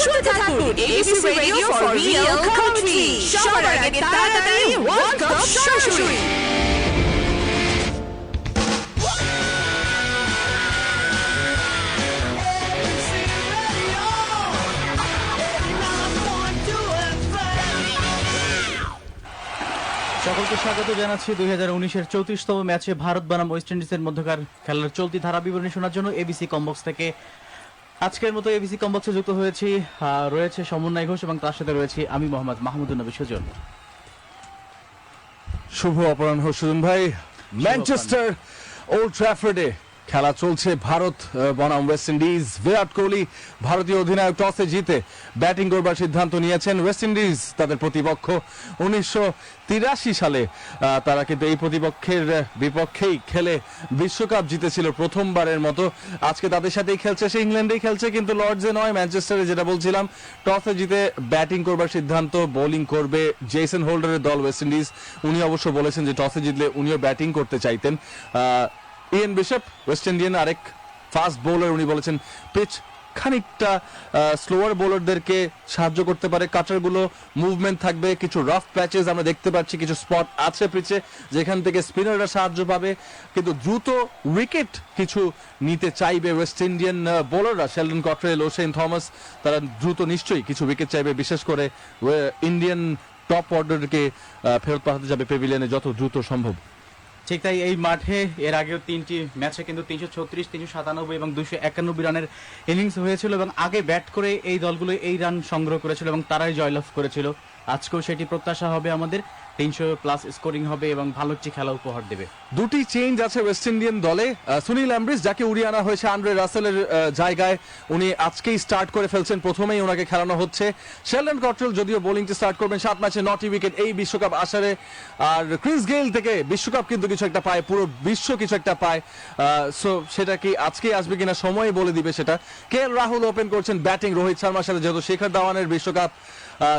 শুনতে থাকুন ABC radio for real commentary. সবার আগে তাড়াতাড়ি ওয়ার্ল্ড কাপ সরাসরি। সকলকে স্বাগত জানাচ্ছি 2019-এর 34তম ম্যাচে ভারত বনাম ওয়েস্ট ইন্ডিজের মধ্যকার খেলার চলতি ধারা বিবরণী শোনার জন্য এবিসি কমবক্স থেকে। আজকের মতো এবিসি কমবক্সে যুক্ত হয়েছি, রয়েছে সমন্বয় ঘোষ এবং তার সাথে রয়েছি আমি মোহাম্মদ মাহমুদুন নবী সুজন। শুভ অপরাহ্ন সুজন ভাই। ম্যানচেস্টার ওল্ড ট্র্যাফোর্ডে খেলা চলছে ভারত বনাম ওয়েস্ট ইন্ডিজ। বিরাট কোহলি ভারতীয় অধিনায়ক টসে জিতে ব্যাটিং করবার সিদ্ধান্ত নিয়েছেন। ওয়েস্ট ইন্ডিজ তাদের প্রতিপক্ষ। 1983 সালে তারা কিন্তু এই প্রতিপক্ষের বিপক্ষেই খেলে বিশ্বকাপ জিতেছিল প্রথমবারের মতো। আজকে তাদের সাথেই খেলছে, সে ইংল্যান্ডেই খেলছে, কিন্তু লর্ডসে নয়, ম্যানচেস্টারে। যেটা বলছিলাম, টসে জিতে ব্যাটিং করবার সিদ্ধান্ত, বোলিং করবে জেসন হোল্ডারের দল ওয়েস্ট ইন্ডিজ। উনি অবশ্য বলেছেন যে টসে জিতলে উনিও ব্যাটিং করতে চাইতেন। ইয়েন বিশপ ওয়েস্ট ইন্ডিয়ান আরেক ফাস্ট বোলার, উনি বলেছেন পিচ খানিকটা স্লোয়ার বোলারদেরকে সাহায্য করতে পারে, কাটারগুলো মুভমেন্ট থাকবে, কিছু রাফ প্যাচেস আমরা দেখতে পাচ্ছি, কিছু স্পট আছে পিচে যেখান থেকে স্পিনাররা সাহায্য পাবে, কিন্তু দ্রুত উইকেট কিছু নিতে চাইবে ওয়েস্ট ইন্ডিয়ান বোলাররা। শেলডন কটরেল, ওশেন থমাস, তারা দ্রুত নিশ্চয়ই কিছু উইকেট চাইবে, বিশেষ করে ইন্ডিয়ান টপ অর্ডারকে ফেরত পাঠাতে যাবে পেভিলিয়নে যত দ্রুত সম্ভব। ঠিক তাই, এই মাঠে এর আগেও 3টি ম্যাচে কিন্তু 336, 397 এবং 291 রানের ইনিংস হয়েছিল এবং আগে ব্যাট করে এই দলগুলো এই রান সংগ্রহ করেছিল এবং তারাই জয়লাভ করেছিল। আজকেও সেটি প্রত্যাশা হবে আমাদের, 300+ স্কোরিং হবে এবং ভালো একটি খেলা উপহার দেবে। দুটি চেঞ্জ আছে ওয়েস্ট ইন্ডিয়ান দলে। সুনীল অ্যাম্ব্রিস, যাকে উড়িয়ে আনা হয়েছে আন্দ্রে রাসেলের জায়গায়, উনি আজকেই স্টার্ট করে ফেলছেন, প্রথমেই ওনাকে খেলানো হচ্ছে। শেলডন কটরেল যদিও বোলিংটি স্টার্ট করবেন, 7 ম্যাচে 9টি উইকেট এই বিশ্বকাপ আসারে। আর ক্রিস গেইল থেকে বিশ্বকাপ কিন্তু কিছু একটা পায়, পুরো বিশ্ব কিছু একটা পায়। সো সেটা কি আজকেই আসবে কিনা সময় বলে দিবে সেটা। কে এল রাহুল ওপেন করছেন ব্যাটিং রোহিত শর্মার সাথে, যেহেতু শেখর ধাওয়ানের বিশ্বকাপ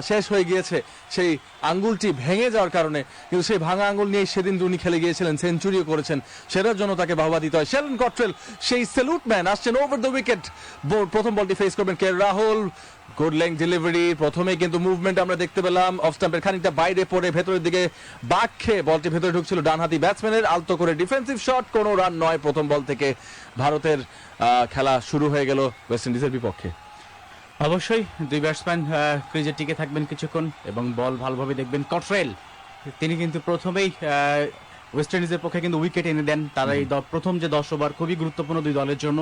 শেষ হয়ে গিয়েছে সেই আঙ্গুলটি ভেঙে যাওয়ার কারণে, কিন্তু সেই ভাঙা আঙ্গুল নিয়ে সেদিন উনি খেলে গিয়েছিলেন, সেঞ্চুরিও করেছেন, সেটার জন্য তাকে বাহবা দিতে হয়। শেলডন কটরেল সেই স্যালুট ম্যান আসছেন ওভার দ্য উইকেট। প্রথম বলটি ফেস করবেন কে রাহুল, গুড লেংথ ডেলিভারি, প্রথমে কিন্তু মুভমেন্ট আমরা দেখতে পেলাম, অফ স্টাম্পের খানিকটা বাইরে পড়ে ভেতরের দিকে বাঁক খেয়ে বলটি ভেতরে ঢুকছিল ডানহাতি ব্যাটসম্যানের, আলতো করে ডিফেন্সিভ শট, কোনো রান নয় প্রথম বল থেকে। ভারতের খেলা শুরু হয়ে গেল ওয়েস্ট ইন্ডিজের বিপক্ষে। অবশ্যই দুই ব্যাটসম্যান ক্রিজে টিকে থাকবেন কিছুক্ষণ এবং বল ভালোভাবে দেখবেন। কটরেল তিনি কিন্তু প্রথমেই ওয়েস্ট ইন্ডিজের পক্ষে কিন্তু উইকেট এনে দেন। তারা এই প্রথম যে 10 ওভার খুবই গুরুত্বপূর্ণ দুই দলের জন্য,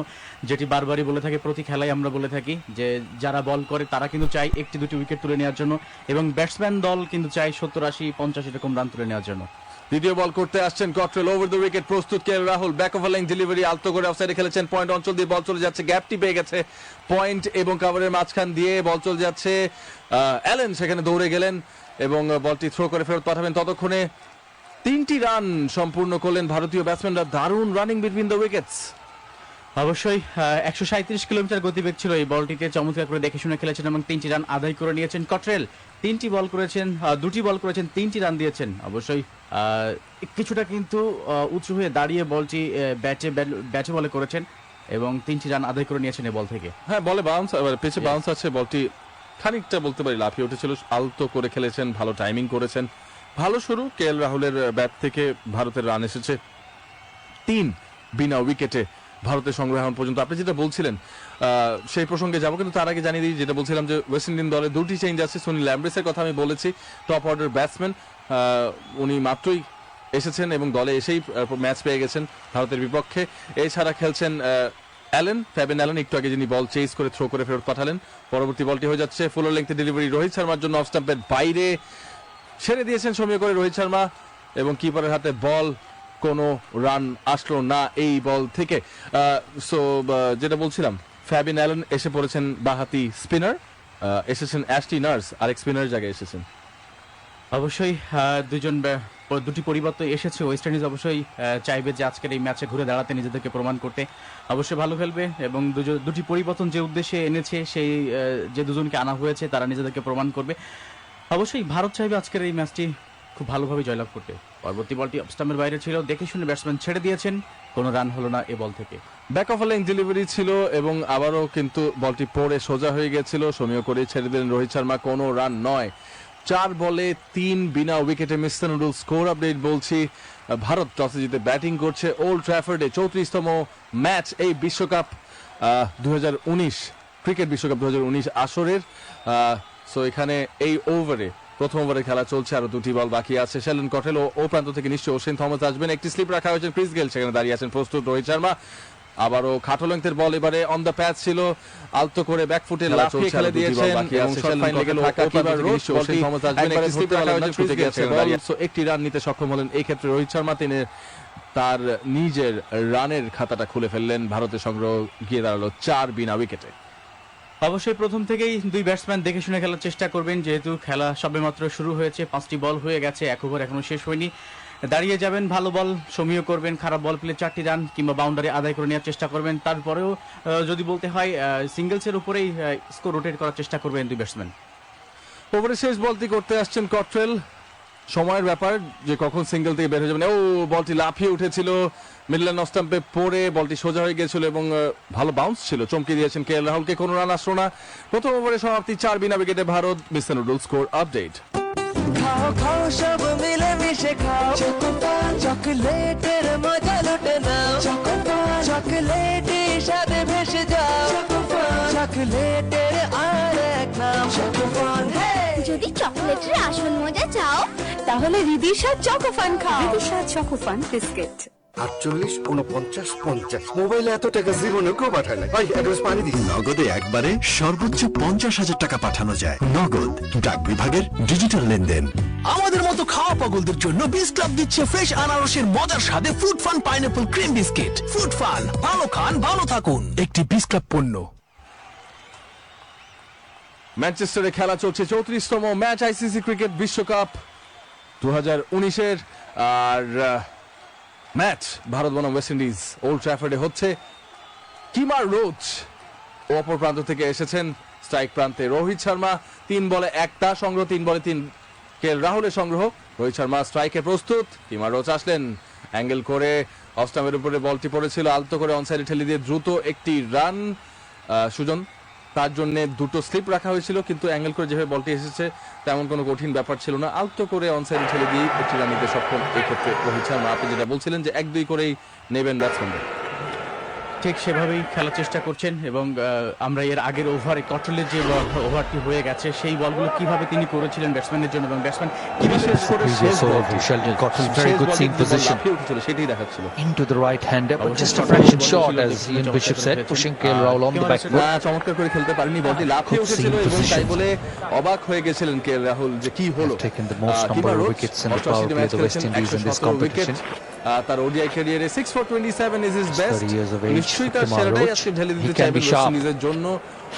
যেটি বারবারই বলে থাকি, প্রতি খেলায় আমরা বলে থাকি যে যারা বল করে তারা কিন্তু চায় 1-2টি উইকেট তুলে নেওয়ার জন্য এবং ব্যাটসম্যান দল কিন্তু চায় 70, 80, 50 এরকম রান তুলে নেওয়ার জন্য। দ্বিতীয় বল করতে আসছেন কটরেল, ওভার দ্য উইকেট প্রস্তুত K L Rahul, back of length delivery, আলতো করে অফসাইডে খেলেছেন, পয়েন্ট অঞ্চল দিয়ে বল চলে যাচ্ছে, গ্যাপটি পেয়ে গেছে পয়েন্ট এবং কাভারের মাঝখান দিয়ে বল চলে যাচ্ছে। অ্যালেন সেখানে দৌড়ে গেলেন এবং বলটি থ্রো করে ফেরত পাঠাবেন। ততক্ষণে 3টি রান সম্পূর্ণ করলেন ভারতীয় ব্যাটসম্যানরা। দারুণ রানিং বিটুইন দ্য উইকেটস। অবশ্যই 137 কিলোমিটার গতিবেগ ছিল এই বলটিতে, চমৎকার করে দেখে শুনে খেলেছেন এবং 3টি রান আদায় করে নিয়েছেন। কটরেল 3টি বল করেছেন, 2টি বল করেছেন, 3টি রান দিয়েছেন। অবশ্যই কিছুটা কিন্তু উঁচু হয়ে দাঁড়িয়ে বলটি ব্যাটে বলে করেছেন এবং 3টি রান আদায় করে নিয়েছেন এই বল থেকে। হ্যাঁ, বলে বাউন্স, পিচে বাউন্স আছে, বলটি খানিকটা বলতে পারি লাফিয়ে উঠেছিল, আলতো করে খেলেছেন, ভালো টাইমিং করেছেন, ভালো শুরু। কে এল রাহুলের ব্যাট থেকে ভারতের রান এসেছে 3 বিনা উইকেটে ভারতের সংগ্রহ এখন পর্যন্ত। আপনি যেটা বলছিলেন সেই প্রসঙ্গে যাবো, কিন্তু তার আগে জানিয়ে দিই, যেটা বলছিলাম যে ওয়েস্ট ইন্ডিয়ান দলে 2টি চেঞ্জ আছে। সুনীল অ্যাম্ব্রিসের কথা আমি বলেছি, টপ অর্ডার ব্যাটসম্যান, উনি মাত্রই এসেছেন এবং দলে এসেই ম্যাচ পেয়ে গেছেন ভারতের বিপক্ষে। এছাড়া খেলছেন ফ্যাবিন অ্যালেন, একটু আগে যিনি বল চেস করে থ্রো করে ফেরত পাঠালেন। পরবর্তী বলটি হয়ে যাচ্ছে ফুলার লেংথে ডেলিভারি রোহিত শর্মার জন্য, অফ স্টাম্পের বাইরে ছেড়ে দিয়েছেন সমীহ করে রোহিত শর্মা এবং কিপারের হাতে বল, কোনো রান আসলো না এই বল থেকে। সো যেটা বলছিলাম, ফ্যাবিন অ্যালেন এসে পড়েছেন বাহাতি স্পিনার, এসেছেন অ্যাশলি নার্স আরেক স্পিনারের জায়গায় এসেছেন। অবশ্যই দুটি পরিবর্তন এসেছে। ওয়েস্ট ইন্ডিজ অবশ্যই চাইবে যে আজকের এই ম্যাচে ঘুরে দাঁড়াতে, নিজেদেরকে প্রমাণ করতে, অবশ্যই ভালো খেলবে এবং দুটি পরিবর্তন যে উদ্দেশ্যে এনেছে, সেই যে দুজনকে আনা হয়েছে তারা নিজেদেরকে প্রমাণ করবে। অবশ্যই ভারত চাইবে আজকের এই ম্যাচটি খুব ভালোভাবে জয়লাভ করতে। পরবর্তী বলটি অফ স্টাম্পের বাইরে ছিল, দেখে শুনে ব্যাটসম্যান ছেড়ে দিয়েছেন, কোনো রান হলো না এ বল থেকে। ব্যাক অফ লেগ ডেলিভারি ছিল এবং আবারও কিন্তু বলটি পড়ে সোজা হয়ে গেছিল, সমীহ করে ছেড়ে দিলেন রোহিত শর্মা, কোনো রান নয়। 4 বলে 3 বিনা উইকেটে মিস্টার নুডলস। স্কোর আপডেট বলছি, ভারত টসে জিতে ব্যাটিং করছে ওল্ড ট্র্যাফোর্ডে। 34তম ম্যাচ এই বিশ্বকাপ 2019 ক্রিকেট বিশ্বকাপ 2019 আসরের। সো এখানে এই ওভারে প্রথম ওভারে খেলা চলছে, আরো 2টি বল বাকি আছে। শেলন কটেল ও প্রান্ত থেকে নিশ্চয়ই ওশেন থমাস আসবেন। একটি স্লিপ রাখা হয়েছে, ক্রিস গেল সেখানে দাঁড়িয়ে আছেন প্রস্তুত। রোহিত শর্মা আবারও খাটো লেংথের বল, এবারে অন দ্য প্যাচ ছিল, আলতো করে ব্যাকফুটে লাফিয়ে খেলে দিয়েছেন এবং শর্ট ফাইন লেগে থাকা কিপার ওশেন থমাস আসবেন। একটি স্লিপ রাখা হয়েছে, ছুটে গেছে বল। সো একটি রান নিতে সক্ষম হলেন এই ক্ষেত্রে রোহিত শর্মা। তিনি তার নিজের রানের খাতাটা খুলে ফেললেন। ভারতের সংগ্রহ গিয়ে দাঁড়ালো 4 বিনা উইকেটে। অবশ্যই প্রথম থেকেই দুই ব্যাটসম্যান দেখে শুনে খেলার চেষ্টা করবেন, যেহেতু খেলা সবেমাত্র শুরু হয়েছে, 5টি বল হয়ে গেছে, 1 ওভার এখনো শেষ হয়নি। দাঁড়িয়ে যাবেন, ভালো বল সমীহ করবেন, খারাপ বল পেলে 4টি রান কিংবা বাউন্ডারি আদায় করে নেওয়ার চেষ্টা করবেন। তারপরেও যদি বলতে হয় সিঙ্গেলসের উপরেই স্কোর রোটেট করার চেষ্টা করবেন দুই ব্যাটসম্যান। ওভারে শেষ বলটি করতে আসছেন কট্রেল। সময়ের ব্যাপার যে কখন সিঙ্গেল থেকে বের হয়ে যাবেন। ও বলটি লাফিয়ে উঠেছিল, মিডল্যান্ড অফ স্টাম্পে পড়ে বলটি সোজা হয়ে গিয়েছিল এবং ভালো বাউন্স ছিল, চমকে দিয়েছেন কে এল রাহুলকে। কোনো রান আসলো না। প্রথম ওভারে সমাপ্তি 4 বিনা উইকেটে Bharat. Mister noodles score update. খাও খাও সব মিলে মিশে খাও, চকলেটের মজা লুটে নাও, চকলেটই স্বাদে ভেসে যাও, চকলেটের আর এক নাম চকোফান। যদি চকলেটের আসল মজা চাও তাহলে রিদিশা চকোফান খাও। Ridisha Chocofun biscuit. 48 49 50 মোবাইলে এত টাকা জীবনে কেউ পাঠায় না ভাই। এক গ্লাস পানি দিন। নগদে একবারে সর্বোচ্চ 50,000 টাকা পাঠানো যায়। নগদ ডাক বিভাগের ডিজিটাল লেনদেন। আমাদের মতো খাওয়া পাগলদের জন্য বিস ক্লাব দিচ্ছে ফ্রেশ আনারসের মজার স্বাদে fruit fun pineapple cream biscuit. Fruit fun, ভালো খান ভালো থাকুন, একটি বিস ক্লাব পণ্য। ম্যানচেস্টারে খেলা চলছে 34তম ম্যাচ আইসিসি ক্রিকেট বিশ্বকাপ 2019-এর। আর ম্যাচ ভারত বনাম ওয়েস্ট ইন্ডিজ ওল্ড ট্র্যাফোর্ডে হচ্ছে। কিমার রোচ অপর প্রান্ত থেকে এসেছেন, স্ট্রাইক প্রান্তে রোহিত শর্মা। 3 বলে 1টা সংগ্রহ, 3 বলে 3 কে এল রাহুলের সংগ্রহ। রোহিত শর্মা স্ট্রাইকে প্রস্তুত। কিমার রোচ আসলেন, অ্যাঙ্গেল করে অফ স্টাম্পের উপরে বলটি পড়েছিল, আলতো করে অনসাইডে ঠেলে দিয়ে দ্রুত একটি রান। সুজন, তার জন্য 2টো স্লিপ রাখা হয়েছিল, কিন্তু অ্যাঙ্গেল করে যেভাবে বলটি এসেছে তেমন কোনো কঠিন ব্যাপার ছিল না। আলতো করে অনসাইডে ঠেলে দিয়ে একটি রান নিতে সক্ষম এই ক্ষেত্রে রোহিত শর্মা। আপনি যেটা বলছিলেন যে 1-2 করেই নেবেন ব্যাটসম্যানদের, ঠিক সেভাবেই খেলার চেষ্টা করছেন। এবং আমরা এর আগের ওভারে কট্রেলের যে ওভারটি হয়ে গেছে সেই বলগুলো কিভাবে তিনি করেছিলেন ব্যাটসম্যানের জন্য, এবং ব্যাটসম্যান কি বিশেষ করে শেষ বলটি, Sheldon Cottrell, very good seam position সেটাই দেখাচ্ছিল। into the right hander, but just a fraction short, as Ian Bishop said, pushing KL Rahul on the back foot. না, চমৎকার করে খেলতে পারেনি, বলটি লাফিয়ে উঠেছিল এবং তাই বলে অবাক হয়ে গেছিলেন কে এল রাহুল যে কি হলো। Taken the most number of wickets in the power play of the West Indies in this competition. তার ওডিআই ক্যারিয়ারে 6 for 27 is his best. 30 years of age, নিশ্চয়ই তার Kumar সেরাটাই Roach. আজকে ঢেলে He দিতে can চাইবেন be ওয়েস্ট sharp. ইন্ডিজের জন্য।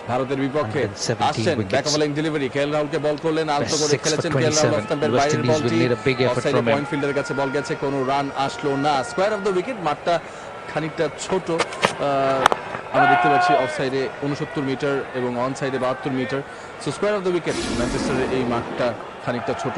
ভারতের বিপক্ষে 117 আসছেন wickets. Back of leg delivery, K L রাহুলকে বল করলেন, আলতো করে 6 for খেলেছেন কে এল রাহুল। 27. অফস্টাম্পের West বাইরের Indies will বলটি need a big effort অফসাইডে from him. পয়েন্ট ফিল্ডারের কাছে বল গেছে, কোনো রান আসলো না। স্কোয়ার অফ দ্য উইকেট, মাঠটা খানিকটা ছোট, আমরা দেখতে পাচ্ছি অফসাইডে 69 মিটার এবং অন সাইডে 72 মিটার। So square of the wicket, ম্যানচেস্টারের এই মাঠটা খানিকটা ছোট।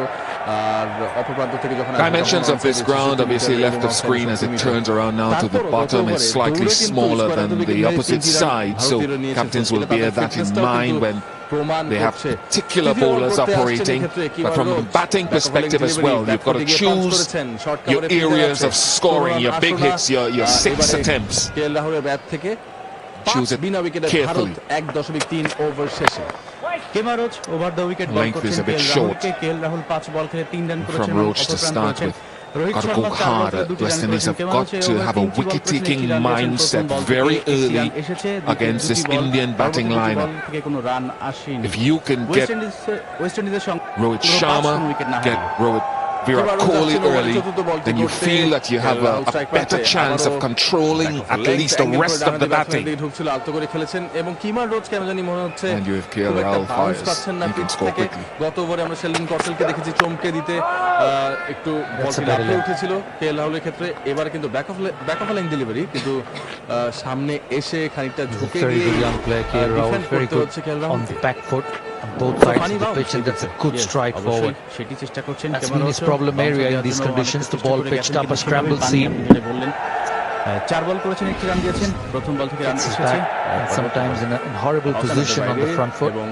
আর অপর প্রান্ত থেকে যখন Dimensions of this ground obviously left of screen as it turns around now to the bottom. It's slightly smaller than the opposite side, so captains will bear that in mind when they have particular bowlers operating. But from a batting perspective as well, you've got to choose your areas of scoring, your big hits, your 6 attempts. কে এল রাহুলের bat থেকে Choose it বিনা উইকেটে Bharat carefully. 1.3 over শেষে। Kemar Roach over the wicket ball Length is করছেন a bit K L short. রাহুলকে। কে L Rahul 5 বল খেলে 3 run করেছেন From এবং Roach to অপর প্রান্তে start আছেন with. Rohit Got to Sharma go 4 ball hard. খেলে 2টি West রান Indies করেছেন। have কেমন got হচ্ছে to ওভার have a 3টি বল করেছেন, wicket-taking 6টি রান করেছেন। mindset প্রথম বল very থেকে 80 রান early এসেছে, against this দ্বিতীয় বল, Indian batting পরবর্তী lineup. বল থেকে কোনো রান আসেনি। If you can get West ইন্ডিজের সঙ্গে Rohit পুরো 5 Sharma, উইকেট না get হারিয়ে। Virat Kohli early, then you feel that you have a better chance of controlling at least the rest of the batting. ঢুকছিল, আলতো করে খেলেছেন এবং কিমার রোজ কেন জানি মনে হচ্ছে And you have KL খুব একটা Rahul bounce fires. পাচ্ছেন না He can পিচ score থেকে। quickly. গত ওভারে আমরা শেলডন কট্রেলকে দেখেছি চমকে দিতে, একটু বলটি better লাফিয়ে length. উঠেছিল কে এল রাহুলের ক্ষেত্রে। এবার কিন্তু ব্যাক অফ লেগ ডেলিভারি, কিন্তু সামনে এসে খানিকটা ঝুঁকে Very গিয়ে good young player, KL Rahul, defend very করতে good হচ্ছে কে এল on রাহুলকে। the back foot. both sides of the pitch, and that's a good strike forward. সেটি চেষ্টা করছেন That's Cameron been his রোচো। problem ball area in দেওয়ার these জন্য conditions. অনেক The চেষ্টা ball করে pitched গেছেন, up a কিন্তু scrambled সেভাবে seam. পাননি, আপনি যেটা বললেন। 4 বল করেছেন, 1 রান দিয়েছেন, প্রথম বল থেকে রান Gets his এসেছে। back, and sometimes in a horrible অফসাইডের position on the বাইরে front foot. এবং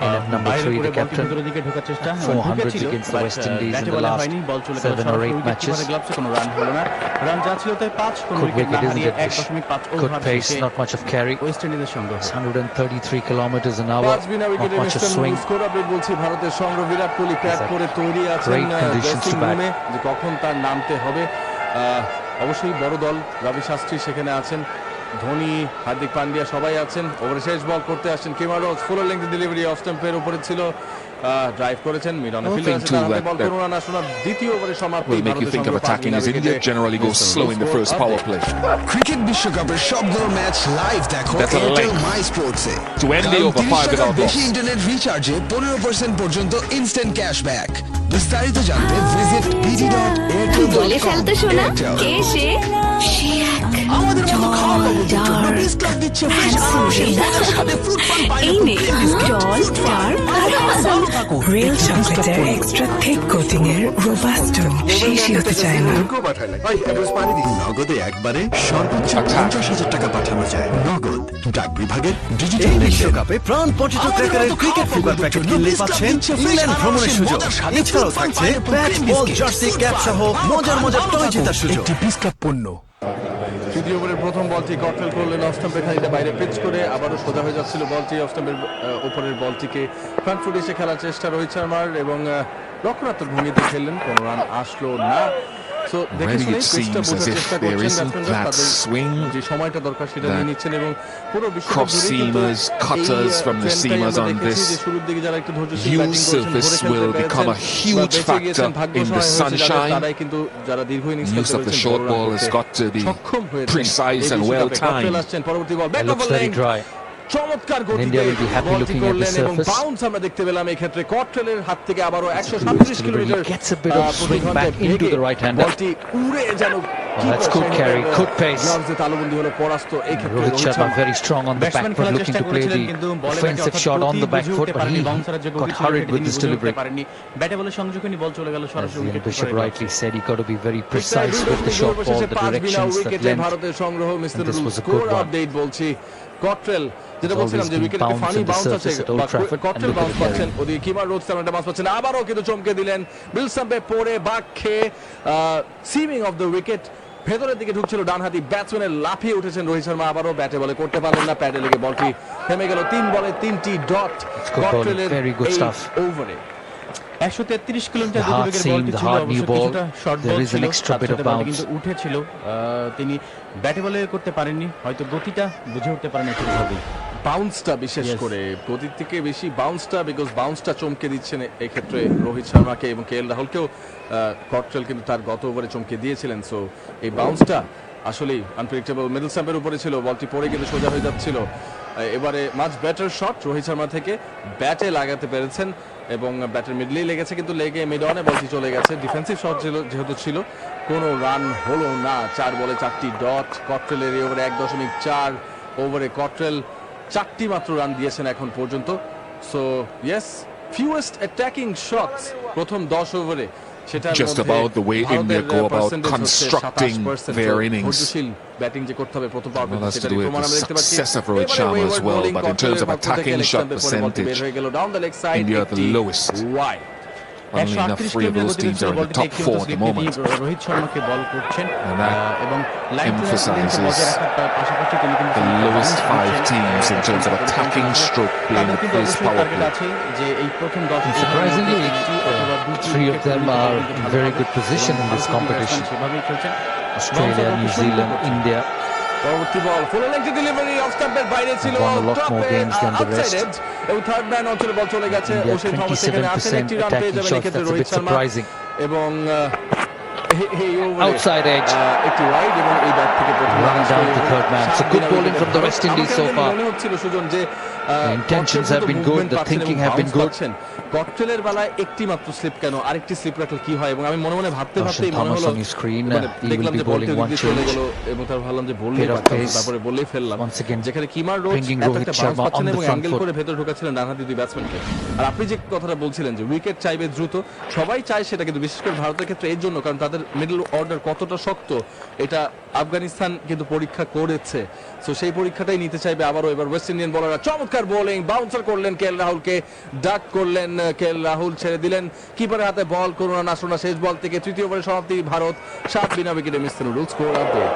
And at number বাইরে 3, করে the বলটি captain. ভিতরের দিকে ঢোকার চেষ্টা, 400 ঢুকেছিল, against the but, West Indies ব্যাটে in the বলা last হয়নি, বল চলে গেল 7 or সরাসরি 8 উইকেট matches. কিপারের গ্লাভসে, কোনো রান হলো না। রান যা ছিল তাই 5, কোনো Good উইকেট না wicket, হারিয়ে isn't it? 1.5 Good over pace, শেষে not much of carry. West ইন্ডিজের সংগ্রহ। 133 kilometers an hour, 5 Veena not উইকেটে much of swing. Score update বলছি ভারতের সংগ্রহ বিরাট কোহলি ক্যাপ Exactly. করে তৈরি আছেন Great conditions dressing to bat. রুমে যে কখন তার নামতে হবে। অবশ্যই বড় দল, রবি শাস্ত্রী সেখানে আছেন, ধোনি, হার্দিক পান্ডিয়া সবাই আছেন। ওভারে শেষ বল করতে আসছেন Kemar Roach, full length delivery off স্টাম্পের উপরে ছিল, ড্রাইভ করেছেন, মিড অনে ফিল্ডার আছে, তার হাতে বল কোনো রান আসলো না। দ্বিতীয় ওভারে সমাপ্তি। Will make you think of attacking as India generally goes slow in the first power play. Cricket বিশ্বকাপের সবগুলো ম্যাচ লাইভ দেখো That's a Airtel length. My স্পোর্টসে। To end the over 5 without বেশি loss. ইন্টারনেট রিচার্জে 15% পর্যন্ত ইনস্ট্যান্ট ক্যাশব্যাক। বিস্তারিত জানতে visit বলে ফেলতো শোনা bd.airtel.com। কে সে আমাদের মতো খাওয়া পাগলদের জন্য বিস ক্লাব দিচ্ছে ফ্রেশ আনারসের মজার স্বাদে ফ্রুট ফান এই নে পাইনাপল জল স্টার রিয়েল চকলেটের এক্সট্রা থিক কোটিং এর রোবাস্টো শেষই হতে চায় না। কেউ পাঠায় না। ভাই, এক গ্লাস পানি দিন। নগদে একবারে সর্বোচ্চ 50,000 টাকা পাঠানো যায়। নগদ ডাক বিভাগের ডিজিটাল এই লেনদেন। বিশ্বকাপে প্রাণ পর্যটক ক্র্যাকারের ক্রিকেট ফিভার প্যাকেট কিনলে পাচ্ছেন ইংল্যান্ড ভ্রমণের সুযোগ। এছাড়াও থাকছে ব্যাট, বল, জার্সি, ক্যাপ সহ মজার মজার টয় জেতার সুযোগ। একটি বিস ক্লাব পণ্য। তৃতীয় ওভারের প্রথম বলটি কটফেল করলেন অফ স্টাম্পের খানিকটা বাইরে পিচ করে, আবারও সোজা হয়ে যাচ্ছিল বলটি। অফ স্টাম্পের উপরের বলটিকে ফ্রন্ট ফুট এসে খেলার চেষ্টা রোহিত শর্মার, এবং রক্ষণাত্মক ভঙ্গিতে খেললেন, কোনো রান আসলো না। সো দেখে Already শুনে it চেষ্টা seems বোঝার as if চেষ্টা there করছেন isn't ব্যাটসম্যানরা, that তাদের swing, যে সময়টা দরকার সেটা নিয়ে that নিচ্ছেন, এবং পুরো বিশ্বকাপ cross জুড়েই কিন্তু seamers, cutters এই from the trendটাই seamers আমরা on দেখেছি this যে শুরুর দিকে যারা একটু ধৈর্যশীল ব্যাটিং use করেছেন, of this ধরে খেলতে will পেরেছেন, become a বা huge বেঁচে গিয়েছেন, factor ভাগ্য in the সহায় হয়েছে যাদের, sunshine. তারাই কিন্তু যারা দীর্ঘ ইনিংস Use খেলতে of the পেরেছেন, short বড় রান ball has করতে got to be সক্ষম হয়েছেন। precise এই and বিশ্বকাপে well কটফেল timed. আসছেন, পরবর্তী বল It back looks over very length, dry. চমৎকার India গতিতে will be happy বলটি looking at the করলেন, এবং surface. বাউন্স আমরা দেখতে পেলাম এই ক্ষেত্রে কট্রেলের হাত থেকে আবারও 137 kilometre Gets a bit of swing back into the right-hander. বলটি উড়ে যেন That's good carry, good pace. গ্লাভসে তালুবন্দি হলো, পরাস্ত এই ক্ষেত্রে Rohit Rohit Sharma Sharma. very strong on the back batsman foot, খেলার looking চেষ্টা to play করেছিলেন, the কিন্তু বলে offensive shot on the back foot, but he got hurried with his delivery. ব্যাটে বলে সংযোগনী বল চলে গেল As সরাসরি Ian wicket Bishop rightly said, he got to be very precise with the short ball, the directions, the length. ভারতের সংগ্রহ mister And this was a score good one. Update বলছি। Cottrell যেটা It's বলছিলাম always যে been উইকেটে bounced funny at the bounce আছে, surface at Old Trafford, Cottrell and look at bounce the পাচ্ছেন, ওদিকে কিমার রোজ তেমন একটা বাউন্স পাচ্ছেন, আবারও কিন্তু চমকে দিলেন বিলসাম্পে পড়ে বাক খেয়ে সিমিং অফ দ্য উইকেট ভেতরের দিকে ঢুকছিল ডানহাতি ব্যাটসম্যানের, লাফিয়ে উঠেছেন রোহিত শর্মা, আবারও ব্যাটে বলে করতে পারলেন না, প্যাডে লেগে বলটি থেমে গেল। 3 বলে 3টি dot good bowling, কট্রেলের very good এই stuff. ওভারে। 133 কিলোমিটার The hard গতিবেগের seam, বলটি the ছিল, hard অবশ্য new ball. কিছুটা short There ball is an ছিল, extra তার bit of সাথে বলটি bounce. কিন্তু উঠেছিল। তিনি ব্যাটে বলে করতে পারেননি, হয়তো গতিটা বুঝে উঠতে পারেন ঠিকভাবেই। বাউন্সটা বিশেষ Yes. করে গতির থেকে বেশি বাউন্সটা, বিকজ বাউন্সটা চমকে দিচ্ছেন এই ক্ষেত্রে রোহিত শর্মাকে, এবং কেএল রাহুলকেও কট্রেল কিন্তু তার গত ওভারে চমকে দিয়েছিলেন। সো এই বাউন্সটা আসলেই আনপ্রেডিক্টেবল। মিডল স্টাম্পের উপরে ছিল, বলটি পড়ে কিন্তু সোজা হয়ে যাচ্ছিল। এবারে much better shot Rohit Sharma থেকে, ব্যাটে লাগাতে পেরেছেন, এবং ব্যাটের মিডলেই লেগেছে, কিন্তু লেগে মিড অনে বলটি চলে গেছে। ডিফেন্সিভ শট ছিল যেহেতু ছিল, কোনো রান হলো না। 4 বলে 4টি ডট কট্রেলের এই ওভারে। 1.4 ওভারে কট্রেল 4টি মাত্র রান দিয়েছেন এখন পর্যন্ত। সো ইয়েস, ফিউয়েস্ট অ্যাটাকিং শটস প্রথম 10 ওভারে, সেটা Just about the way India go about constructing their innings. ধৈর্যশীল ব্যাটিং যে করতে হবে প্রথম পাওয়ার Well, that's to সেটা do with প্রমাণ the আমরা দেখতে পাচ্ছি। success of Rohit এবারে Sharma as wayward well, bowling but in terms of কট্রেলের পক্ষ থেকে attacking leg shot stump এর পরে বলটি বের percentage, হয়ে গেল down the leg side, India are the lowest. Wide. Funnily enough, 3 of those teams are in the top 4 at the moment. Rohit শর্মাকে বল করছেন, And that এবং লাইন emphasizes বজায় রাখার পাশাপাশি তিনি কিন্তু the lowest 5 teams in terms of attacking stroke playing তাদের কিন্তু his অবশ্যই power টার্গেট play. আছে যে এই প্রথম 10 Surprisingly, 3 of them are in very good position in this competition. সেভাবেই খেলছেন। Australia, New Zealand, India. পরবর্তী বল ফুল লেংথ ডেলিভারি অফ স্টাম্পের বাইরে ছিল, Won a lot more টপে games than the rest. Outside এবং থার্ড ম্যান অঞ্চলে বল চলে গেছে। India ওশে থমাস এখানে আসেন, 27% একটি রান পেয়ে attacking যাবেন shots, এক্ষেত্রে that's a Rohit bit Sharma, surprising. এবং এই ওভারে Outside edge. একটি ওয়াইড এবং এই ব্যাট থেকে প্রথম Run down to third man. So good bowling from the West Indies so far. মনে হচ্ছিল সুজন যে The intentions have been good, the thinking have been good. ককটেলের বেলায় একটি মাত্র স্লিপ কেন আরেকটি স্লিপ রাখলে কি হয় এবং আমি মনে মনে ভাবতেই Roshan মনে Thomas হলো on your screen. মানে He will দেখলাম be যে bowling বলতে one দিকে চলে change. গেল এবং তার ভাবলাম যে বললেই Bit of পারতাম, pace. তারপরে বললেই ফেললাম Once again, যেখানে কিমার রোজ bringing এত Rohit একটা Sharma bounce পাচ্ছেন on the এবং front অ্যাঙ্গেল foot. করে ভেতর ঢোকাচ্ছিলেন ডানহাতি দুই ব্যাটসম্যানকে। আর আপনি যে কথাটা বলছিলেন যে উইকেট চাইবে দ্রুত, সবাই চায় সেটা, কিন্তু বিশেষ করে ভারতের ক্ষেত্রে এর জন্য কারণ তাদের মিডল অর্ডার কতটা শক্ত এটা আফগানিস্তান কিন্তু পরীক্ষা করেছে। সো সেই পরীক্ষাটাই নিতে চাইবে আবারও। এবার ওয়েস্ট ইন্ডিয়ান বোলাররা চমৎকার বোলিং, বাউন্সার করলেন কেএল রাহুলকে, ডাক করলেন কেএল রাহুল, ছেড়ে দিলেন কিপারের হাতে বল, করুণা নাসরুনা শেষ বল থেকে তৃতীয় ওভারে সমাপ্তি। ভারত 7 বিনা উইকেটে miss rules score update.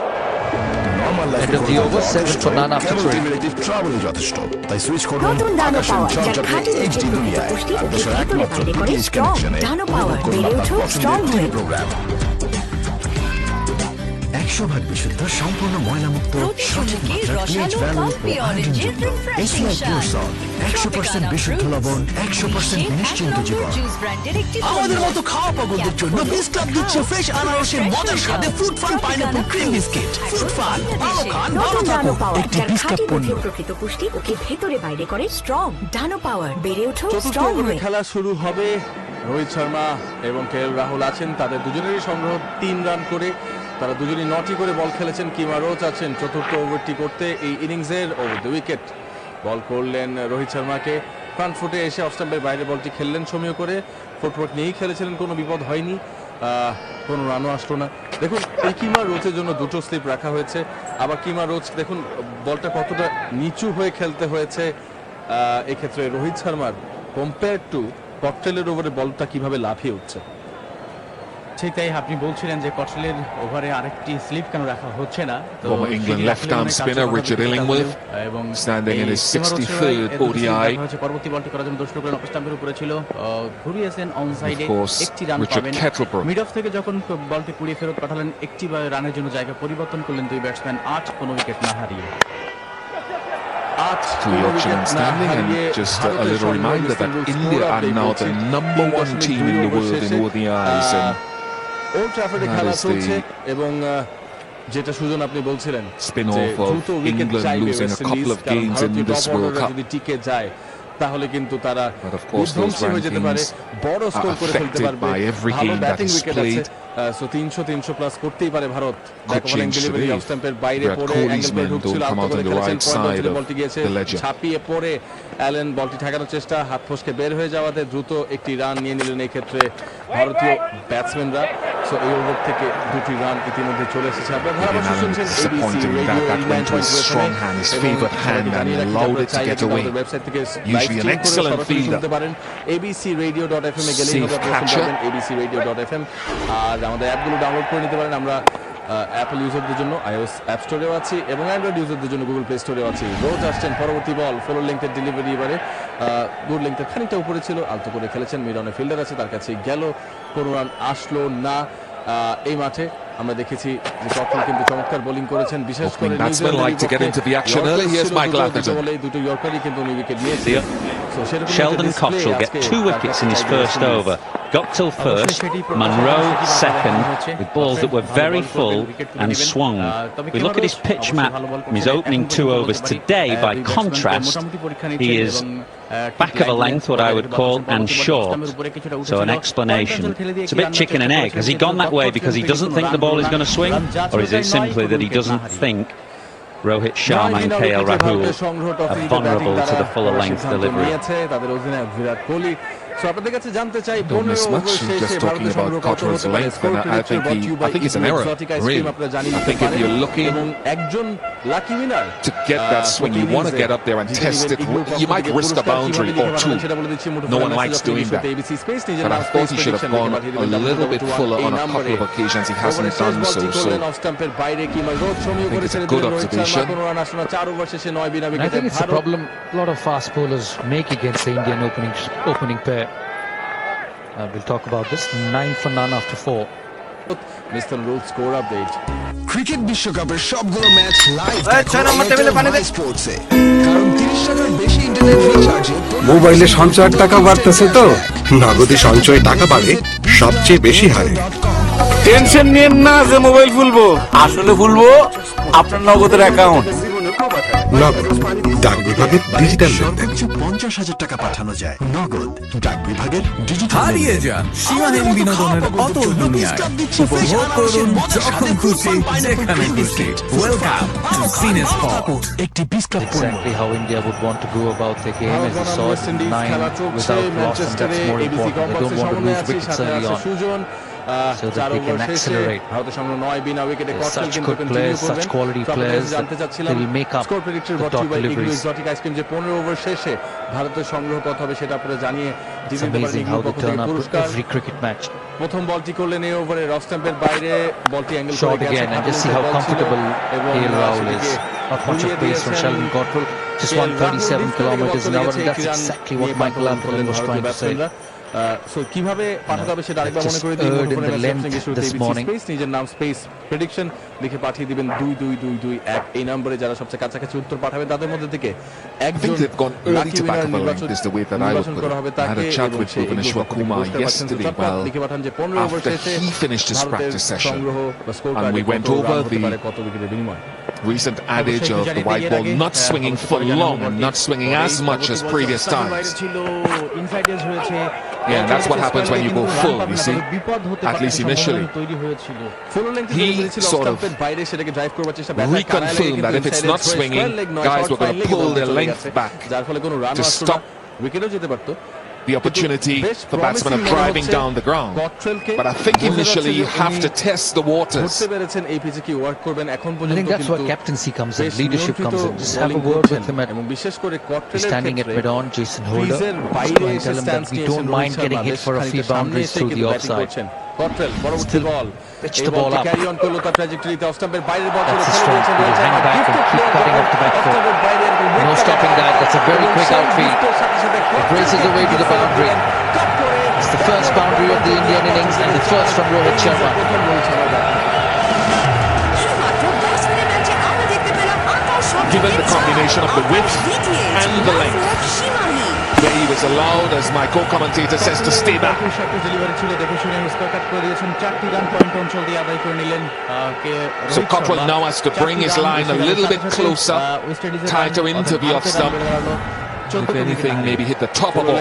End of the over, 7 for none after 3. Travel যথেষ্ট, তাই সুইচ করুন নতুন ডানো আকাশের পাওয়ার যার ঝকঝকে খাঁটি HD নিউট্রিয়েন্ট দুনিয়ায়। পুষ্টি ওকে দেশের ভেতরে একমাত্র বাইরে করে DTH স্ট্রং। কানেকশনে ডানো পাওয়ার বেড়ে আপনার ওঠো পছন্দের স্ট্রং হয়ে। প্রোগ্রাম 100% বিশুদ্ধ, সম্পূর্ণ ময়লামুক্ত, সঠিক মাত্রার pH value ও আয়োডিন যুক্ত। এশিয়া পিওর সল্ট, 100% বিশুদ্ধ লবণ, 100% নিশ্চিন্ত জীবন। আমাদের মতো খাওয়া পাগলদের জন্য বিস ক্লাব দিচ্ছে ফ্রেশ আনারসের মজার স্বাদে fruit fun pineapple cream biscuit. Fruit fun, ভালো খান, ভালো নতুন ডানো থাকুন। পাওয়ার একটি যার বিস ক্লাব খাঁটি পণ্য। দুধের প্রকৃত পুষ্টি ওকে ভেতরে বাইরে করে স্ট্রং। ডানো পাওয়ার বেড়ে ওঠো চতুর্থ স্ট্রং ওভারে হয়ে। খেলা শুরু হবে। রোহিত শর্মা এবং কেএল রাহুল আছেন, তাদের দুজনেরই সংগ্রহ 3 রান করে। তারা দুজনই 9টি করে বল খেলেছেন। কিমা রোজ আছেন চতুর্থ ওভারটি করতে এই ইনিংসের ওভার দ্য উইকেট। বল করলেন রোহিত শর্মাকে, ফ্রন্ট ফুটে এসে অফ স্টাম্পের বাইরে বলটি খেললেন সমীয় করে, ফুটওয়ার্ক নিয়েই খেলেছিলেন, কোনো বিপদ হয়নি, কোনো রানও আসলো না। দেখুন এই কিমা রোজের জন্য 2টো স্লিপ রাখা হয়েছে। আবার কিমা রোজ দেখুন বলটা কতটা নিচু হয়ে খেলতে হয়েছে এক্ষেত্রে রোহিত শর্মার কম্পেয়ার টু ককটেলের ওভারে বলটা কিভাবে লাফিয়ে উঠছে। ঠিক তাই, আপনি বলছিলেন যে কটলের ওভারে আরেকটি স্লিপ কেন রাখা হচ্ছে না। তো Former England সেটি left-arm আসলে spinner কার্যকর Richard হবে Illingworth, এবং standing in এই his কিমা রোজের 63rd এই দুটি ODI. স্লিপ রাখা হয়েছে। পরবর্তী বলটি করার জন্য দোষ করলেন, অফ স্টাম্পের উপরে ছিল, ঘুরিয়েছেন অন সাইডে, Of course, একটি রান Richard পাবেন। Kettlebrook. মিড অফ থেকে যখন বলটি কুড়িয়ে ফেরত পাঠালেন, একটি রানের জন্য জায়গা পরিবর্তন করলেন দুই ব্যাটসম্যান, 8 কোনো উইকেট না হারিয়ে। To Yorkshire and standing, and just a little reminder that India are now the number 1 team in the world in ODIs. And old ট্রাফোর্ডে that খেলা is চলছে the এবং যেটা সুজন আপনি বলছিলেন spin-off যে of দ্রুত উইকেট England চাইবে losing a West couple Indies, of কারণ games in ভারতীয় this টপ World অর্ডাররা Cup. যদি টিকে যায় তাহলে কিন্তু তারা But of course, those বিধ্বংসী হয়ে যেতে পারে, rankings বড় are স্কোর করে ফেলতে affected পারবে। by every ভালো game that batting is wicket আছে, played. সো 300 প্লাস করতেই পারে Bharat. Back over change delivery today. Off স্টাম্পের বাইরে Virat পড়ে Kohli's অ্যাঙ্গেল করে men ঢুকছিল, don't come আলতো out করে on the খেলেছেন, right পয়েন্ট side অঞ্চলে of বলটি গিয়েছে, the ledger. ছাপিয়ে পড়ে অ্যালেন বলটি ঠেকানোর চেষ্টা, হাত ফসকে বের হয়ে যাওয়াতে দ্রুত একটি রান নিয়ে নিলেন এই ক্ষেত্রে ভারতীয় ব্যাটসম্যানরা। সো এই ওভার থেকে 2টি রান ইতিমধ্যে চলে এসেছে। আপনারা ধারাভাষ্য Allen শুনছেন ABC disappointing radio that went to his 89.2 strong hand, his favoured hand, and allowed it to get away. Website থেকে Usually an excellent fielder. শুনতে পারেন abcradio.fm এ গেলেই Safe হবে, আপনারা শুনতে catcher. পারবেন abcradio.fm। আর আমাদের অ্যাপগুলো ডাউনলোড করে নিতে পারেন। আমরা অ্যাপল ইউজারদের জন্য iOS অ্যাপ স্টোরেও আছি এবং অ্যান্ড্রয়েড ইউজারদের জন্য গুগল প্লে স্টোরেও আছি। রোজ আসছেন, পরবর্তী বল ফলো লেংথের ডেলিভারি, এবারে গুড লেংথের খানিকটা উপরে ছিল, আলতো করে খেলেছেন, মিড অনে ফিল্ডার আছে, তার কাছে গেল, কোনো রান আসলো না। এই মাঠে আমরা দেখেছি যে কটল কিন্তু চমৎকার বোলিং করেছেন, বিশেষ করে Opening batsmen like to get into the action early. Here's Michael Atherton. দুটো ইয়র্কারই কিন্তু উনি উইকেট নিয়েছে। Sheldon Cottrell get 2 wickets in his first over. Goktil first, Munro second, with balls that were very full and swung. We look at his pitch map from his opening 2 overs today. By contrast, he is back of a length, what I would call, and short. So an explanation. It's a bit chicken and egg. Has he gone that way because he doesn't think the ball is going to swing? Or is it simply that he doesn't think Rohit Sharma and KL Rahul are vulnerable to the fuller length delivery? তাদের অধিনায়ক Virat Kohli. So আপনাদের কাছে জানতে চাই Don't miss much. Just talking about Cottrell's length, and I think it's an error. Really, I think if you're looking এবং একজন lucky winner to get that swing, you want to get up there and test it. You might risk a boundary or two. No one likes doing that. But I thought he should have gone a little bit fuller on a couple of occasions. He hasn't done so. So I think it's a good observation. And I think it's a problem a lot of fast bowlers make against the Indian opening pair. We'll talk about this. 9 for none after 4. Mr. Rule score update. Cricket বিশ্বকাপের সবগুলো match live স্পোর্টসে, কারণ 30 টাকার বেশি internet রিচার্জে মোবাইলে সঞ্চয়ের টাকা বাড়তেছে তো নগদে সঞ্চয়ে টাকা বাড়ে সবচেয়ে বেশি হারে। টেনশন নিয়েন না যে মোবাইল ভুলবো, আসলে ভুলবো আপনার নগদের অ্যাকাউন্ট। নগদ ডাক বিভাগের ডিজিটাল লেনদেন 50,000 টাকা পাঠানো যায়। নগদ ডাক বিভাগের ডিজিটাল হারিয়ে যান সীমাহীন বিনোদনের অতল দুনিয়ায়। উপভোগ করুন যখন খুশি যেখানে খুশি। Welcome to Cinespot. একটি বিস্ক্লাব পণ্য। Exactly how India would want to go about their game, as we saw it in 9 without loss, and that's more important. They don't want to lose wickets early on, so that they can accelerate. There's such good players, such quality players that they will make up the top deliveries. It's amazing how they turn up every cricket match. Shot again, and just see how comfortable KL Rahul is. Not much of pace from Sheldon Cottrell, just 137 kilometers an hour, and that's exactly what Michael Anthony was trying to say. কিভাবে পাঠাতে হবে সেটা আরেকবার মনে করে দিন। নিজের নাম স্পেস প্রেডিকশন লিখে পাঠিয়ে দিবেন 222221 এই নম্বরে। যারা সবচেয়ে কাছাকাছি উত্তর পাঠাবে তাদের মধ্যে থেকে একজন লাকি উইনার নির্বাচন করা হবে তাকে। লিখে পাঠান যে 15 ওভার শেষে সংগ্রহ বা স্কোর কত উইকেটের বিনিময়। Recent adage of the white ball not swinging for long and not swinging as much as previous times. Yeah, that's what happens when you go full, you see, at least initially. He sort of reconfirmed that if it's not swinging, guys were going to pull their length back to stop the opportunity for batsmen of driving down the ground. But I think initially you have to test the waters. I think that's where captaincy comes in, leadership comes in. Just have a word with him. He's standing at mid-on, Jason Holder. Just go and tell him that we don't mind getting hit for a few boundaries through the offside. Still pitch the ball up. That's the strong. He'll hang back and keep cutting off the back foot. No stopping that. That's a very quick outfield. It races away to the boundary. It's the first boundary of the Indian innings and the first from Rohit Sharma. Given the combination of the width and the length, where he was allowed, as my co-commentator says, to stay back. So Cottrell now has to bring his line a little bit closer, tighter into the off stump. If anything, maybe hit the top of off.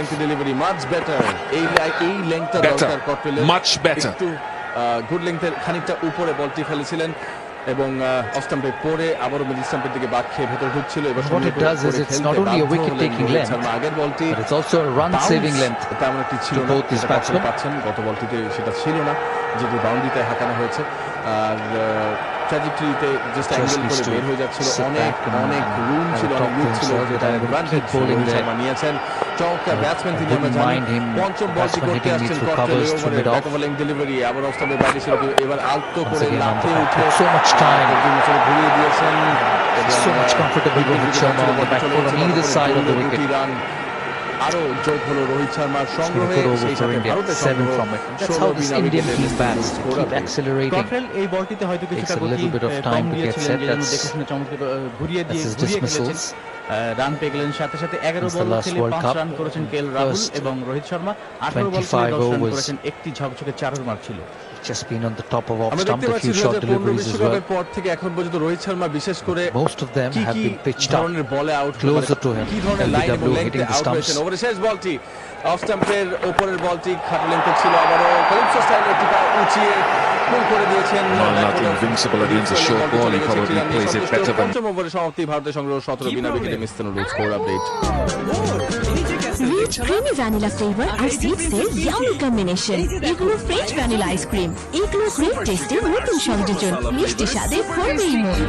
Better, much better. Good লেংথের খানিকটা উপরে বলটি ফেলেছিলেন এবং of স্টাম্পে পড়ে আবারও middle স্টাম্পের দিকে বাঁক খেয়ে ভেতর ঢুকছিল। এবার what it does is it's not only a wicket taking length, আগের বলটি but it's also a run saving length. তেমন একটি ছিল না, both these batsmen পাচ্ছেন। গত বলটিতে সেটা ছিল না, যেটি বাউন্ডারিতে হাঁকানো হয়েছে। আর ট্র্যাজেক্টরিতে জাস্ট অ্যাঙ্গেল করে বের হয়ে যাচ্ছিল। অনেক রুম ছিল, অনেক লুক ছিল, যেটা অ্যাডভান্টেজ রোহিত শর্মা নিয়েছেন। চমৎকার ব্যাটসম্যান তিনি, আমরা জানি। পঞ্চম বলটি করতে আসছেন কট্রেল ওভারে ব্যাক ওভার লেংথ ডেলিভারি, আবার অফ স্টাম্পের বাইরে ছিল। এবার আলতো করে লাফিয়ে উঠে so much time ঘুরিয়ে দিয়েছেন। So much comfortable Rohit Sharma on the back foot on either side of the wicket. আরো যোগ হলো রোহিত শর্মার সংগ্রহে, সেই সাথে ভারতের সংগ্রহ। That's how this Indian team bats, keep accelerating. Cottrell এই বলটিতে হয়তো কিছুটা গতি time কম to get দিয়েছিলেন, set. যেন দেখে শুনে চমৎকার ঘুরিয়ে খেলেছেন। রান পেয়ে গেলেন, সাথে সাথে 11 বল খেলে 5 রান করেছেন কেএল রাহুল এবং রোহিত শর্মা। 18 বল খেলে 10 রান করেছেন, একটি ঝকঝকে 4 মার ছিল। Just been on the top of off stump, a few short deliveries as well. পর থেকে এখন পর্যন্ত রোহিত শর্মা বিশেষ করে most of them have been pitched up বলে আউট closer to him. কি ধরনের লাইন এবং LBW লেংথে hitting the out stumps. হয়েছেন। ওভারে শেষ বলটি অফ স্টাম্পের উপরের বলটি খাটো লেংথে ছিল, আবারও কলিপসো স্টাইলে একটি পা উঁচিয়ে পুল করে দিয়েছেন। Not invincible against a short ball, he probably plays it better than. পঞ্চম ওভারে সমাপ্তি, ভারতের সংগ্রহ 17 বিনা উইকেটে মিসতেনুর score update. Rich creamy vanilla flavour আর সিডসের ইয়ামি কম্বিনেশন, এগুলো ফ্রেঞ্চ ভ্যানিলা আইসক্রিম, এগুলো গ্রেট টেস্টের নতুন সংযোজন, মিষ্টি স্বাদে ভরবেই মন।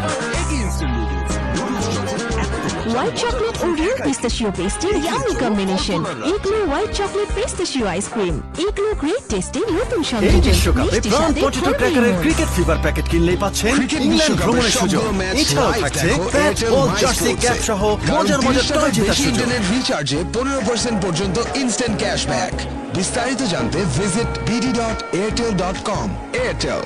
হোয়াইট চকলেট ও রিয়েল পিস্তাচিও পেস্টের ইয়ামি কম্বিনেশন, এগুলো হোয়াইট চকলেট পিস্তাচিও আইসক্রিম, এগুলো গ্রেট টেস্টের নতুন সংযোজন, মিষ্টি স্বাদে ভরবেই মন। ক্রিকেট ফিভার প্যাকেট কিনলেই পাচ্ছেন ইংল্যান্ড ভ্রমণের সুযোগ। এছাড়াও থাকছে ব্যাট বল জার্সি ক্যাপ সহ মজার টয় জেতার সুযোগ। ইন্টারনেট রিচার্জে 15% পর্যন্ত ইনস্ট্যান্ট ক্যাশব্যাক। বিস্তারিত জানতে ভিজিট bd.airtel.com। এয়ারটেল।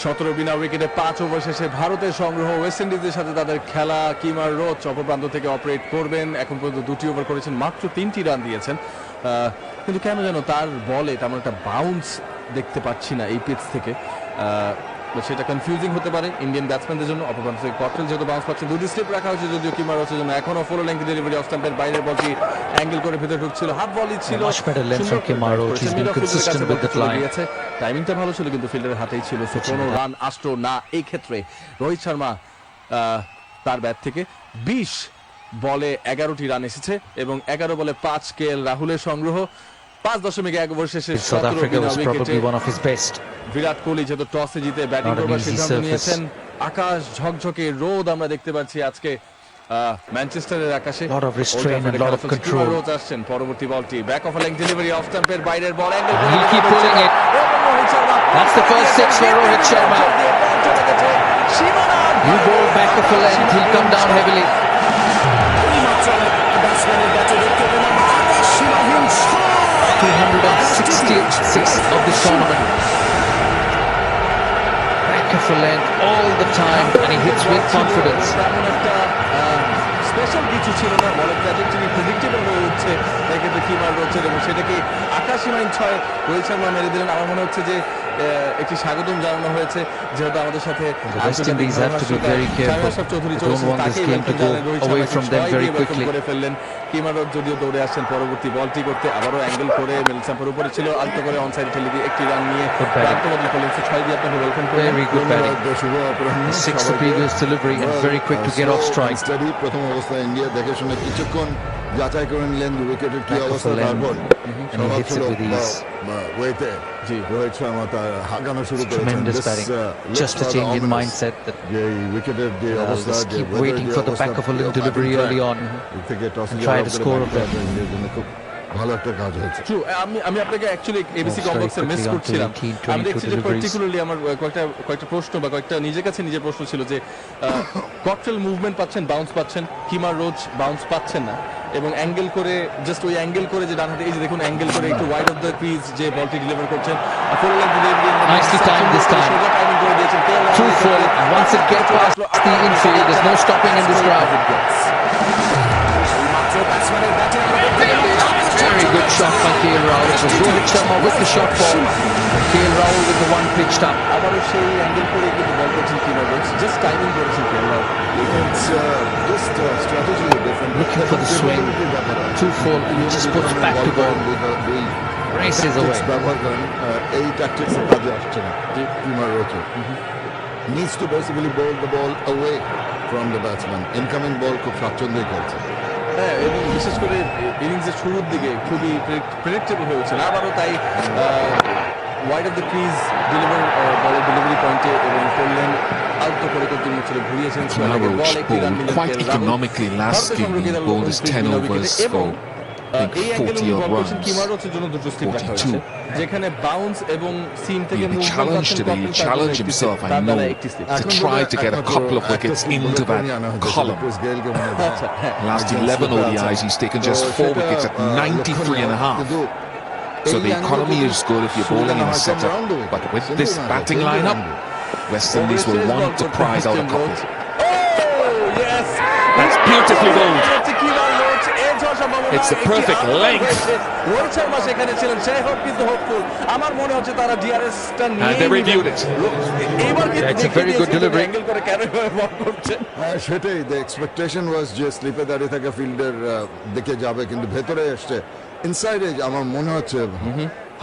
17 বিনা উইকেটে 5 ওভার শেষে ভারতের সংগ্রহ ওয়েস্ট ইন্ডিজের সাথে তাদের খেলা। কিমার রোচ অপর প্রান্ত থেকে অপারেট করবেন। এখন পর্যন্ত 2টি ওভার করেছেন, মাত্র 3টি রান দিয়েছেন, কিন্তু কেন যেন তার বলে তেমন একটা বাউন্স দেখতে পাচ্ছি না এই পিচ থেকে। সেটা কনফিউজিং হতে পারে ইন্ডিয়ান ব্যাটসম্যানদের জন্য। অপর প্রান্ত থেকে কট্রেল যেহেতু বাউন্স পাচ্ছেন, 2টি স্লিপ রাখা হয়েছে যদিও কিমার রোচের জন্য। এখনো ফলো লেংথ ডেলিভারি অফ স্টাম্পের বাইরের বলটি অ্যাঙ্গেল করে ভেতরে ঢুকছিল, হাফ বলই ছিল। টাইমিংটা ভালো ছিল কিন্তু ফিল্ডারের হাতেই ছিল, সো কোনো রান আসতো না এই ক্ষেত্রে। রোহিত শর্মা তার ব্যাট থেকে 20 বলে 11টি রান এসেছে এবং 11 বলে 5 কেএল রাহুলের সংগ্রহ। 5.1 ওভার শেষে বিরাট কোহলি যেহেতু টসে জিতে ব্যাটিং করবার সিদ্ধান্ত নিয়েছেন। আকাশ ঝকঝকে রোদ আমরা দেখতে পাচ্ছি আজকে ম্যানচেস্টারের আকাশে। রোজ আসছেন, পরবর্তী বলটি back of leg delivery off স্টাম্পের বাইরের ball angle That's the first 6 for Rohit Sharma. You ball back of a length, he'll come down heavily. 266 of this tournament. Back of a length all the time, and he hits with confidence. Special কিছু ছিল না, বলের trajectory predictable হয়ে উঠছে এক্ষেত্রে কিমার রোচের, এবং সেটাকে আকাশি মাইন 6 রোহিত শর্মা মেরে দিলেন। আমার মনে হচ্ছে যে একটি স্বাগতম জানানো হয়েছে, যেহেতু আমাদের সাথে করে ফেললেন। কিমার রোচ যদিও দৌড়ে আসছেন পরবর্তী বলটি করতে, আবারও অ্যাঙ্গেল করে মিডল স্টাম্পের উপরে ছিল, আলতো করে অন সাইডে ঠেলে দিয়ে একটি রান নিয়ে প্রান্ত বদল করলেন। 6 দিয়ে আপনাকে ওয়েলকাম করি। প্রথম অবস্থায় ইন্ডিয়া দেখে শুনে কিছুক্ষণ যাচাই করে নিলেন উইকেটের কি অবস্থা, তারপর ওয়েতে রোহিত শর্মা তার হাঁকানো শুরু করেছেন। Just a change in mindset that উইকেটের যে অবস্থা, keep waiting for the back of a limb delivery early on and try to score of them. খুব ভালো একটা কাজ হয়েছে। আমি আপনাকে অ্যাকচুয়ালি এবিসি কমপ্লেক্সে মিস করছিলাম। আমি দেখছি যে পার্টিকুলারলি আমার কয়েকটা প্রশ্ন বা কয়েকটা নিজের কাছে নিজের প্রশ্ন ছিল যে কট্রেল মুভমেন্ট পাচ্ছেন, বাউন্স পাচ্ছেন, কিমার রোচ বাউন্স পাচ্ছেন না, এবং অ্যাঙ্গেল করে জাস্ট ওই অ্যাঙ্গেল করে যে ডান হাতে এই যে দেখুন অ্যাঙ্গেল করে একটু ওয়াইড অফ দ্য ক্রিজ যে বলটি ডেলিভার করছেন, full leg delivery nicely timed this time. True full, and once it gets past the infield, there's no stopping in this crowd. Very good shot by KL Rahul. It was Rohit Sharma with the shot ball, and KL Rahul with the one pitched up. আবারও সেই angle করে কিন্তু বল করছেন কিমার Roach, just timing করেছেন KL Rahul। It's just strategy different. Looking for the swing, too full, and he just puts back to ball. Races away. ব্যবহার করেন, এই tactics এর কাজে আসছে না কিমার Roach. Needs to basically bowl the ball away from the batsman. Incoming ball খুব স্বাচ্ছন্দ্যে খেলছে। হ্যাঁ, এবং বিশেষ করে ইনিংসের শুরুর দিকে খুবই প্রেডিক্টেবল হয়ে উঠছেন। আবারও তাই ওয়াইড অফ দ্য ক্রিজ বলের ডেলিভারি পয়েন্টে এবং করলেন আলতো করে তিনি ছিল ঘুরিয়েছেন। Quite economically last game, he bowled his 10 overs for এই অ্যাঙ্গেলে বল করছেন কিমার রোচের জন্য 2টো স্লিপ রাখা হয়েছে, যেখানে বাউন্স এবং সিম থেকে he challenged himself, I know, to try to get a couple of wickets into that column. Last 11 ODIs, he's taken just 4 wickets at 93.5. So the economy is good if you're bowling in a setup, but with this batting lineup, West Indies will want to prize out a couple. Yes, that's beautifully bowled. It's the perfect length. Rohit Sharma সেখানে ছিলেন, সেই হোক কিন্তু hopeful. আমার মনে হচ্ছে তারা ডিআরএসটা নিয়ে And they reviewed it. এবার কিন্তু It's a very good delivery. Angle করে কেন বল করছে। সেটাই, দ্য এক্সপেকটেশন ওয়াজ যে স্লিপে দাঁড়িয়ে থাকা ফিল্ডার দিকে যাবে, কিন্তু ভেতরে আসছে ইনসাইডে। আমার মনে হচ্ছে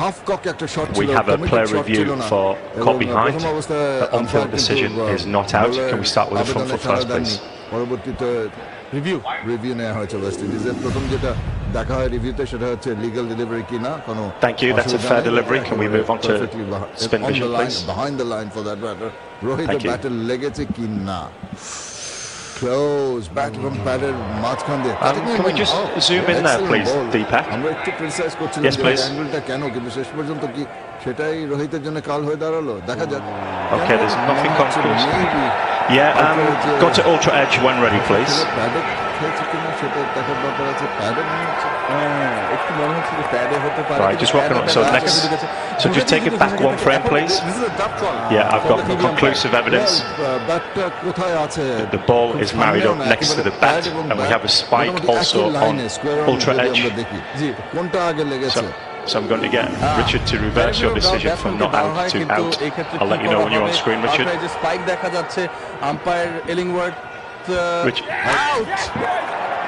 হাফ কক একটা শট ছিল। We have a player review for caught behind. The on-field decision is not out. Can we start with the front foot first, please? পরবর্তীতে রিভিউ নেওয়া হয়েছে ওয়েস্ট ইন্ডিজের। প্রথম যেটা দেখা হয় রিভিউতে সেটা হচ্ছে লিগ্যাল ডেলিভারি কিনা, কোনো Thank you, that's a fair delivery. Can we move on to spin vision, please? Behind the line for that batter. রোহিতের ব্যাটে লেগেছে কিনা। Close, bat এবং প্যাডের মাঝখান দিয়ে। Can we just zoom in there, please, Deepak? আমরা একটু ক্রিটিসাইজ করছিলাম Yes, যে please. অ্যাঙ্গেলটা কেন, কিন্তু শেষ পর্যন্ত কি সেটাই রোহিতের জন্য কাল হয়ে দাঁড়ালো, দেখা যাক। Okay, there's nothing conclusive. Yeah, go to Ultra Edge when ready, please. খেলছে কিনা সেটা দেখার ব্যাপার আছে। প্যাডে মনে হচ্ছে, একটু মনে হচ্ছে যে প্যাডে হতে পারে। Right, just working on so next. So just take it back one frame, please. Yeah, I've got conclusive evidence. ব্যাটটা কোথায় আছে? The ball is married up next to the bat, and we have a spike also on Ultra Edge. কোনটা আগে লেগেছে? So I'm going to get Richard to reverse your decision from not out to out. I'll let you know when you're on screen, Richard. Spike দেখা যাচ্ছে, umpire এলিংওয়ার্থ out.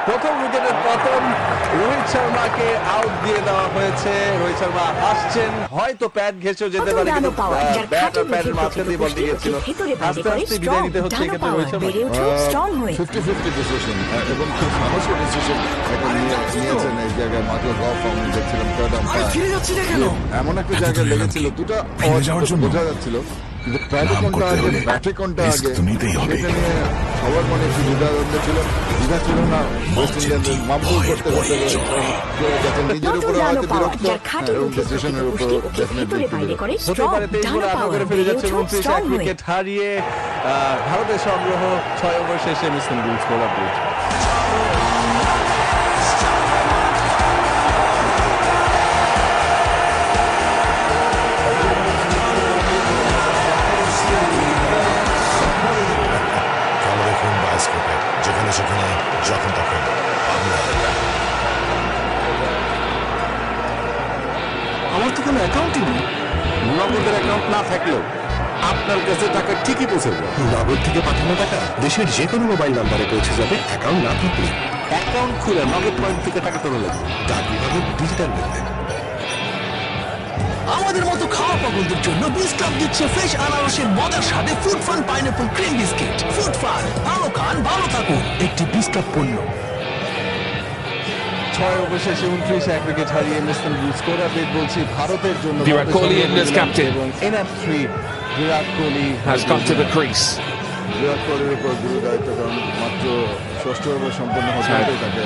প্রথম উইকেটের পতন, Rohit শর্মাকে out দিয়ে দেওয়া হয়েছে। রোহিত শর্মা আসছেন, হয়তো প্যাড ঘেঁষেও যেতে পারে, কিন্তু ব্যাট আর প্যাডের মাঝখান দিয়ে বল গিয়েছিল। আস্তে আস্তে বিদায় নিতে হচ্ছে এক্ষেত্রে রোহিত শর্মা। 50-50 ডিসিশন এবং খুব সাহসী ডিসিশন নিয়েছেন এই জায়গায়। মাত্র গফ আমি দেখছিলাম থার্ড আম্পায়ার, এমন একটা জায়গায় লেগেছিল, দুটো বোঝা যাচ্ছিল, কিন্তু প্যাডে কোনটা আগে ব্যাটে কোনটা আগে সেটা নিয়ে সবার মনে একটু দ্বিধা ছিল না। ওয়েস্ট ইন্ডিয়ানদের মামুল করতে করতে যাতে নিজের উপরে হয়তো বিরক্ত এবং ডিসিশনের উপর ডেফিনেটলি হতে পারে। 23 বলে 8 ওভারে ফিরে যাচ্ছে 29 উইকেট হারিয়ে ভারতের সংগ্রহ 6 ওভার শেষে মিসিং রুলস স্কোর আপডেট। যেখানে সেখানে যখন তখন আমার তো কোনো অ্যাকাউন্টই নেই। নগদের অ্যাকাউন্ট না থাকলেও আপনার কাছে টাকা ঠিকই পৌঁছে যাবে। নগদ থেকে পাঠানো টাকা দেশের যে কোনো মোবাইল নাম্বারে পৌঁছে যাবে অ্যাকাউন্ট না থাকলে। অ্যাকাউন্ট খুলে নগদ পয়েন্ট থেকে টাকা তোলা লাগবে, তা কিভাবে? ডিজিটাল লেনদেন। আমাদের মতো খাওয়া পাগলদের জন্য বিস ক্লাব দিচ্ছে ফ্রেশ আনারসের মজার স্বাদে food fun pineapple cream biscuit. Food fun, ভালো খান ভালো থাকুন, একটি বিস ক্লাব পণ্য। 6 ওভার শেষে 29 উইকেট হারিয়ে মিসিং রুলস স্কোর আপডেট বলছি ভারতের জন্য। Virat Kohli in as captain এবং NF3 Virat Kohli has come to the crease. বিরাট কোহলির উপর গুরু দায়িত্ব, কারণ মাত্র 6 ওভার সম্পন্ন হতে হতে তাকে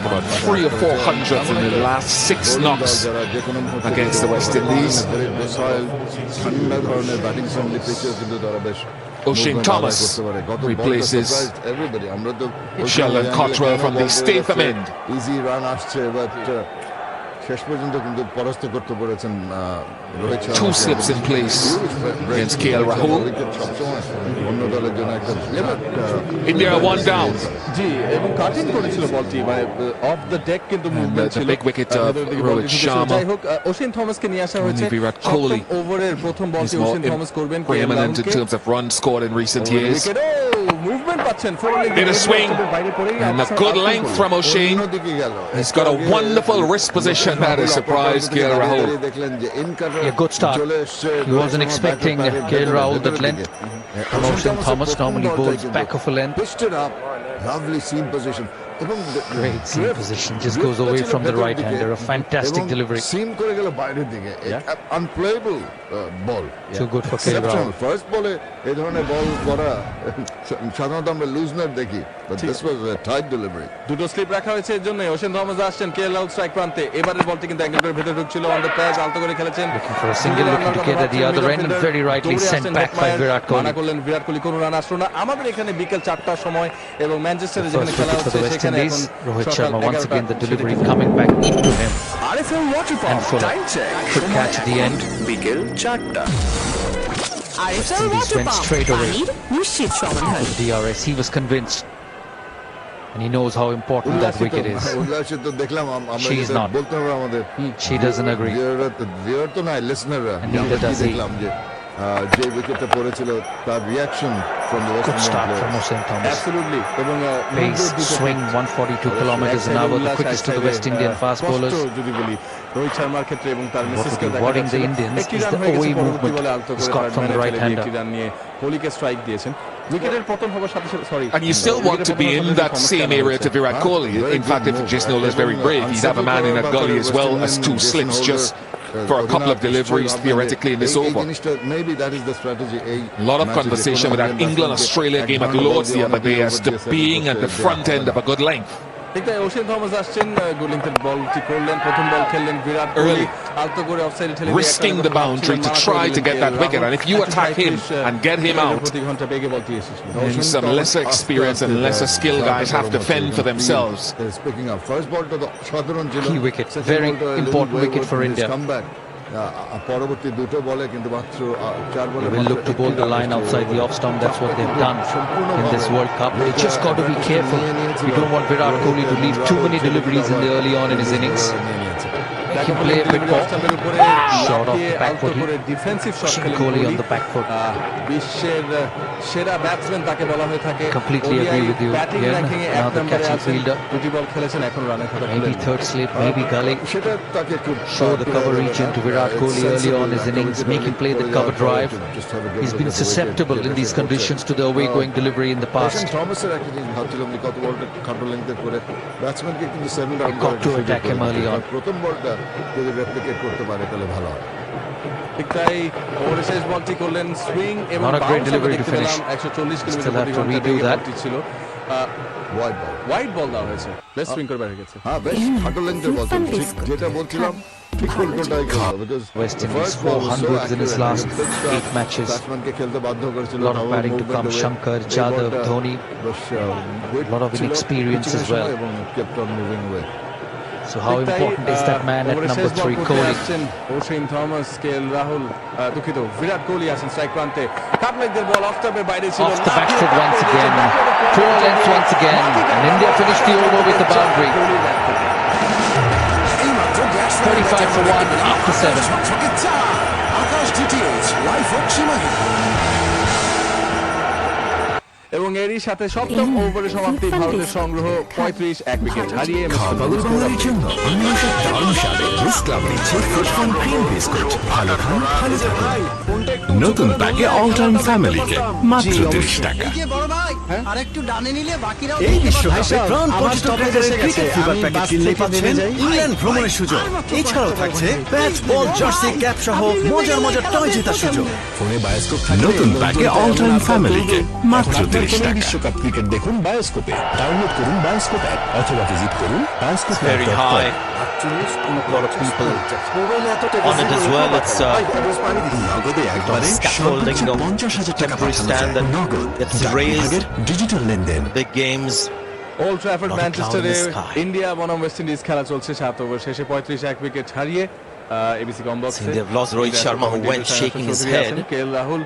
about 300 or 400 in the last 6 knocks against the West Indies. ঠান্ডা ধরনের ব্যাটিং ফ্রেন্ডলি পিচেও কিন্তু তারা বেশ O'Shane Thomas replaces Sheldon Cottrell from the Statham end. Easy run আসছে, বাট শেষ পর্যন্ত কিন্তু পরাস্ত করতে পেরেছেন Rohit Sharma. 2 slips in place against KL Rahul. অন্য দলের জন্য একটা India 1 down. জি, এবং কাটিং করেছিল বলটি, মানে অফ দ্য ডেক কিন্তু মুভমেন্ট ছিল। Big wicket Rohit Sharma. যাই হোক, ওশিন থমাসকে নিয়ে আসা হয়েছে। Virat Kohli ওভারের প্রথম বলটি ওশিন থমাস করবেন। preeminent in terms of runs scored in recent years. Movement পাচ্ছেন, In a swing and a good length from O'Shane. He's got a wonderful wrist position that has surprised KL Rahul. A good start. He wasn't expecting KL Rahul that length. O'Shane Thomas normally bowls back of a length. Pitched it up, lovely seam position. Great seam position, just goes away from the right hander. A fantastic delivery. Seam করে গেল বাইরের দিকে, unplayable ball. Too good for KL Rahul. First ball এই ধরনের বল করা সাধারণত আমরা লুজনার দেখি, but this was a tight delivery. দুটো স্লিপ রাখা হয়েছে, এর জন্য ওশিন থমাস আসছেন। KL রাহুল স্ট্রাইক প্রান্তে, এবারের বলটি কিন্তু অ্যাঙ্গেল করে ভেতরে ঢুকছিল। অন দ্য প্যাচ আলতো করে খেলেছেন, looking for a single, looking to get at the other end, and very rightly sent back by Virat Kohli. মানা করলেন বিরাট কোহলি, কোনো রান আসলো না। আমাদের এখানে বিকেল 4টার সময় এবং ম্যানচেস্টারে যেখানে খেলা হচ্ছে সেখানে এখন Rohit Sharma once again the delivery coming back into him. RFL water pump time check. Could catch at the end. বিকেল 4টা। RFL West water went pump, straight away. পানির নিশ্চিত সমাধান। DRS, he was convinced, and he knows how important that wicket is. উল্লাসিত দেখলাম আমরা, She is not. বলতে হবে আমাদের। She doesn't agree. ভিউয়ার তো নাই, লিসনাররা। And neither does he. দেখলাম যে যে উইকেটটা পড়েছিল তার reaction from the West Good Indian start from players. O'Shane Thomas. Absolutely, এবং Pace, swing, 142 kilometers an hour, the quickest of the West Indian fast bowlers. যদি বলি রোহিত শর্মার ক্ষেত্রে এবং তার What মিসেসকে would be দেখা worrying the যাচ্ছে। Indians একটি is রান the হয়ে গেছে away পরবর্তী movement বলে আলতো করে Scott third from the ম্যানে right ফেলে দিয়ে hander. একটি রান নিয়ে কোহলিকে স্ট্রাইক দিয়েছেন। উইকেটের পতন হবার সাথে সাথে, sorry, And you still want to be in that same area to Virat Kohli. In fact, if Jisnul is very brave, he'd have a man in that gully as well as 2 slips just for a couple of deliveries theoretically in this over. Maybe that is the strategy. A lot of conversation with that England-Australia game at Lord's the other day as to being at the front end of a good length. ঠিক তাই ocean Thomas আসছেন good লেন্থের বলটি করলেন প্রথম বল খেললেন বিরাট কোহলি আলতো করে অফসাইডে ঠেলে risking the boundary to try to get that wicket, and if you attack him and get him out, প্রতি ঘন্টা বেগে বলটি এসেছিল then some lesser experience and lesser skill guys have to fend for themselves. Speaking of first ball to the সাধারণ ছিল Key wicket, very important wicket for India. পরবর্তী দুটো বলে কিন্তু মাত্র 4 বলে Will look to bowl the line outside the off stump. That's what they've done in this World Cup. They just got to be careful. We don't want Virat Kohli to leave too many deliveries in the early on in his innings. He can play a bit more. Shot off the back foot. Defensive shot খেলেন Kohli on the back foot. বিশ্বের সেরা batsman তাকে বলা হয়ে থাকে Completely agree with you. Batting Yeah, ranking এ এক another নম্বরে catching আছেন fielder. দুটি বল খেলেছেন এখন রানের খাতা Maybe third slip, maybe gully. সেটা তাকে একটু Show the cover region to Virat Kohli early on in his innings. Make him play the cover drive. He's been susceptible in these conditions to the away-going delivery in the past. থমাসের একটা জিনিস ভাবছিলাম যে কত বলটা খাটো লেন্থের করে ব্যাটসম্যানকে কিন্তু 7 run Got to attack him early on. প্রথম বলটা যদি রেপ্লিকেট করতে পারে তাহলে ভালো হয় ঠিক তাই ওভারের শেষ বলটি করলেন সুইং এবং Not a great delivery to দেখতে finish. পেলাম 140 কিলোমিটার Still have প্রতি to ঘন্টা redo বেগে that. বলটি ছিল ওয়াইড বল হোয়াইট বল দেওয়া হয়েছে বেস্ট সুইং করে বাইরে গেছে হ্যাঁ বেশ খাটো লেন্থের বল ঠিক যেটা বলছিলাম ঠিক উল্টোটাই করলো because West Indies 400s in his last 8 matches. ব্যাটসম্যানকে খেলতে বাধ্য করেছিল A lot of batting to come. Shankar, Jadhav, Dhoni. A lot of inexperience as well. এবং kept on moving away. So how important is that man at number 3, Kohli? Ocean Thomas, KL Rahul, দুঃখিত বিরাট কোহলি আছেন strike প্রান্তে। কাটলেগদের বল of স্টাম্পের বাইরে ছিল। Off the back foot once again. Poor length once again. And India finished the over with the boundary. 35 for 1 after 7. এবং এরই সাথে সপ্তম ওভারে সমাপ্তি ভারতের সংগ্রহ 35 এক উইকেট হারিয়ে খাবারের জন্য অন্বেষণ দারুণ স্বাদে বিস ক্লাব দিচ্ছে ফুটফান ক্রিম বিস্কুট ভালো খান ভালো থাকুন নতুন প্যাকে অল টাইম ফ্যামিলিকে মাত্র 30 টাকা আরেকটু ডানে নিলে বাকিরাও এই বিশ্বকাপে প্রাণ পর্যটকদের ক্রিকেট ফিভার প্যাকেজ কিনলে পাচ্ছেন ইংল্যান্ড ভ্রমণের সুযোগ এছাড়াও থাকছে ব্যাট বল জার্সি ক্যাপ সহ মজার মজার টয় জেতার সুযোগ ফোনে বায়োস্কোপ নতুন প্যাকে অল টাইম ফ্যামিলিকে মাত্র 30 টাকা বিশ্বকাপ ক্রিকেট দেখুন বায়োস্কোপে ডাউনলোড করুন বায়োস্কোপ অ্যাপ অথবা ভিজিট করুন bioscope Very high. A lot of people on it as well. It's scaffolding of temporary stand that gets raised. Digital লেনদেন Big games. Old Trafford Not a cloud in ম্যানচেস্টারে the sky. India বনাম West Indies খেলা চলছে 7 over শেষে 35 এক wicket হারিয়ে ABC কমবক্সে See, they've lost Rohit Sharma, who went shaking his head. KL Rahul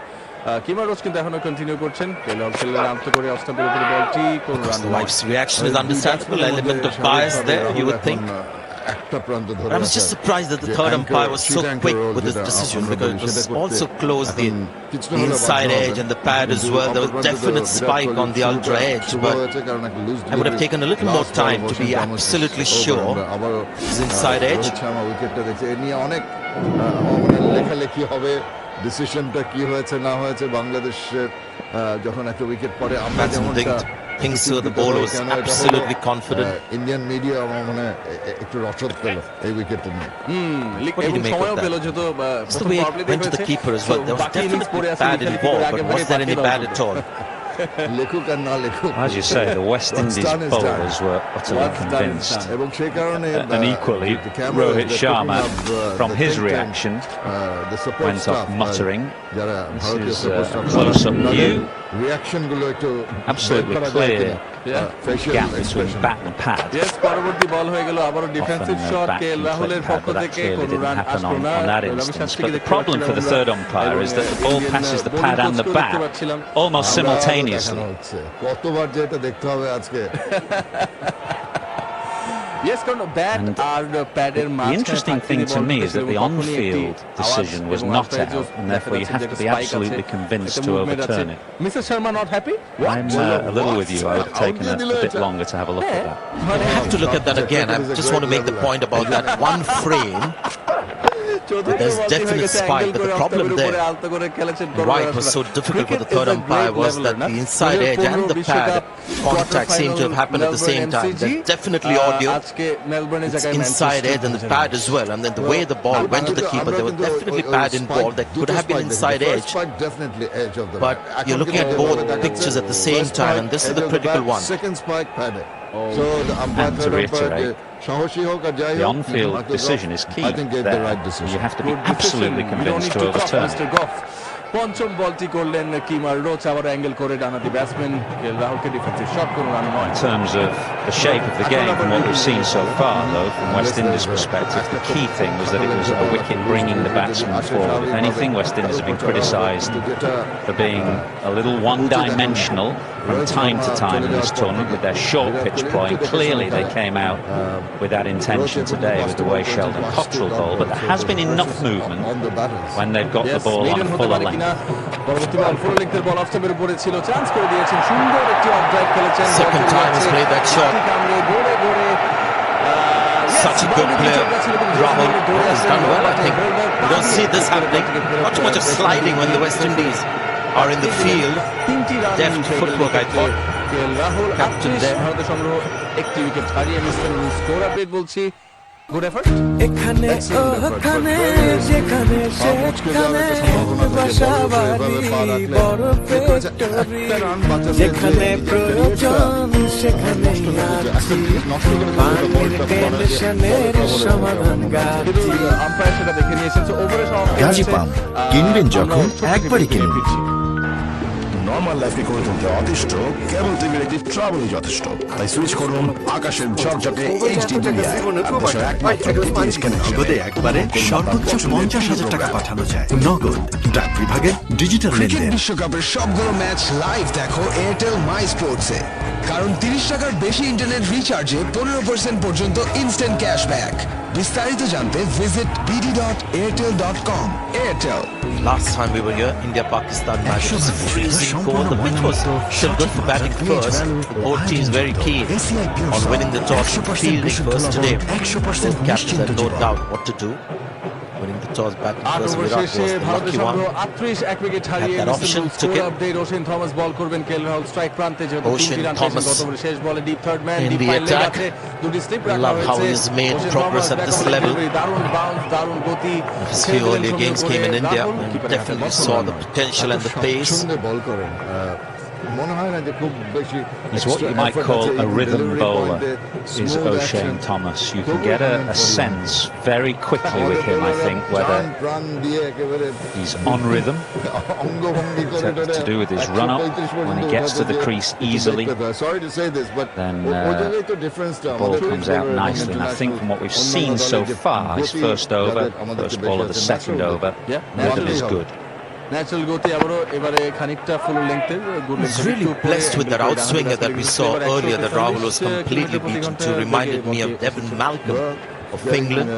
Kemar Roach কিন্তু এখনো continue করছেন কেএল রাহুল খেললেন আন্ত করে অফ স্টাম্পের উপরে বলটি কোন run The wife's reaction is understandable. Element of bias there, you would think. একটা প্রান্ত ধরে But I was just surprised that the third umpire was so quick with this decision because it was also close the inside edge and the pad as well. There was definite spike on the ultra edge, but I would have taken a little more time to be absolutely sure it's inside edge. উইকেটটা দেখছে এ নিয়ে অনেক লেখালেখি হবে ডিসিশনটা কি হয়েছে না হয়েছে বাংলাদেশের যখন একটা উইকেট পড়ে আমরা যেমনটা Think so. The bowler was absolutely confident. Indian media আমার মনে একটু রসদ পেল এই উইকেটটা নিয়ে What did you make of that? It's the way it went to the keeper as well. There was definitely bad involved, but was there any bad at all? লেখুক আর না লেখুক As you say, the West Indies bowlers were utterly convinced. এবং সেই কারণে And equally, Rohit Sharma, from his reaction, went off muttering. This is a close-up view. রিঅ্যাকশনগুলো একটু Absolutely clear gap between bat and pad. পরবর্তী বল হয়ে গেল আবারও defensive Often shot back KL and রাহুলের flick পক্ষ pad, but that থেকে clearly কোনো didn't run happen আসলো না on that instance. But the problem for the third umpire is that the ball passes the pad and the bat almost simultaneously. কতবার যে এটা দেখতে হবে আজকে The interesting thing to me is that the on-field decision was not out, and therefore you have to be absolutely convinced to overturn it. Mr. Sharma not happy? I'm a little with you. I would have taken a bit longer to have a look at that. I have to look at that again. I just want to make the point about that one frame. There's definite spike, but the problem there, why it was so difficult for the third umpire was that the inside edge and the pad contact seemed to have happened at the same time. There's definitely audio. It's inside edge and the pad as well. And then the way the ball went to the keeper, there was definitely pad involved that could have been inside edge. But you're looking at both pictures at the same time, and this is the critical one. Second spike pad. So the umpire, And to third umpire, reiterate, সাহসী হোক আর যাই the হোক, on-field Michael decision Goff, is key. I think gave the there. right decision. You have to be Good decision. absolutely We don't convinced need to to talk, overturn. Mr. Goff. পঞ্চম বলটি করলেন Kemar Roach, আবার angle করে ডানাতি batsman রাহুলকে defensive shot কোনো run নয়। In terms of the shape of the game, from what we've seen so far, though, from West Indies' perspective, the key thing was that it was a wicket bringing the batsman forward. If anything, West Indies have been criticised for being a little one-dimensional from time to time in this tournament with their short pitch play. And clearly, they came out with that intention today with the way Sheldon Cottrell bowled. But there has been enough movement when they've got the ball on fuller length. পরবর্তী বল ফুল লেন্থের বল of স্টাম্পের উপরে ছিল, chance করে দিয়েছেন, সুন্দর একটি of drive খেলেছেন। Second time he's played that shot. Such a good player. Rahul has done well, I think. You don't see this happening. Not too much of sliding when the West Indies are in the field. Deft footwork, I thought. Rahul Captain there. ভারতের সংগ্রহ একটি wicket হারিয়ে mister score update বলছি। Good effort. এখানে ওখানে যেখানে সেখানে বাসাবাড়ি বড় ফ্যাক্টরি যেখানে প্রয়োজন সেখানে আছি পানির টেনশনের সমাধান গাছি। আম্পায়ার সেটা দেখে নিয়েছেন। তো ওভারে গাজী পাম্প কিনবেন যখন একবারই কিনবেন। নর্মাল লাইফকে করে তুলতে অতিষ্ঠ কেবল টিভির একটি ট্রাভেলই যথেষ্ট। তাই সুইচ করুন আকাশের ঝকঝকে এইচডি দুনিয়ায়। দেশের একমাত্র DTH connection। নগদে একবারে সর্বোচ্চ 50,000 টাকা পাঠানো যায়। নগদ ডাক বিভাগে ডিজিটাল লেনদেন। বিশ্বকাপের সবগুলো ম্যাচ লাইভ দেখো এয়ারটেল মাই স্পোর্টসে, কারণ 30 টাকার বেশি ইন্টারনেট রিচার্জে 15% পর্যন্ত ইনস্ট্যান্ট ক্যাশব্যাক। বিস্তারিত জানতে visit bd.airtel.com। Airtel. Last time we were here, India-Pakistan match was freezing cold. The pitch was still good for batting first. Both teams very keen on winning the toss and fielding first today. Both captains had no doubt what to do. Winning the toss, batting first, Virat was the lucky one. Had that option, took it. Ocean Thomas ball করবেন KL Rahul strike প্রান্তে, যেহেতু Ocean 3 run Thomas গত ওভারে শেষ বলে deep third man in deep the file leg attack. আছে, দুটি slip রাখা Love how হয়েছে। he's made Ocean progress Thomas at this দেখো level. delivery, দারুণ বাউন্স, দারুণ গতি। His few earlier games came in India and definitely saw the potential and the pace. বল করেন, মনে হয় না যে খুব বেশি। He's what you might call a rhythm bowler, is O'Shane Thomas. You can get a sense very quickly with him, I think, whether he's on rhythm, to do with his run-up, when he gets to the crease easily, then the ball comes out nicely. And I think from what we've seen so far, his first over, first ball of the second over, rhythm is good. Natural গতি আবারও এবারে খানিকটা ফুল লেন্থের good He's really blessed with that outswinger that we saw earlier that Rahul was completely beaten to. Reminded me of Devon Malcolm of England,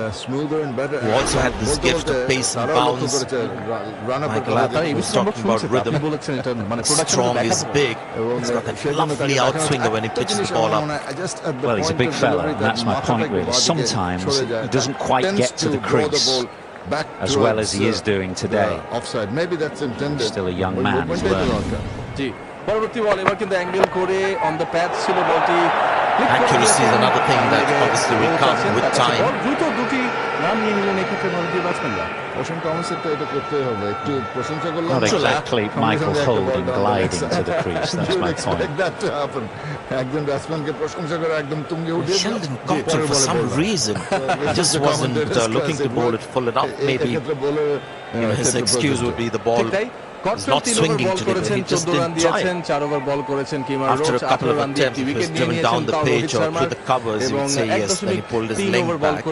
who also had this gift of pace and bounce. Michael Adams was talking about rhythm. Strong is big. He's got that lovely outswinger when he pitches the ball up. Well, he's a big fella, and that's my point really. Sometimes he doesn't quite get to the crease as well as he is doing today. Still a young man, he's learning. জি, পরবর্তী বল এবার কিন্তু angle করে on the প্যাচ ছিল বলটি। Accuracy is another thing that obviously will come with time. দ্রুত দুটি run নিয়ে নিলেন এক্ষেত্রে ভারতীয় ব্যাটসম্যানরা। ওশেন টমাসের তো এটা করতেই হবে, একটু প্রশংসা করলাম। Not exactly Michael Holding gliding to the crease, that's my point. একজন ব্যাটসম্যানকে প্রশংসা করে একদম তুঙ্গে উঠে। Sheldon Cottrell, for some reason, just wasn't looking to bowl it full enough. Maybe his excuse would be the ball is not swinging today, but he just didn't try it. 4 over বল করেছেন কিমার Roach, After a couple of attempts, he was driven down the page or through the covers, you would say yes, then he pulled his leg back.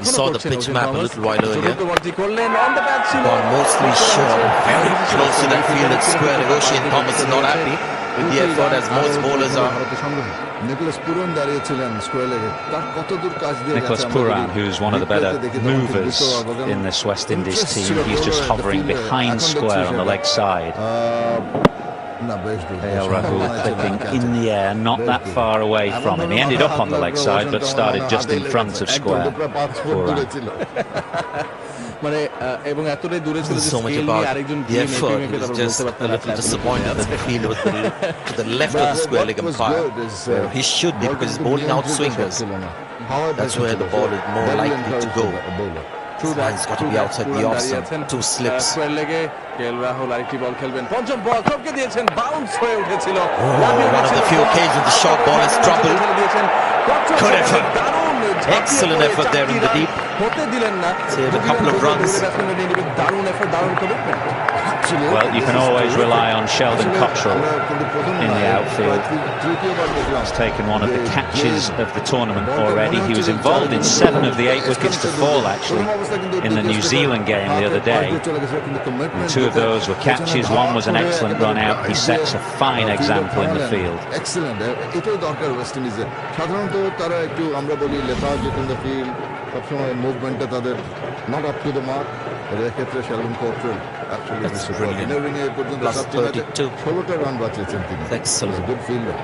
We saw the pitch map a little while earlier. Gone mostly short, very close to that fielded square. O'Shane Thomas is not happy with the effort, as most bowlers are. Nicholas Pooran দাঁড়িয়েছিলেন square লেগে, তার কতদূর কাজ দিয়ে গেছে। Nicholas Pooran, who's one of the better movers in this West Indies team, he's just hovering behind square on the leg side. KL Rahul clipping in the air, not that far away from him. He ended up on the leg side, but started just in front of square. Pooran. মানে এবং এতটাই দূরে ছিল যে So much scale নিয়ে about আরেকজন the effort. He was just a little disappointed that the field was to the left of the square leg umpire, where he should be, because he's bowling out swingers. That's where the ball is more likely to go. True that. He's got to be outside the off zone. 2 slips. Square লেগে KL Rahul আরেকটি বল খেলবেন পঞ্চম বল টপকে দিয়েছেন bounce হয়ে উঠেছিল One of the few occasions the short ball has troubled. Good effort. Excellent effort there in the deep. হতে দিলেন না Saved a couple of runs. দারুণ এফর্ট দারুণ commitment Well, you can always rely on Sheldon Cottrell in the outfield. He's taken one of the catches of the tournament already. He was involved in 7 of the 8 wickets to fall, actually, in the New Zealand game the other day. And 2 of those were catches. One was an excellent run out. He sets a fine example in the field. Excellent এটাই দরকার West ইন্ডিজের সাধারণত তারা একটু আমরা বলি lethargic in the field সবসময় মুভমেন্টটা তাদের not up to the mark এর ক্ষেত্রে শেলডন কট্রেল অ্যাকচুয়ালি ইনিংয়ে পর্যন্ত সবচেয়ে ম্যাচে 16টা রান বাঁচিয়েছেন তিনি গুড ফিল্ডার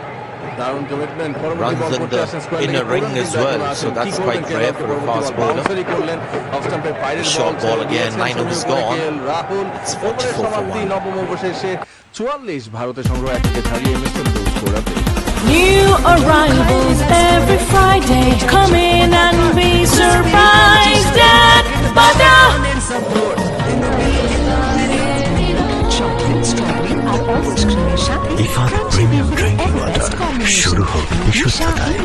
দারুণ কমিটমেন্ট পরবর্তী বল করতে আসেন square in a ring as well, so that's quite rare for a fast bowler. করলেন অফ স্টাম্পের বাইরের Short ball again, 9 overs gone. Rahul It's ওভারের 44 for সমাপ্তি 1. নবম অবশেষে 44 ভারতের সংগ্রহ 1 উইকেট হারিয়ে MSN স্কোরাতে New arrivals every Friday. Come in and be surprised at Bada. Ifad premium drinking water শুরু হোক বিশুদ্ধতায়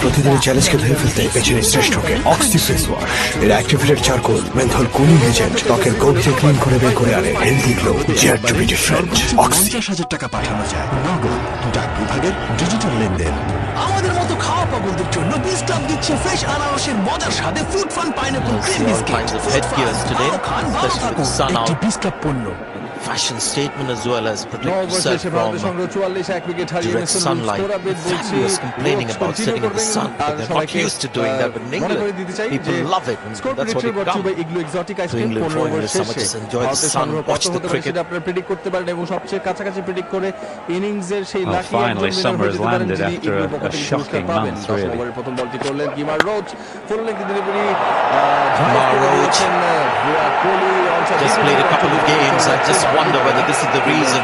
প্রতিদিনের চ্যালেঞ্জকে ধরে ফেলতে পেছনে শ্রেষ্ঠকে অক্সি ফেস ওয়াশ এর activated charcoal menthol cooling agent ত্বকের গভীরে ক্লিন করে বের করে আনে হেলদি গ্লো জেট টু বি ডিফারেন্ট অক্সি 50,000 টাকা পাঠানো যায় নগদ ডাক বিভাগের ডিজিটাল লেনদেন আমাদের মতো খাওয়া পাগলদের জন্য বিস ক্লাব দিচ্ছে ফ্রেশ আনারসের মজার স্বাদে fruit fun pineapple cream biscuit Kinds of headgears today, especially with sun out. বিস ক্লাব পণ্য Fashion statement as well as protect yourself অবশেষে ভারতের from সংগ্রহ 44 1 উইকেট হারিয়ে direct এমএসএন sunlight. বলছি He was complaining about sitting in the sun, but they're not used to doing that. But in England, people love it, and that's what they come to England for. So much as enjoy the sun, watch the cricket. আপনারা predict করতে পারেন এবং সবচেয়ে কাছাকাছি predict করে ইনিংসের সেই Well, lucky finally summer has landed after a shocking month, really. ওভারের প্রথম বলটি করলেন Kemar Roach full length delivery Kumar Roach just played a couple of games. I just wonder whether this is the reason.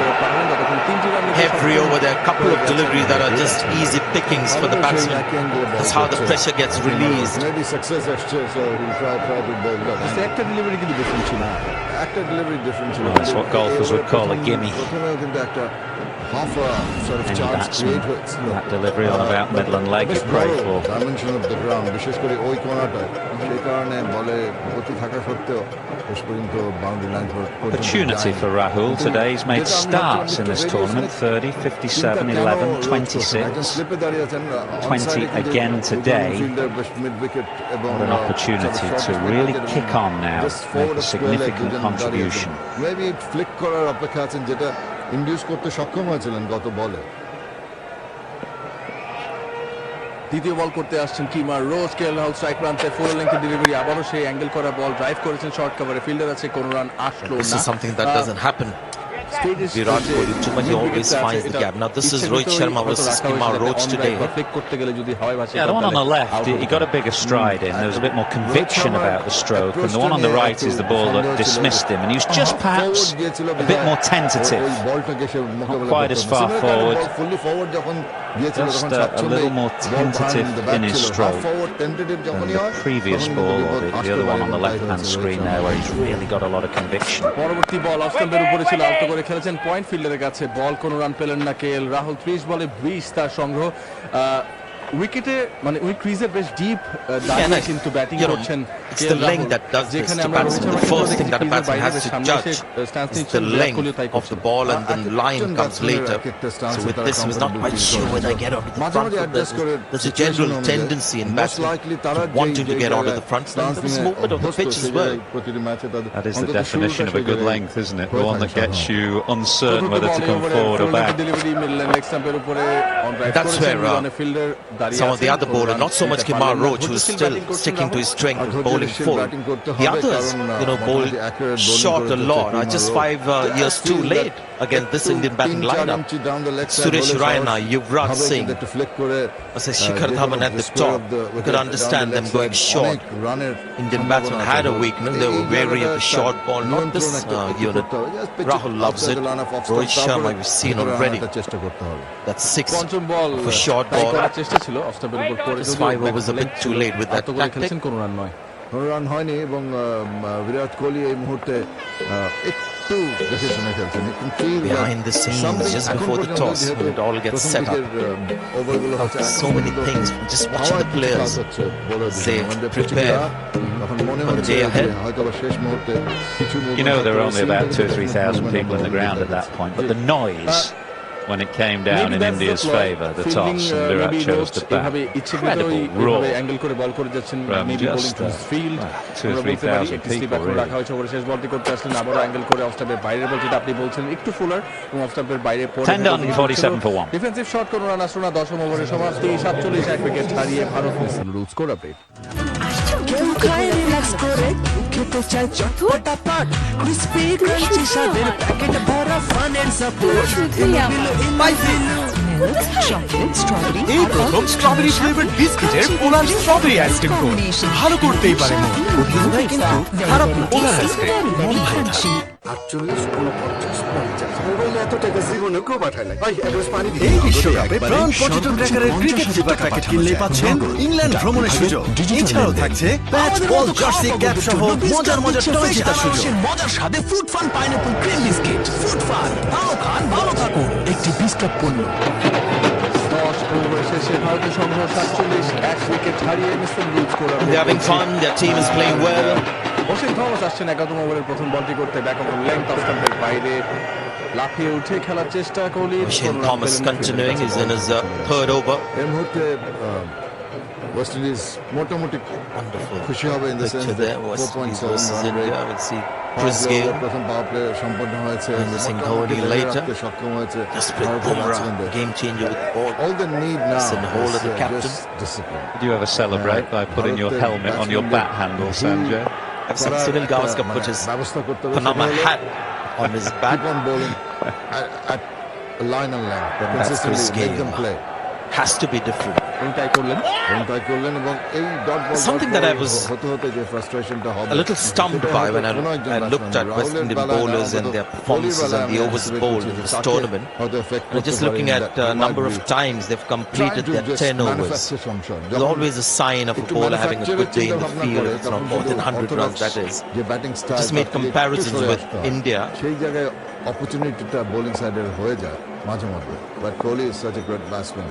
Every over there, a couple of deliveries that are just easy pickings for the batsman. That's how the pressure gets released. maybe success আসছে so he'll try to bowl that একটা delivery কিন্তু different ছিল একটা delivery different ছিল That's what golfers would call a gimme. প্রথমেও কিন্তু একটা half a sort of Any chance batsman, create হয়েছিল that delivery on about middle and leg is pray for. Dimension of the ground বিশেষ করে ওই কোণাটায় সেই কারণে বলে গতি থাকা সত্ত্বেও শেষ পর্যন্ত boundary line Opportunity for Rahul today. He's made starts in this tournament. 30, 57, 11, 26. স্লিপে দাঁড়িয়ে আছেন 20 again today. What an opportunity to really kick on now, make a significant contribution. Maybe Flick করার অপেক্ষা আছেন যেটা ইন্ডিউস করতে সক্ষম হয়েছিলেন গত বলে দ্বিতীয় বল করতে আসছেন কিমার রোজ কেএল রাহুল স্ট্রাইক প্রান্তে ফুল লেন্থ ডেলিভারি আবারও সেই অ্যাঙ্গেল করা বল ড্রাইভ করেছেন শর্ট কভারে ফিল্ডার আছে কোনো রান আসলো This না is something that doesn't happen. Virat Kohli too much, he always finds the gap. Now this is Rohit Sharma versus Kumar Roach today. Yeah, the one on the left, he got a bigger stride in. There was a bit more conviction about the stroke. And the one on the right is the ball that dismissed him. And he was just perhaps a bit more tentative. Not quite as far forward. Just a little more tentative in his stroke than the previous ball, or the other one on the left-hand screen there, where he's really got a lot of conviction. পরবর্তী বল of স্টাম্পের উপরে ছিল out করে খেলেছেন point ফিল্ডারের কাছে বল কোনো run পেলেন না কেএল রাহুল 30 বলে 20 তার সংগ্রহ উইকেটে মানে উই ক্রিজে বেশ ডিপ দাঁড়িয়ে কিন্তু ব্যাটিং করছেন It's the length that does this to batsmen. The first thing that a batsman has to judge is the length of the ball, and then the line comes later. So with this, he was not quite sure whether I get onto the front foot. There's a general tendency in batsmen to wanting to get onto the front line. There's movement of the pitch as well. That is the definition of a good length, isn't it? The one that gets you uncertain whether to come forward or back. That's where some of the other bowlers, not so much Kumar Roach, who's still sticking to his strength of bowling full. The others, bowled short a lot, are just 5 years too late against this Indian batting lineup. Suresh Raina, Yuvraj Singh, Shikhar Dhawan at the top. You could understand them going short. Indian batsmen had a weakness. They were wary of the short ball, not this unit. Rahul loves it. Rohit Sharma, we've seen already. That's 6 for short ball. Just 5 overs a bit too late with that tactic. কোনো run হয়নি এবং বিরাট কোহলি এই মুহূর্তে একটু দেখে শুনে খেলছেন। Behind the scenes, just before the toss, when it all gets set up, so many things. Just watching the players, they prepare for the day ahead. You know, there were only about 2,000 or 3,000 people in the ground at that point, but the noise when it came down in India's favour, the toss, and Virat chose to bat. Incredible roar from just 2,000 or 3,000 people, really. Ten done, 47 for 1. Defensive shot কোন run আসলো না 10ম ওভারে সমাপ্তি 47 এক wicket হারিয়ে Bharat rules score update. কেউ খায় relax করে খেতে চায় চটপটাপট ক্রিসপি ক্রাঞ্চি স্বাদের প্যাকেট ভরা ফান এন্ড সাপোর্ট এই প্রথম স্ট্রবেরি ফ্লেভারড বিস্কিটের পোলার স্ট্রবেরি আইসক্রিম কোন ভালো করতেই পারে মন কিন্তু খারাপ না পোলার আইসক্রিম মন ভালো থাকে 48 এত টাকা জীবনে কেউ পাঠায় নাই ভাই একবার পানি দিন। এই বিশ্বকাপে প্রাণ পটেটো ক্র্যাকারের ক্রিকেট ফিভার প্যাকেট কিনলে পাচ্ছেন ইংল্যান্ড ভ্রমণের সুযোগ। এছাড়াও থাকছে ব্যাট বল জার্সি ক্যাপ সহ মজার মজার টয় জেতার সুযোগ। মজার সাথে food fun pineapple cream biscuit food fun ভালো খান ভালো থাকুন একটি বিস্কুট পণ্য। 10 ওভার শেষে ভারতের সংগ্রহ 47 এক উইকেট হারিয়ে mister rules score update. They're having fun, their team is playing well. Ocean Thomas আসছেন 11ম ওভারের প্রথম বলটি করতে ব্যাক অফ লেংথ অফ স্টাম্পের বাইরে লাফিয়ে উঠে খেলার চেষ্টা Kohli. Shane Thomas continuing is in his third over. এই মুহূর্তে ওয়েস্ট ইন্ডিজ মোটামুটি খুশি হবে in the sense that 4.7 India. We'll see Chris Gayle, প্রথম পাওয়ার প্লে সম্পন্ন হয়েছে Singh Dhoni later. সক্ষম হয়েছে Jasprit Bumrah, game changer with the ball. all the need now It's in the hole of the captain. just discipline. Did you ever celebrate by putting your helmet on your bat handle, Sanjay? I've seen Sunil Gavaskar put his Panama hat on his bat. Keep on bowling at line and length That's Chris consistently make them Gayle. play. Has to be different. এবং এই dot ball Something that I was হতে যে ফ্রাস্ট্রেশনটা হবে a little stumped by when I looked at West Indian bowlers and their performances and the overs bowled in this tournament. And just looking at number of times they've completed their 10 overs. There's always a sign of a bowler having a good day in the field. It's not more than 100 runs, that is. Just made comparisons with India. সেই জায়গায় অপরচুনিটিটা bowling সাইডের হয়ে যায় মাঝে মধ্যে but Kohli is such a great batsman.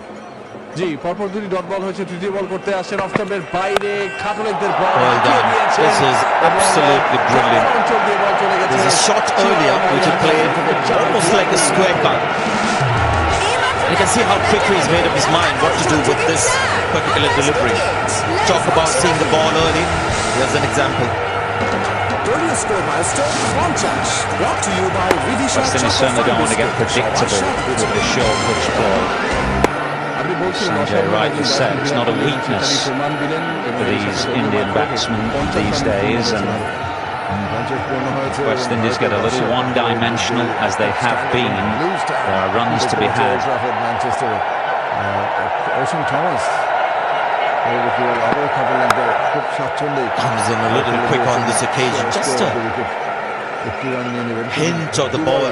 জি পরপর দুটি ডট বল হয়েছে তৃতীয় বল করতে আসছেন অফ স্টাম্পের বাইরে খাটুলেকদের বল Well done. This is absolutely brilliant. There's a shot earlier which he played almost like a square cut. You can see how quickly he's made up his mind what to do with this particular delivery. Talk about seeing the ball early. Here's an example. West Indies certainly don't want to get predictable with the short pitch ball. Sanjay rightly said, it's not a weakness for these Indian batsmen these days, and West Indies get a little one-dimensional as they have been. There are runs to be had. Ocean Thomas Comes in a little quick on this occasion. Just a hint of the ball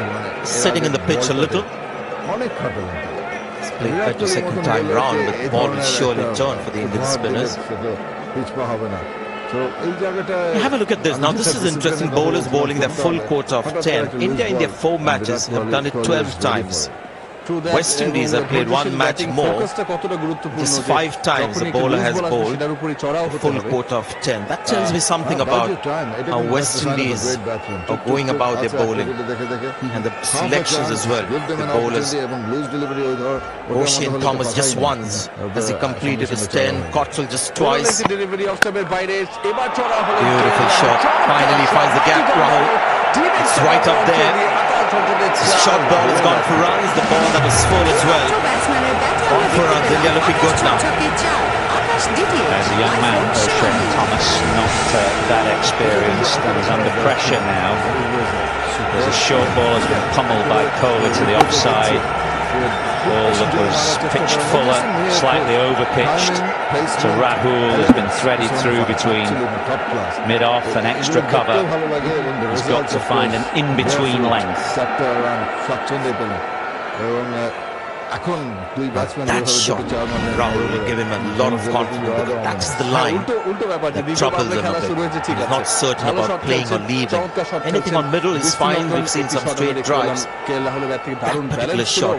sitting in the pitch a little. It's played better second time round, but the ball will surely turn for the Indian spinners. Have a look at this. Now this is interesting. Bowlers bowling their full quota of 10. India in their 4 matches have done it 12 times. West Indies have played one match more. Just 5 times the bowler has bowled a full quota of 10. That tells me something about how West Indies are going about their bowling and the selections as well. The bowlers. Ocean Thomas just once as he completed his 10. Cottrell just twice. Beautiful shot. Finally finds the gap. Rahul. It's right up there. The short ball has gone for runs. The ball that was full as well. Gone for runs. India looking good now. As a young man, Ocean Thomas, not that experienced, and is under pressure now. There's a short ball has been pummeled by Kohli to the offside. Ball that was pitched fuller, slightly over-pitched to Rahul, has been threaded through between mid-off and extra cover. He's got to find an in-between length. এখন দুই batsman That shot, Rahul will give him a lot of confidence because that's the line that troubles him a bit. He's not certain about playing or leaving. Anything on middle is fine. We've seen some straight drives. That particular shot,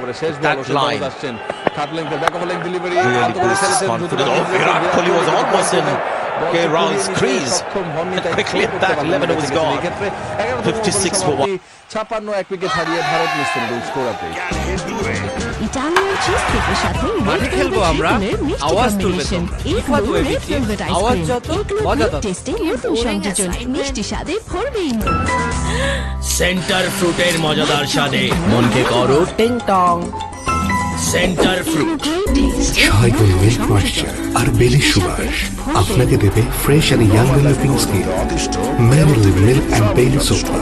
that line, really boosts his confidence. Oh, Virat Kohli was almost in Rahul's crease. Quickly at that, 11 was gone. 56 for 1. 56 এক wicket হারিয়ে ভারত মিশ্র rules করাতে Italian cheese কেকের সাথে মাঠে খেলবো আমরা, আওয়াজ তুলবে তো। FIFA 2 আওয়াজ যত মজা তত। টেস্টিং নতুন সংযোজন মিষ্টি স্বাদে ভরবে সেন্টার ফ্রুটের মজাদার স্বাদে মনকে করো টিং টং। সেন্টার ফ্রুট 6 গুণ মিল্ক ময়েশ্চার আর বেলির সুবাস আপনাকে দেবে ফ্রেশ আর young looking skin. Meril milk and বেলি সুপার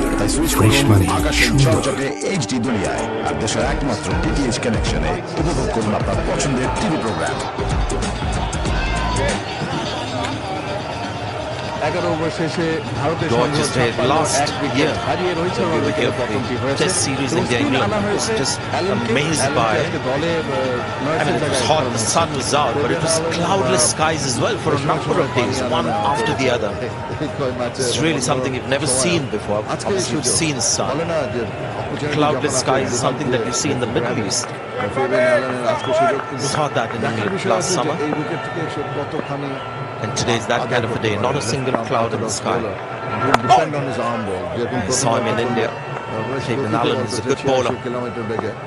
ফ্রেশ মানে সুন্দর। এইচডি দুনিয়ায় আর দেশের একমাত্র ডিটিএইচ কানেকশনে উপভোগ করুন আপনার পছন্দের টিভি প্রোগ্রাম। 11 ওভার শেষে ভারতের George's last year Test series in England was just amazed by. I mean, it was hot, the sun was out, but it was cloudless skies as well for a number of days, one after the other. It's really something you've never seen before. Obviously, you've seen sun. Cloudless skies is something that you see in the Middle East. We saw that in England last summer. And today is that kind of a day, not a single cloud in the sky. I saw him in India. Kevin Allen is a good bowler,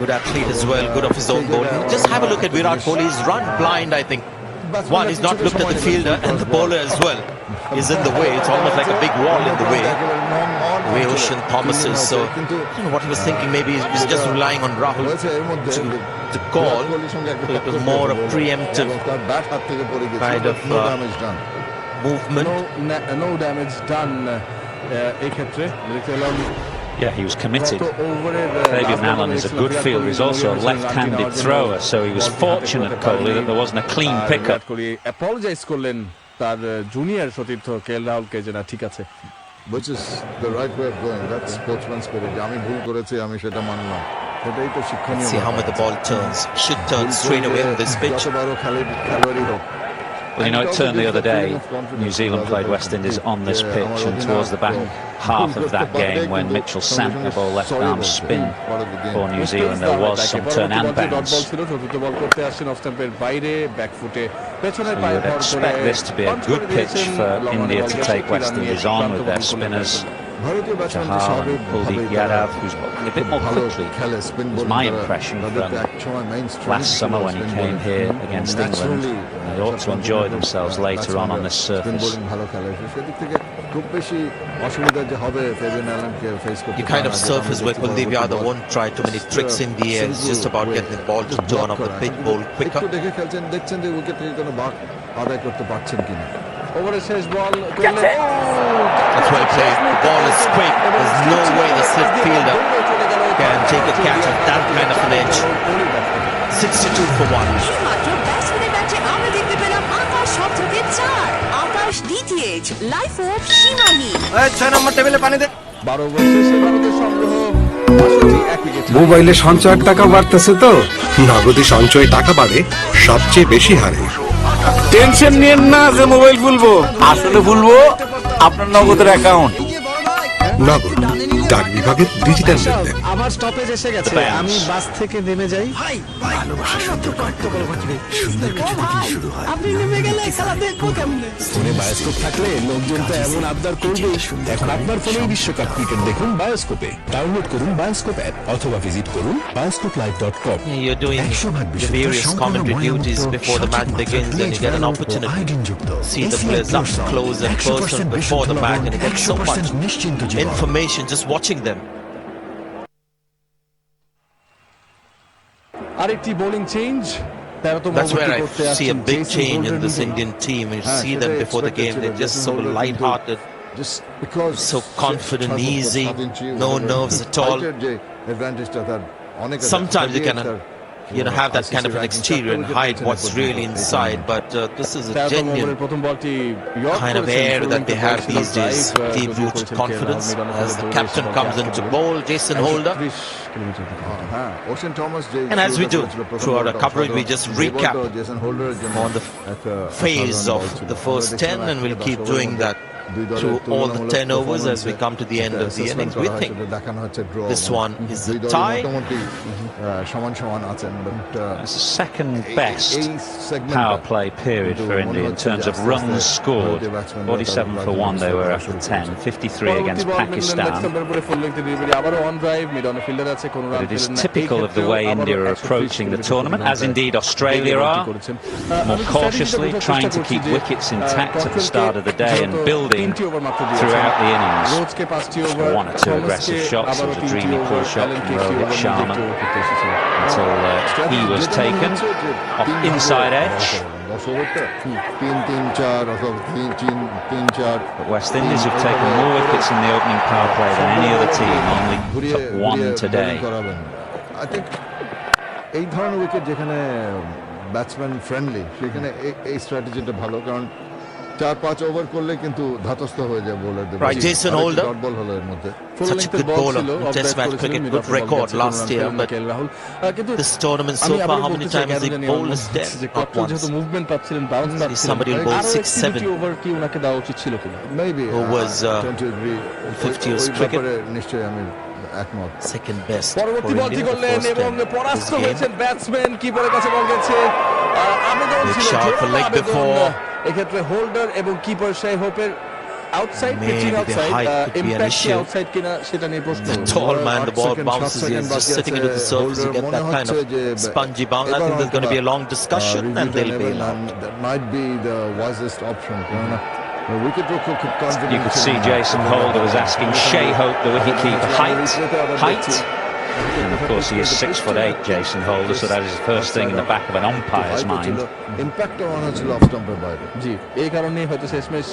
good athlete as well, good of his own bowling. Just have a look at Virat Kohli. He's run blind, I think. One, he's not looked at the fielder and the bowler as well. He's in the way. It's almost like a big wall in the way. The way Ocean Thomas is. So, I don't know what he was thinking. Maybe he's just relying on Rahul to call. So it was more a preemptive kind of movement. No damage done এই ক্ষেত্রে Yeah, he was committed. Fabian Allen is a good fielder. He's also a left-handed thrower, so he was fortunate, Kohli, that there wasn't a clean pickup. Kohli apologize করলেন তার junior সতীর্থ KL রাহুলকে যে না ঠিক আছে, which is the right way of going. That's sportsman spirit. আমি ভুল করেছি, আমি সেটা মানলাম, সেটাই তো শিক্ষণীয়। See how much the ball turns. Should turn straight away on this pitch. খেলোয়াড়ই হোক। Well, you know, it turned the other day. New Zealand played West Indies on this pitch, and towards the back half of that game, when Mitchell sent the ball left arm spin for New Zealand, there was some turn and bounce. So you would expect this to be a good pitch for India to take West Indies on with their spinners. Chahal and Kuldeep Yadav, who's bowling a bit more quickly, was my impression from last summer when he came here against England. They ought to enjoy themselves later on this surface. You kind of surface where Kuldeep Yadav won't try too many tricks in the air. It's just about getting the ball to turn off the pitch bowl quicker. That's well played. The ball is quick. There's no way the slip fielder can take a catch at that kind of an edge. 62 for 1. মাত্র ব্যাটসম্যানের ব্যাটে আমরা দেখতে পেলাম আকাশ শব্দকে 4 আকাশ DTH life of সীমাহীন। 6 নম্বর টেবিলে পানি দে। 12 over শেষে ভারতের সংগ্রহ 61 উইকেট। মোবাইলে সঞ্চয়ের টাকা বাড়তেছে তো, নগদে সঞ্চয় টাকা বাড়ে সবচেয়ে বেশি হারে। টেনশন নিয়েন না যে মোবাইল ভুলবো, আসলে ভুলবো আপনার নগদের অ্যাকাউন্ট। নগদ ডাক বিভাগের ডিজিটাল লেনদেন। আবার স্টপেজ এসে গেছে, আমি বাস থেকে নেমে যাই। ভালোবাসা সুন্দর করতে সুন্দর কিছু থেকেই শুরু হয়। আপনি নেমে গেলে খেলা দেখবো কেমনে? ফোনে বায়োস্কোপ থাকলে লোকজন তো এমন আবদার করবে। এখন আপনার ফোনেই বিশ্বকাপ ক্রিকেট দেখুন বায়োস্কোপে। ডাউনলোড করুন বায়োস্কোপ অ্যাপ অথবা ভিজিট করুন bioscopelive.com. You're doing the various commentary duties before the match begins, and you get an opportunity to see the players up close and personal before the match, and you get so much information just watching them. আরেকটি bowling change. That's where I see a big change in this Indian team. You see them before the game, they're just so light-hearted, so confident, easy, no nerves at all. Sometimes you can have that kind of an exterior and hide what's really inside, but this is a genuine kind of air that they have these days, deep-rooted confidence. As the captain comes into bowl, Jason Holder. And as we do throughout our coverage, we just recap on the phase of the first 10, and we'll keep doing that through all the 10 overs as we come to the end of the innings. We think this one is a tie. It's the second best power play period for India in terms of runs scored. 47 for 1 they were after 10, 53 against Pakistan. But it is typical of the way India are approaching the tournament, as indeed Australia are, more cautiously, trying to keep wickets intact at the start of the day and building throughout the innings. One or two aggressive shots, there was a dreamy pull shot from Rohit Sharma until he was taken off inside edge. But West Indies have taken more wickets in the opening power play than any other team, only took 1 today. I think এই ধরনের wicket যেখানে batsman friendly সেখানে এই স্ট্র্যাটেজিটা ভালো, কারণ 4-5 over করলে কিন্তু ধাতস্থ হয়ে যায় বোলারদের। Right, Jason Holder, dot ball হলো এর মধ্যে। such a good bowler in Test match cricket, good record last year, but this tournament so far, how many times has he bowled is 10? Not once. Somebody will bowl 6-7. Maybe who was 50 years cricket. Second best for India in the first 10 batsman কিপারের কাছে ball গেছে, আবেদন ছিল leg before. এক্ষেত্রে holder এবং keeper শাই হোপের outside, pitching outside, impact outside কিনা সেটা নিয়ে প্রশ্ন। Tall man, the ball bounces, he's just sitting into the surface, you get that kind of spongy bounce. I think there's going to be a long discussion and they'll bail out. That might be the wisest option. You could see Jason Holder was asking Shai Hope, the wicketkeeper, height. And of course he is 6'8", Jason Holder, so that is the first thing in the back of an umpire's mind. Impact on his off stumper by জি, এই কারণে হয়তো শেষমেশ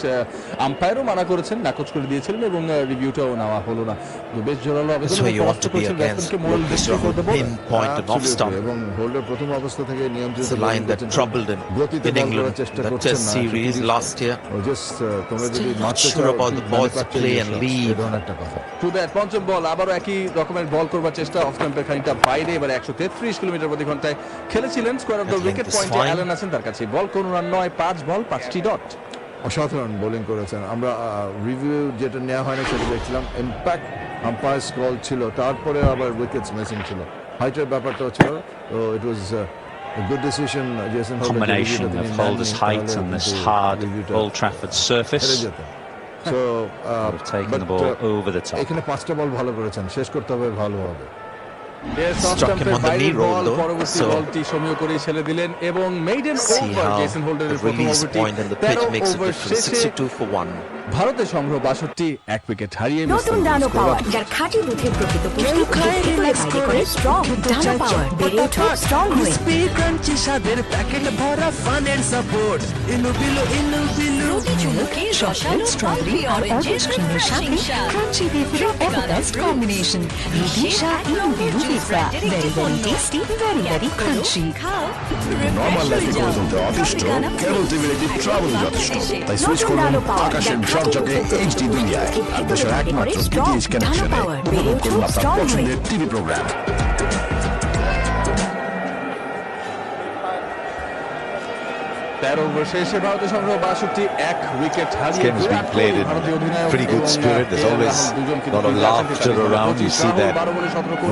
আম্পায়ারও মানা করেছেন, নাকচ করে দিয়েছিলেন এবং রিভিউটাও নেওয়া হলো না। তো বেশ জোরালো আবেদন পরাস্ত করেছেন ব্যাটসম্যানকে, মোরাল ডিস্ট্রয় করে দেব pinpoint and off stump এবং হোল্ডার প্রথম অবস্থা থেকে নিয়ন্ত্রিত line that troubled him in England, that Test series last year. তোমরা যদি not sure about the balls to play and leave. To that পঞ্চম বল, আবারও একই রকমের বল করবার চেষ্টা, অফ স্টাম্পের খানিকটা বাইরে, এবার 133 কিলোমিটার প্রতি ঘন্টায় খেলেছিলেন। স্কোয়ার অফ দ্য উইকেট পয়েন্টে অ্যালেন আছেন তার কাছে, বল কোন রান নয়, 5 বল 5টি ডট। অসাধারণ বোলিং করেছেন। আমরা রিভিউ যেটা নেওয়া হয়নি সেটা দেখছিলাম, ইম্প্যাক্ট আম্পায়ার্স কল ছিল, তারপরে আবার উইকেটস মিসিং ছিল, হাইটের ব্যাপারটাও ছিল। তো ইট ওয়াজ a good decision. Jason Holder, combination of Holder's height and this hard Old Trafford surface. So taking the ball over the top. এখানে 5টা বল ভালো করেছেন, শেষ করতে হবে ভালোভাবে। Struck him on the knee roll though, so এবং মেইডেন ওভার জেসন হোল্ডারের প্রথম ওভারটি point and the pitch makes it difference. 62 for 1. ভারতের সংগ্রহ 62, 1 উইকেট হারিয়ে নতুন ডানো পাওয়ার, যার খাঁটি দুধের প্রকৃত পুষ্টি করে স্ট্রং ডানো পাওয়ার, বেড়ে ওঠো স্ট্রং হয়ে। ক্রাঞ্চি স্বাদের প্যাকেট ভরা ফানের সাপোর্ট, চকলেট, স্ট্রবেরি আর অরেঞ্জ ক্রিমের সাথে ক্রাঞ্চি বেফির এভারবেস্ট কম্বিনেশন। রিদিশা ইনুবিলু pizza, very very tasty, very very crunchy. Normal লাইফে করে তুলতে অতিষ্ঠ, কেবল টিভির ট্রাভেল যথেষ্ট। তাই সুইচ করুন আকাশের ঝকঝকে এইচডি দুনিয়ায়, আর দেশের একমাত্র ডিটিএইচ কানেকশনে উপভোগ করুন আপনার পছন্দের টিভি প্রোগ্রাম। 13 ওভার শেষে ভারতের সংগ্রহ 62, 1 উইকেট হারিয়ে। Game's been played in pretty good spirit. There's always a lot of laughter around. You see that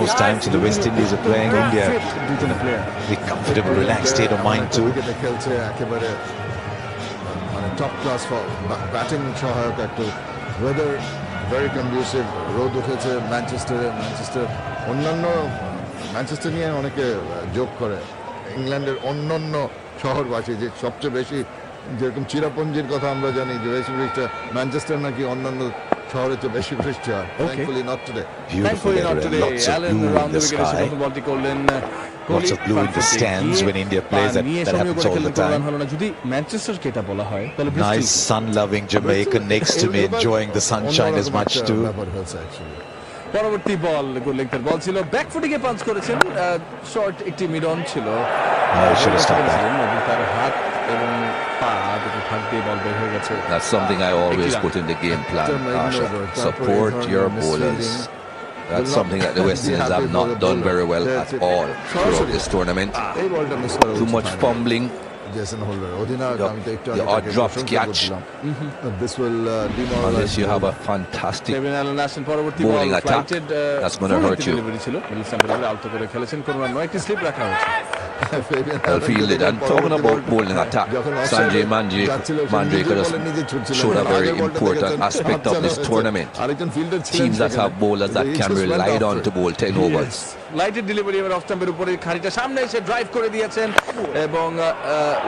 most times when the West Indies are playing, India in a very comfortable, relaxed state of mind too. খেলছে একেবারে মানে top class batting সহায়ক একটা weather, very conducive. রোদ উঠেছে Manchester অন্যান্য Manchester নিয়ে অনেকে যোগ করে, ইংল্যান্ডের অন্যান্য শহরবাসী যে সবচেয়ে বেশি, যেরকম চিরাপুঞ্জির কথা আমরা জানি যে বেশি বৃষ্টি, ম্যানচেস্টার নাকি অন্যান্য শহরের চেয়ে বেশি বৃষ্টি হয়। Thankfully not today. Beautiful weather, lots of blue in the sky, lots of blue in the stands when India plays. That happens all the time. যদি ম্যানচেস্টারকে এটা বলা হয় তাহলে Nice sun-loving Jamaican next to me, enjoying the sunshine as much too. পরবর্তী বল গোল লেংথের বল ছিল, ব্যাকফুটিংয়ে punch করেছেন, short একটি mid on ছিল, তার হাত এবং পা দুটো ফাঁক দিয়ে বল বের হয়ে গেছে। That's something I always put in the game plan, Asha. Support your bowlers. That's something that the West Indies have not done very well at all throughout this tournament. Too much fumbling. Jason Holder, the odd dropped catch. This will unless you have a fantastic bowling attack, that's going to hurt you. Well fielded. And talking about bowling attack, Sanjay Manjrekar showed a very important aspect of this tournament. Teams that have bowlers that can rely on to bowl 10 overs. লাইটের delivery এবার of স্টাম্পের উপরে, খানিকটা সামনে এসে drive করে দিয়েছেন এবং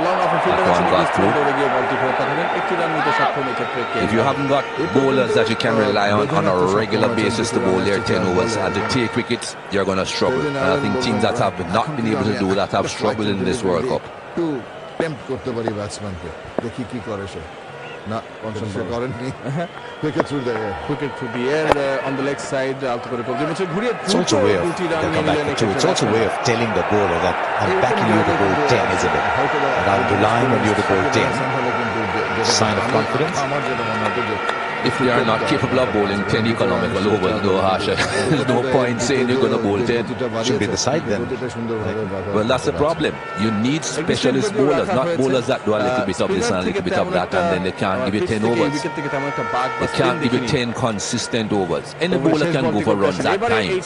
লং অফ ফিল্ডার দৌড়ে গিয়ে বলটি ফেরত পাঠালেন। একটি রান নিতে সক্ষম এক্ষেত্রে। If you haven't got bowlers that you can rely on a regular basis to bowl their 10 overs and to take wickets, you're going to struggle. And I think teams that have not been able to do that have struggled in this World Cup. একটু temp করতে পারি ব্যাটসম্যানকে, দেখি কি করে সে। না, সে করেননি। Wicket through the air. Wicket through the air on the leg side. আলতো করে বল দিয়েছে, ঘুরিয়ে It's also a way of it's also a way of telling the bowler that I'm backing you to bowl 10, isn't it? And I'm relying on you to bowl 10. Sign of confidence. If you are not capable of bowling 10 economical overs, no, Asha, there's no point saying you're going to bowl 10. Should be the side then. Well, that's the problem. You need specialist bowlers, not bowlers that do a little bit of this and a little bit of that, and then they can't give you 10 overs. They can't give you 10 consistent overs. Any bowler can go for runs at times.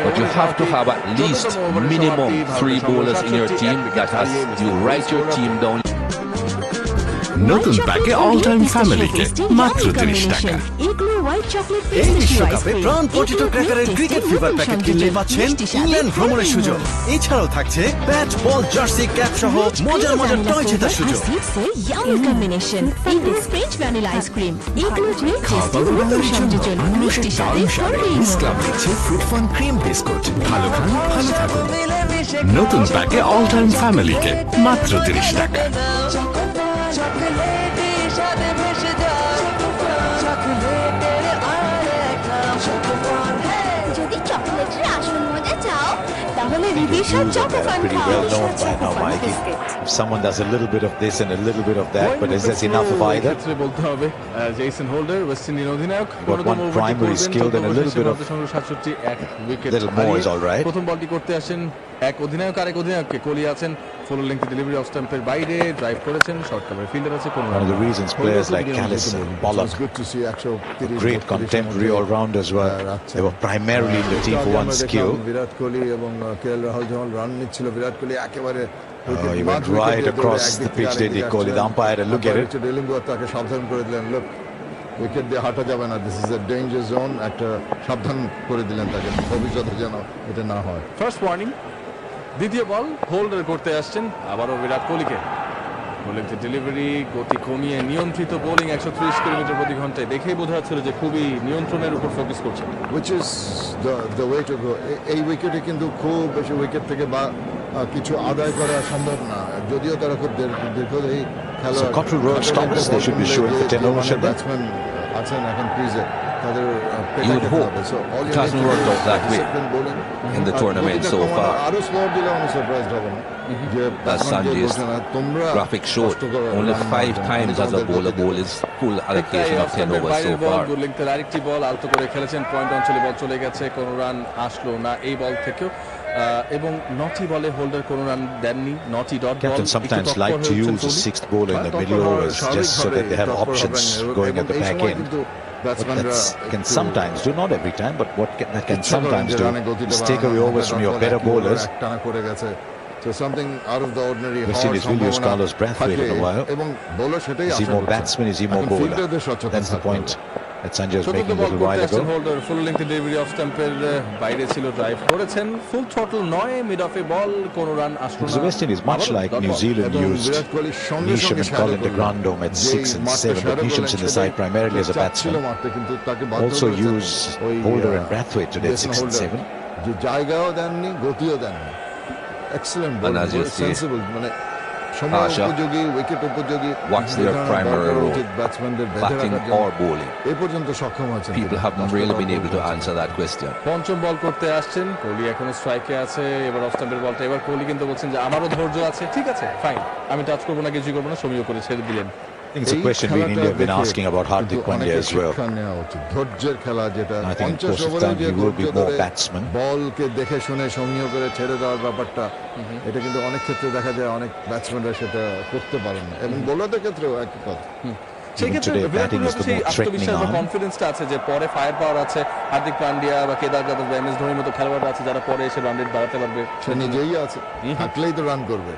But you have to have at least minimum 3 bowlers in your team that has you write your team down. নতুন প্যাকে all time ফ্যামিলিকে মাত্র 30 টাকা। Igloo white chocolate এই পিস্তাচিও বিশ্বকাপে ice cream, প্রাণ potato ক্র্যাকারের cricket fever packet কিনলে পাচ্ছেন England ভ্রমণের সুযোগ। এছাড়াও থাকছে ব্যাট বল জার্সি ক্যাপ সহ মজার মজার টয় জেতার সুযোগ। Yummy combination, Igloo French vanilla ice cream, Igloo great tasty নতুন সংযোজন, মিষ্টি স্বাদে সরবরিহ। ক্লাব দিচ্ছে ফ্রুট ফান ক্রিম বিস্কুট, ভালো খান ভালো থাকুন। নতুন প্যাকে অল টাইম ফ্যামিলিকে মাত্র 30 টাকা। যদি চকোলেটের আসল মজা চাও তাহলে রিদিশা চকোফান Pretty খাও। well known by now, Mikey. If someone does a little bit of this and a little bit of that, but is that enough of either? বলতে হবে জেসন হোল্ডার ওয়েস্ট ইন্ডিয়ান অধিনায়ক, Got one primary skill and a little bit of little more is all right. প্রথম বলটি করতে আসেন এক অধিনায়ক আরেক অধিনায়ককে, কোহলি আছেন ফুল লেংথ ডেলিভারি অফ স্টাম্পের বাইরে, ড্রাইভ করেছেন, শর্ট কভার ফিল্ডার আছে কোন। One of the reasons players like Kallis and Pollock, great contemporary all-rounders, were they were primarily in the team for one skill. Virat Kohli এবং কেএল রাহুল যখন রান নিচ্ছিল, বিরাট কোহলি একেবারে He went right across the pitch, did he? Kohli, the umpire, and look at it. ডেলিঙ্গুয়ার তাকে সাবধান করে দিলেন, লোক wicket দিয়ে হাঁটা যাবে না, this is a danger zone, একটা সাবধান করে দিলেন তাকে, ভবিষ্যতে যেন এটা না হয়। First warning. দ্বিতীয় বল হোল্ডার করতে আসছেন আবারও বিরাট কোহলিকে, বোলিংতে ডেলিভারি গতি কমিয়ে নিয়ন্ত্রিত বোলিং 130 কিলোমিটার প্রতি ঘন্টায়, দেখেই বোঝা যাচ্ছিল যে খুবই নিয়ন্ত্রণের উপর ফোকাস করছেন। Which is the way to go. এই উইকেটে কিন্তু খুব বেশি উইকেট থেকে বা কিছু আদায় করা সম্ভব না, যদিও তারা খুব দীর্ঘদেহী খেলোয়াড়। So Cottrell Road stops, they should be showing for 10 overs. Batsman আছেন এখন ক্রিজে, তাদের You would hope it hasn't worked out that way in the tournament so far. আরো স্লোর দিলে আমি সারপ্রাইজড হব না। As Sanjay's graphic showed, only 5 times as a bowler bowl is full allocation of 10 overs so far. আরেকটি বল আলতো করে খেলেছেন, point অঞ্চলে বল চলে গেছে, কোনো রান আসলো না এই বল থেকেও, এবং নটি বলে হোল্ডার কোনো রান দেননি, নটি dot ball. Captain sometimes like to use the sixth bowler in the middle overs just so that they have options going at the back end. But that can sometimes do, not every time, but that can sometimes do is take away overs from your better bowlers. So something out of the ordinary. West Indies will use Carlos Brathwaite in a while. Is he more batsman? Is he more bowler? That's the point that Sanjay was making a little while ago. Holder full length delivery off স্টাম্পের বাইরে ছিল, drive করেছেন, full throttle নয়, mid অফে বল, কোনো run আসলো না। The West Indies, much like New Zealand, used Neesham and Colin de Grandhomme at 6 and 7, but Neesham's in the side primarily as a batsman. Also use Holder and Brathwaite today at 6 and 7. জায়গাও দেননি, গতিও দেননি। Excellent বল, sensible, মানে সময় উপযোগী, wicket উপযোগী what's their primary role, ব্যাটসম্যানদের batting or bowling? এ পর্যন্ত সক্ষম আছেন। People haven't really been able to answer that question. পঞ্চম বল করতে আসছেন কোহলি, এখনো স্ট্রাইকে আছে। এবার অফ স্টাম্পের বলটা, এবার কোহলি কিন্তু বলছেন যে আমারও ধৈর্য আছে, ঠিক আছে ফাইন, আমি টাচ করবো না, কিছুই করবো না, সমীহ করে ছেড়ে দিলেন। I think it's a question we in India have been asking about Hardik Pandya as well. ধৈর্যের খেলা যেটা I think most of the time he will be more batsman. বলকে দেখে শুনে সমীহ করে ছেড়ে দেওয়ার ব্যাপারটা, এটা কিন্তু অনেক ক্ষেত্রে দেখা যায় অনেক ব্যাটসম্যানরা সেটা করতে পারেন না, এবং বোলারদের ক্ষেত্রেও একই কথা। সেই ক্ষেত্রে বিরাট কোহলির সেই আত্মবিশ্বাস বা কনফিডেন্সটা আছে যে পরে ফায়ার পাওয়ার আছে, হার্দিক পান্ডিয়া বা কেদার যাদব বা এমএস ধোনির মতো খেলোয়াড় আছে যারা পরে এসে রান রেট বাড়াতে পারবে। সে নিজেই আছে, থাকলেই তো রান করবে।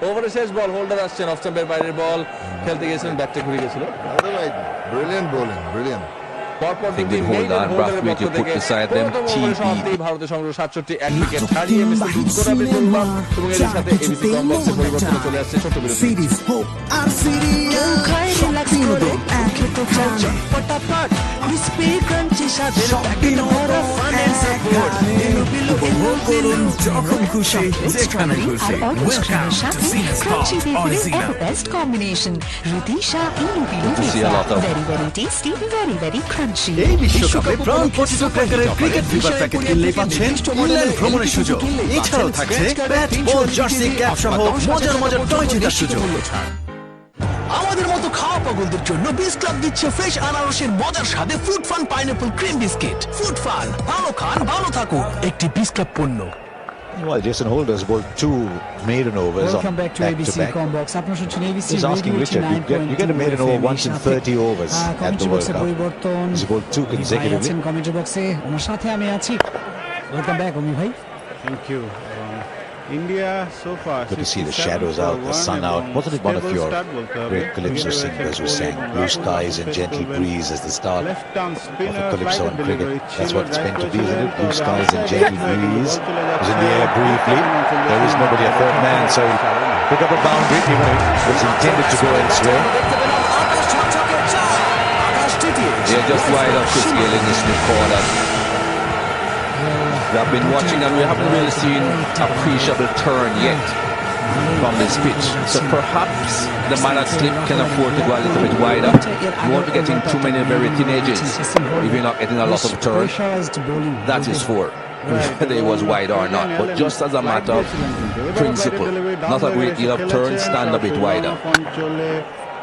ওভারে শেষ বল, হোল্ডার আসছেন, অফ স্টাম্পের বাইরের বল খেলতে গিয়েছিলেন, ব্যাটটা ঘুরে গেছিল। Brilliant bowling, brilliant. পরপর দুটি মেইডেন হোল্ডারের পক্ষ থেকে ভারতের সংগ্রহ 67, এক উইকেট হারিয়ে মিস্টার দুর্গরা বিজয়বান, এবং এর সাথে এবিসি কমবক্সের পরিবর্তনে চলে আসছে ছোট বিরতি। যখন খুশি যেখানে খুশি, ওয়েলকাম টু ক্রাঞ্চি বেকারির এভারবেস্ট কম্বিনেশন, রুদিশা ইনুবিলু very very tasty, very very crunchy. এই বিশ্বকাপে প্রাণ পঁচিশ টাকার ক্রিকেট ফিভার প্যাকেট কিনলেই পাচ্ছেন ইংল্যান্ড ভ্রমণের সুযোগ। এছাড়াও থাকছে ব্যাট, বল, জার্সি, ক্যাপ সহ মজার মজার টয় জেতার সুযোগ। আমাদের মতো খাওয়া পাগলদের জন্য বিস ক্লাব দিচ্ছে ফ্রেশ আনারসের মজার স্বাদে fruit fun pineapple cream biscuit. Fruit fun, ভালো খান ভালো থাকুন, একটি বিস ক্লাব পণ্য। Well, Jason Holders bowled 2 maiden overs. Welcome back to ABC Combox. আপনার শুনছেন ABC He's asking Richard, you get a maiden over once in 30 overs at the World Cup. He's bowled 2 consecutively. Comment বক্সে ওনার সাথে আমি আছি। Welcome back Omi ভাই। Thank you. India so far. Good to see the shadows out, the sun out. Wasn't it one of your great calypso singers who sang Blue Skies and Gentle Breeze as the start of a calypso in cricket? That's what it's meant to be, isn't it? Blue Skies and Gentle Breeze was in the air briefly. There is nobody, a third man, so pick up a boundary. It was intended to go elsewhere. They're just wide up Chris Gayle in this mid-corner. We have been watching and we haven't really seen a appreciable turn yet from this pitch. So perhaps the man at slip can afford to go a little bit wider. You won't be getting too many very thin edges if you're not getting a lot of turn. That is for whether it was wide or not. But just as a matter of principle, not a great deal of turn, stand a bit wider.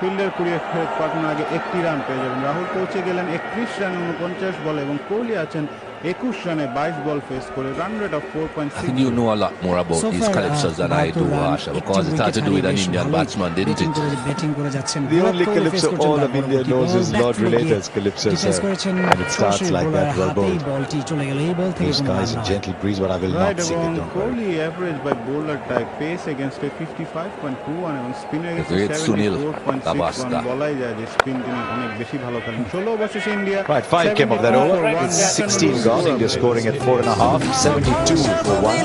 Fielder কুড়িয়ে ফেরত পাঠানোর আগে একটি run পেয়ে যাবেন। রাহুল পৌঁছে গেলেন 31 রানে 49 বলে, এবং কোহলি আছেন 21 রানে 22 বল ফেস করে, run rate of 4.6। I think you know a lot more about these calypsos than I do, Asha, because it had to do with an Indian batsman, didn't it? The only calypso all of India knows is Lord Relator's calypso, sir. And it starts like that, well bowled. Blue Skies and Gentle Breeze, but I will not sing it, don't worry. Kohli average by bowler type, pace against a 55.21 এবং spin against 74.61, বলাই যায় যে spin তিনি অনেক বেশি ভালো খেলেন। 16 over শেষে India Right, 5 came of that over. It's 16 gone. India scoring at 4.5, 72 for 1.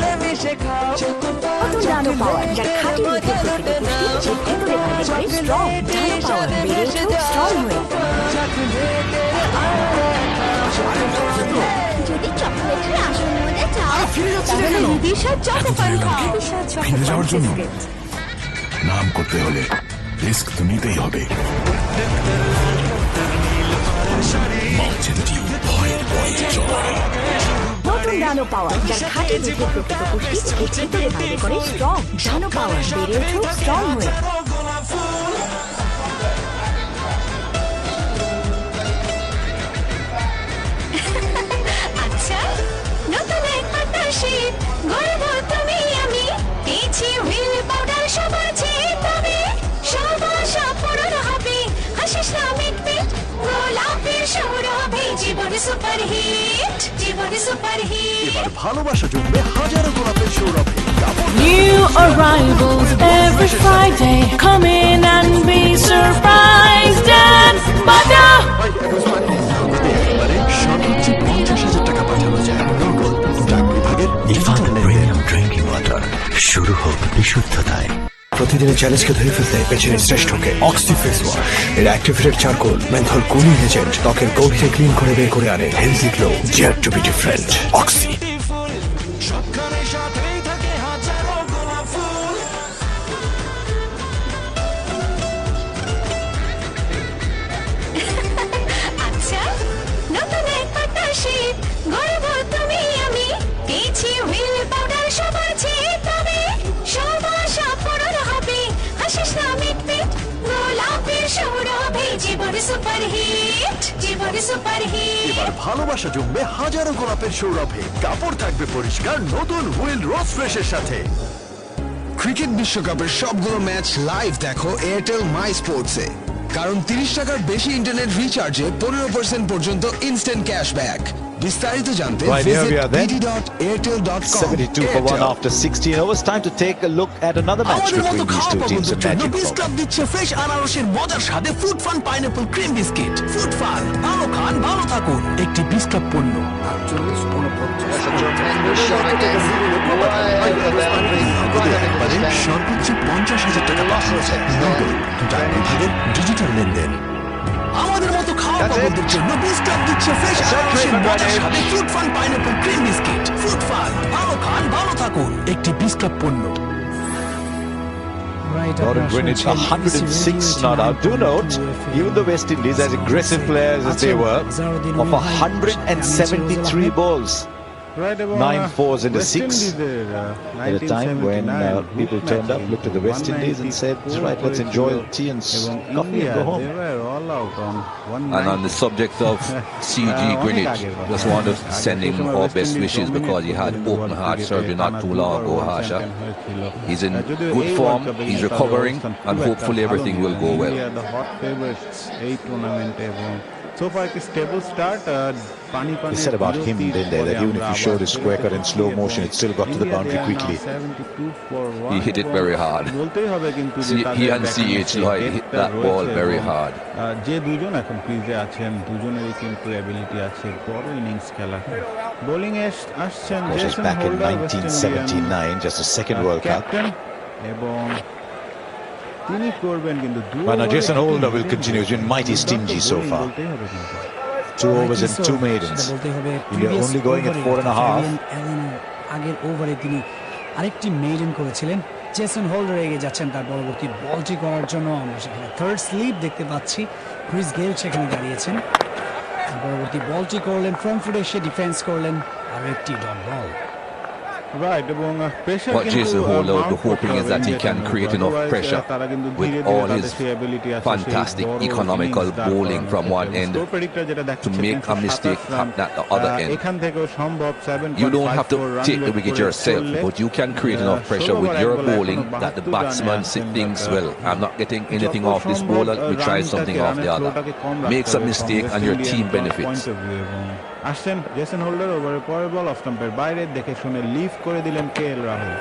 ডানো পাওয়ার, যার খাঁটি রুটির প্রকৃত পুষ্টি, যে ভেতরে বাইরে করে স্ট্রং। ডানো পাওয়ার, বেড়ে উঠুক স্ট্রং হয়ে। যদি চকোলেটের আসল মজা চাও, তাহলে রুদিশা চকোপান খাও। ফিরে যাওয়ার জন্য নাম করতে হলে রিস্ক তো নিতেই হবে। নতুন ডানো পাওয়ার, যার খাঁটি রুটির প্রকৃত পুষ্টি, যে ভেতরে বাইরে করে স্ট্রং। ডানো পাওয়ার, বেড়ে উঠুক স্ট্রং হয়ে। আচ্ছা, নতুন এক পাতা শীত গর্ব তুমি আমি, পেয়েছি হুইল পাউডার সব আছে তবে, সব আশা পূরণ হবে, হাসিস না মিটবে, গোলাপের সৌরভে, জীবনে সুপারহিট, জীবনে সুপারহিট। এবার ভালোবাসা জমবে হাজারো গোলাপের সৌরভে। New arrivals every Friday. Come in and be surprised and butter. সর্বোচ্চ 50,000 টাকা পাঠানো যায় নগদ ডাক বিভাগের ড্রিঙ্কিং ওয়াটার। শুরু হোক বিশুদ্ধতায়। প্রতিদিনের চ্যালেঞ্জকে ধরে ফেলতে বেছে নিন শ্রেষ্ঠকে অক্সি ফেস ওয়াশ। এর activated charcoal, menthol cooling agent ত্বকের গভীরে ক্লিন করে বের করে আনে healthy glow. Dare to be different, Oxy. লাগে সুপার হিট এবার ভালোবাসা জমবে হাজারো গোলাপের সৌরভে, কাপড় থাকবে পরিষ্কার নতুন হুইল রোজ ফ্রেশের সাথে। ক্রিকেট বিশ্বকাপের সবগুলো ম্যাচ লাইভ দেখো এয়ারটেল মাই স্পোর্টসে, কারণ 30 টাকার বেশি ইন্টারনেট রিচার্জে 15% পর্যন্ত ইনস্ট্যান্ট ক্যাশব্যাক। বিস্তারিত জানতে Right, here we are then. bd.airtel.com. 72 for 1 after 16 overs. Time to take a look at another match আমাদের between মতো these two খাওয়া teams in পাগলদের জন্য Magic বিস Ball. ক্লাব দিচ্ছে ফ্রেশ আনারসের মজার স্বাদে fruit fun pineapple cream biscuit. Fruit fun, ভালো খান ভালো থাকুন, একটি বিস ক্লাব পণ্য। সর্বোচ্চ 50,000 টাকা পাঠিয়েছে নগদ ডায়মন্ড ভাগের ডিজিটাল লেনদেন। আমাদের মতো খাওয়া পাগলদের জন্য বিস ক্লাব দিচ্ছে ফ্রেশ আনারসের মজার স্বাদে fruit fun pineapple cream biscuit. Fruit fun, ভালো খান ভালো থাকুন, একটি বিস ক্লাব পণ্য। Gordon Greenwich 106 not out. Do note, even the West Indies, as aggressive players as they were, of 173 balls. 9 fours and a 6 at a time when people turned up, looked at the West Indies and said, right, let's enjoy tea and coffee and go home. And on the subject of CG Greenwich, just want to send him our best wishes because he had open heart surgery not too long ago, Harsha. He's in good form, he's recovering, and hopefully everything will go well. So far, it's stable start. They said about him, didn't they, that even if you showed his square cut in slow motion, it still got to the boundary quickly. He hit it very hard. He and CH Lloyd hit that ball very hard. যে দুজন এখন ক্রিজে আছেন দুজনেরই কিন্তু ability আছে বড় innings খেলা। Bowling এ আসছেন Of course, Jason back in holder 1979, just a second World Cup. Captain এবং তিনি করবেন কিন্তু Well, now Jason Holder will continue. He's been mighty stingy so far. 2 overs and 2 maidens. India only going at 4.5. আগের ওভারে তিনি আরেকটি maiden করেছিলেন। Jason holder এগিয়ে যাচ্ছেন তার পরবর্তী বলটি করার জন্য। আমরা সেখানে থার্ড স্লিপ দেখতে পাচ্ছি, ক্রিস গেল সেখানে দাঁড়িয়েছেন। পরবর্তী বলটি করলেন, ফ্রন্ট ফুটে এসে ডিফেন্স করলেন, আর একটি dot ball. What Jason Holder hoping is that he can create enough pressure with all his fantastic economical bowling from one end to make a mistake happen at the other end. You don't have to take the wicket yourself, but you can create enough pressure with your bowling that the batsman thinks, well, I'm not getting anything off this bowler, we try something off the other. Makes a mistake and your team benefits. আসছেন Jason holder, ওভারের পরের বল of স্টাম্পের বাইরে, দেখে শুনে leaf করে দিলেন KL Rahul.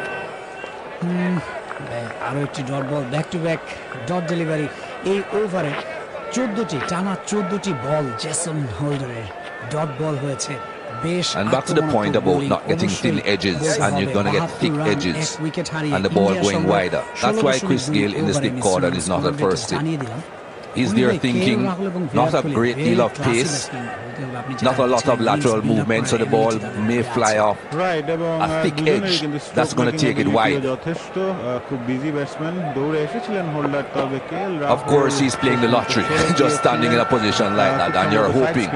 আরো একটি dot ball, back to back dot delivery. এই ওভারে 14টি টানা 14টি বল জেসন হোল্ডারের ডট বল হয়েছে। And back to the point about not getting thin edges, and you're going to get thick edges and the ball going wider. That's why Chris Gayle in the slip corner is not at first hit. He's there thinking not a great deal of pace, not a lot of lateral movement, so the ball may fly off a thick edge that's going to take it wide. Of course, he's playing the lottery, just standing in a position like that, and you're hoping.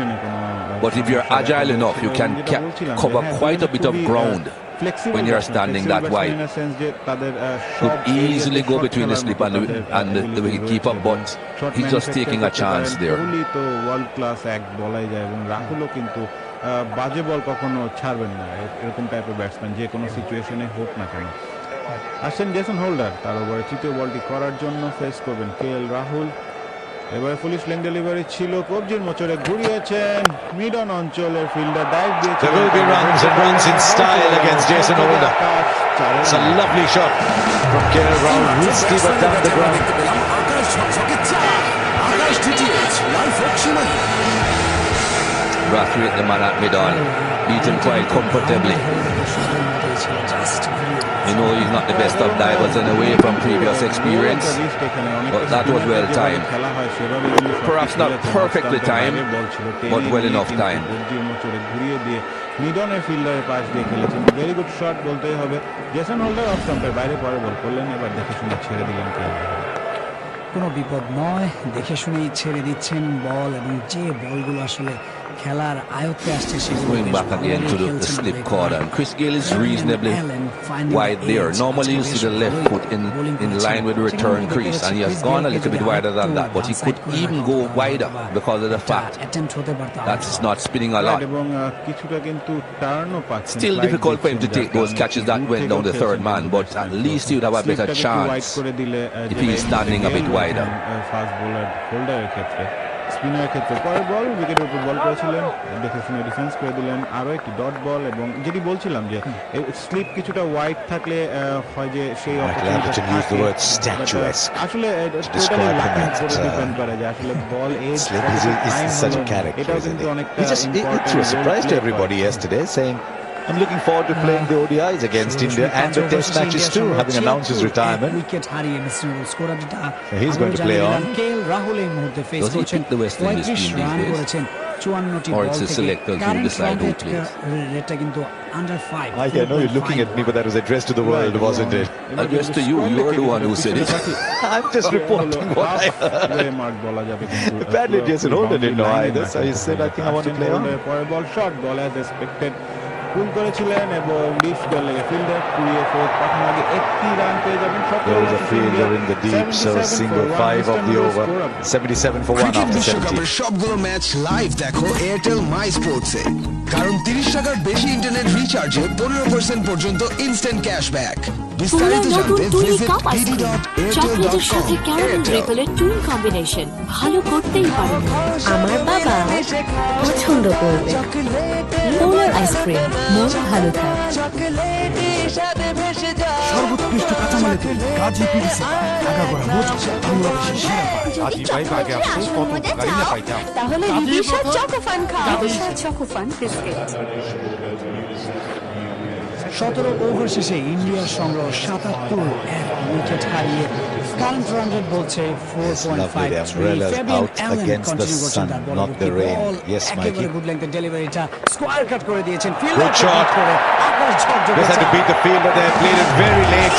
But if you're agile enough, you can cover quite a bit of ground when you're standing that wide. Could easily go between the slip and the wicketkeeper, but he's just taking a chance there. World class এক বলাই যায়, এবং রাহুলও কিন্তু বাজে বল কখনো ছাড়বেন না, এরকম টাইপের ব্যাটসম্যান যে কোনো সিচুয়েশনে হোক না কেন। আসছেন জেসন হোল্ডার, তার ওভারে তৃতীয় বলটি করার জন্য ফেস করবেন কেএল রাহুল। এবারে ফুলিশ লেগ ডেলিভারি ছিল, কবজির মোচড়ে ঘুরিয়েছেন, মিড অন অঞ্চলের ফিল্ডার ডাইভ দিয়েছেন। There will be runs and runs in style against Jason Holder. It's a lovely shot from KL Rahul. We'll steep it down the ground. Brathwaite, the man at mid-on, beat him quite comfortably. You know he's not the best of divers in a way from previous experience, but that was well timed. Perhaps not perfectly timed, but well enough time. মিডনের ফিল্ডারের পাশ দিয়ে খেলেছেন, very good shot বলতেই হবে। Jason holder of স্টাম্পের বাইরে পরে বল করলেন, এবার দেখে শুনে ছেড়ে দিলেন কেএল। কোনো বিপদ নয়, দেখে শুনেই ছেড়ে দিচ্ছেন বল, এবং যে বলগুলো আসলে খেলার আয়ত্তে আসছে সেগুলো Going বেশ back again ভালোভাবেই to the খেলছেন slip break corner, and Chris Gayle is reasonably wide there. Normally you see the left foot in line with the return crease, and he has gone a little bit wider than that, but he could even go wider because of the fact that it's not spinning a lot. এবং কিছুটা কিন্তু টার্নও পাচ্ছেন Still difficult for him to take those catches that went down the third man, but at least he would have a better chance if he is standing a bit wider. Fast bowler হোল্ডারের ক্ষেত্রে স্পিনারের ক্ষেত্রে পরের বল উইকেটের উপর বল করেছিলেন, দেখে শুনে defence করে দিলেন, আরও একটি ডট বল। এবং যেটি বলছিলাম যে স্লিপ কিছুটা ওয়াইড থাকলে হয় যে সেই আসলে ডিপেন্ড করে যে আসলে বল এজ এটাও কিন্তু অনেকটা surprise to everybody yesterday, saying I'm looking forward to playing the ODIs against India and the Test matches too, having announced his retirement. He's going to play on. Does he pick the West Indies team these days? Or it's the selectors who decide who plays? I know you're looking at me, but that was addressed to the world, wasn't it? Addressed to you. You are the one who said it. I'm just reporting what I heard. Apparently Jason Holder didn't know either, so he said, I think I want to play on. পরের ball short ball as expected pull করেছিলেন এবং deep বল লেগে fielder কুড়িয়ে four পাঠানোর আগে একটি run পেয়ে যাবেন। There was a fielder in the deep, so single 5 of the over, 77 for 1 after 70. সবগুলো ম্যাচ লাইভ দেখো এয়ারটেল মাই স্পোর্টসে, কারণ 30 টাকার বেশি ইন্টারনেট রিচার্জে 15% পর্যন্ত ইনস্ট্যান্ট ক্যাশব্যাক। বিস্তারিত জানতে ভিজিট চকলেটের সাথে ক্যারামেল রিপেলের টুইন কম্বিনেশন ভালো করতেই পারে আমার বাবা পছন্দ করবে। পোলার আইসক্রিম মন ভালো থাকে। সর্বোৎকৃষ্ট কাঁচামালে তৈরি কাজী পিভিসি আগাগোড়া মজবুত বাংলাদেশের সেরা কাজী ভাই বাগে আপনি কত গাড়ি না পাইতাম তাহলে বিদিশা চকোফান খাও। Bidisha Chocofun biscuit. 17 ওভার শেষে ইন্ডিয়ার সংগ্রহ 77, এক উইকেট হারিয়ে কারেন্ট রান রেট বলছে 4.53। একেবারে গুড লেন্থের ডেলিভারিটা স্কোয়ার কাট করে দিয়েছেন ফিল্ডার করে আকাশ ঝকঝকে। Just had to beat the fielder there, played it very late.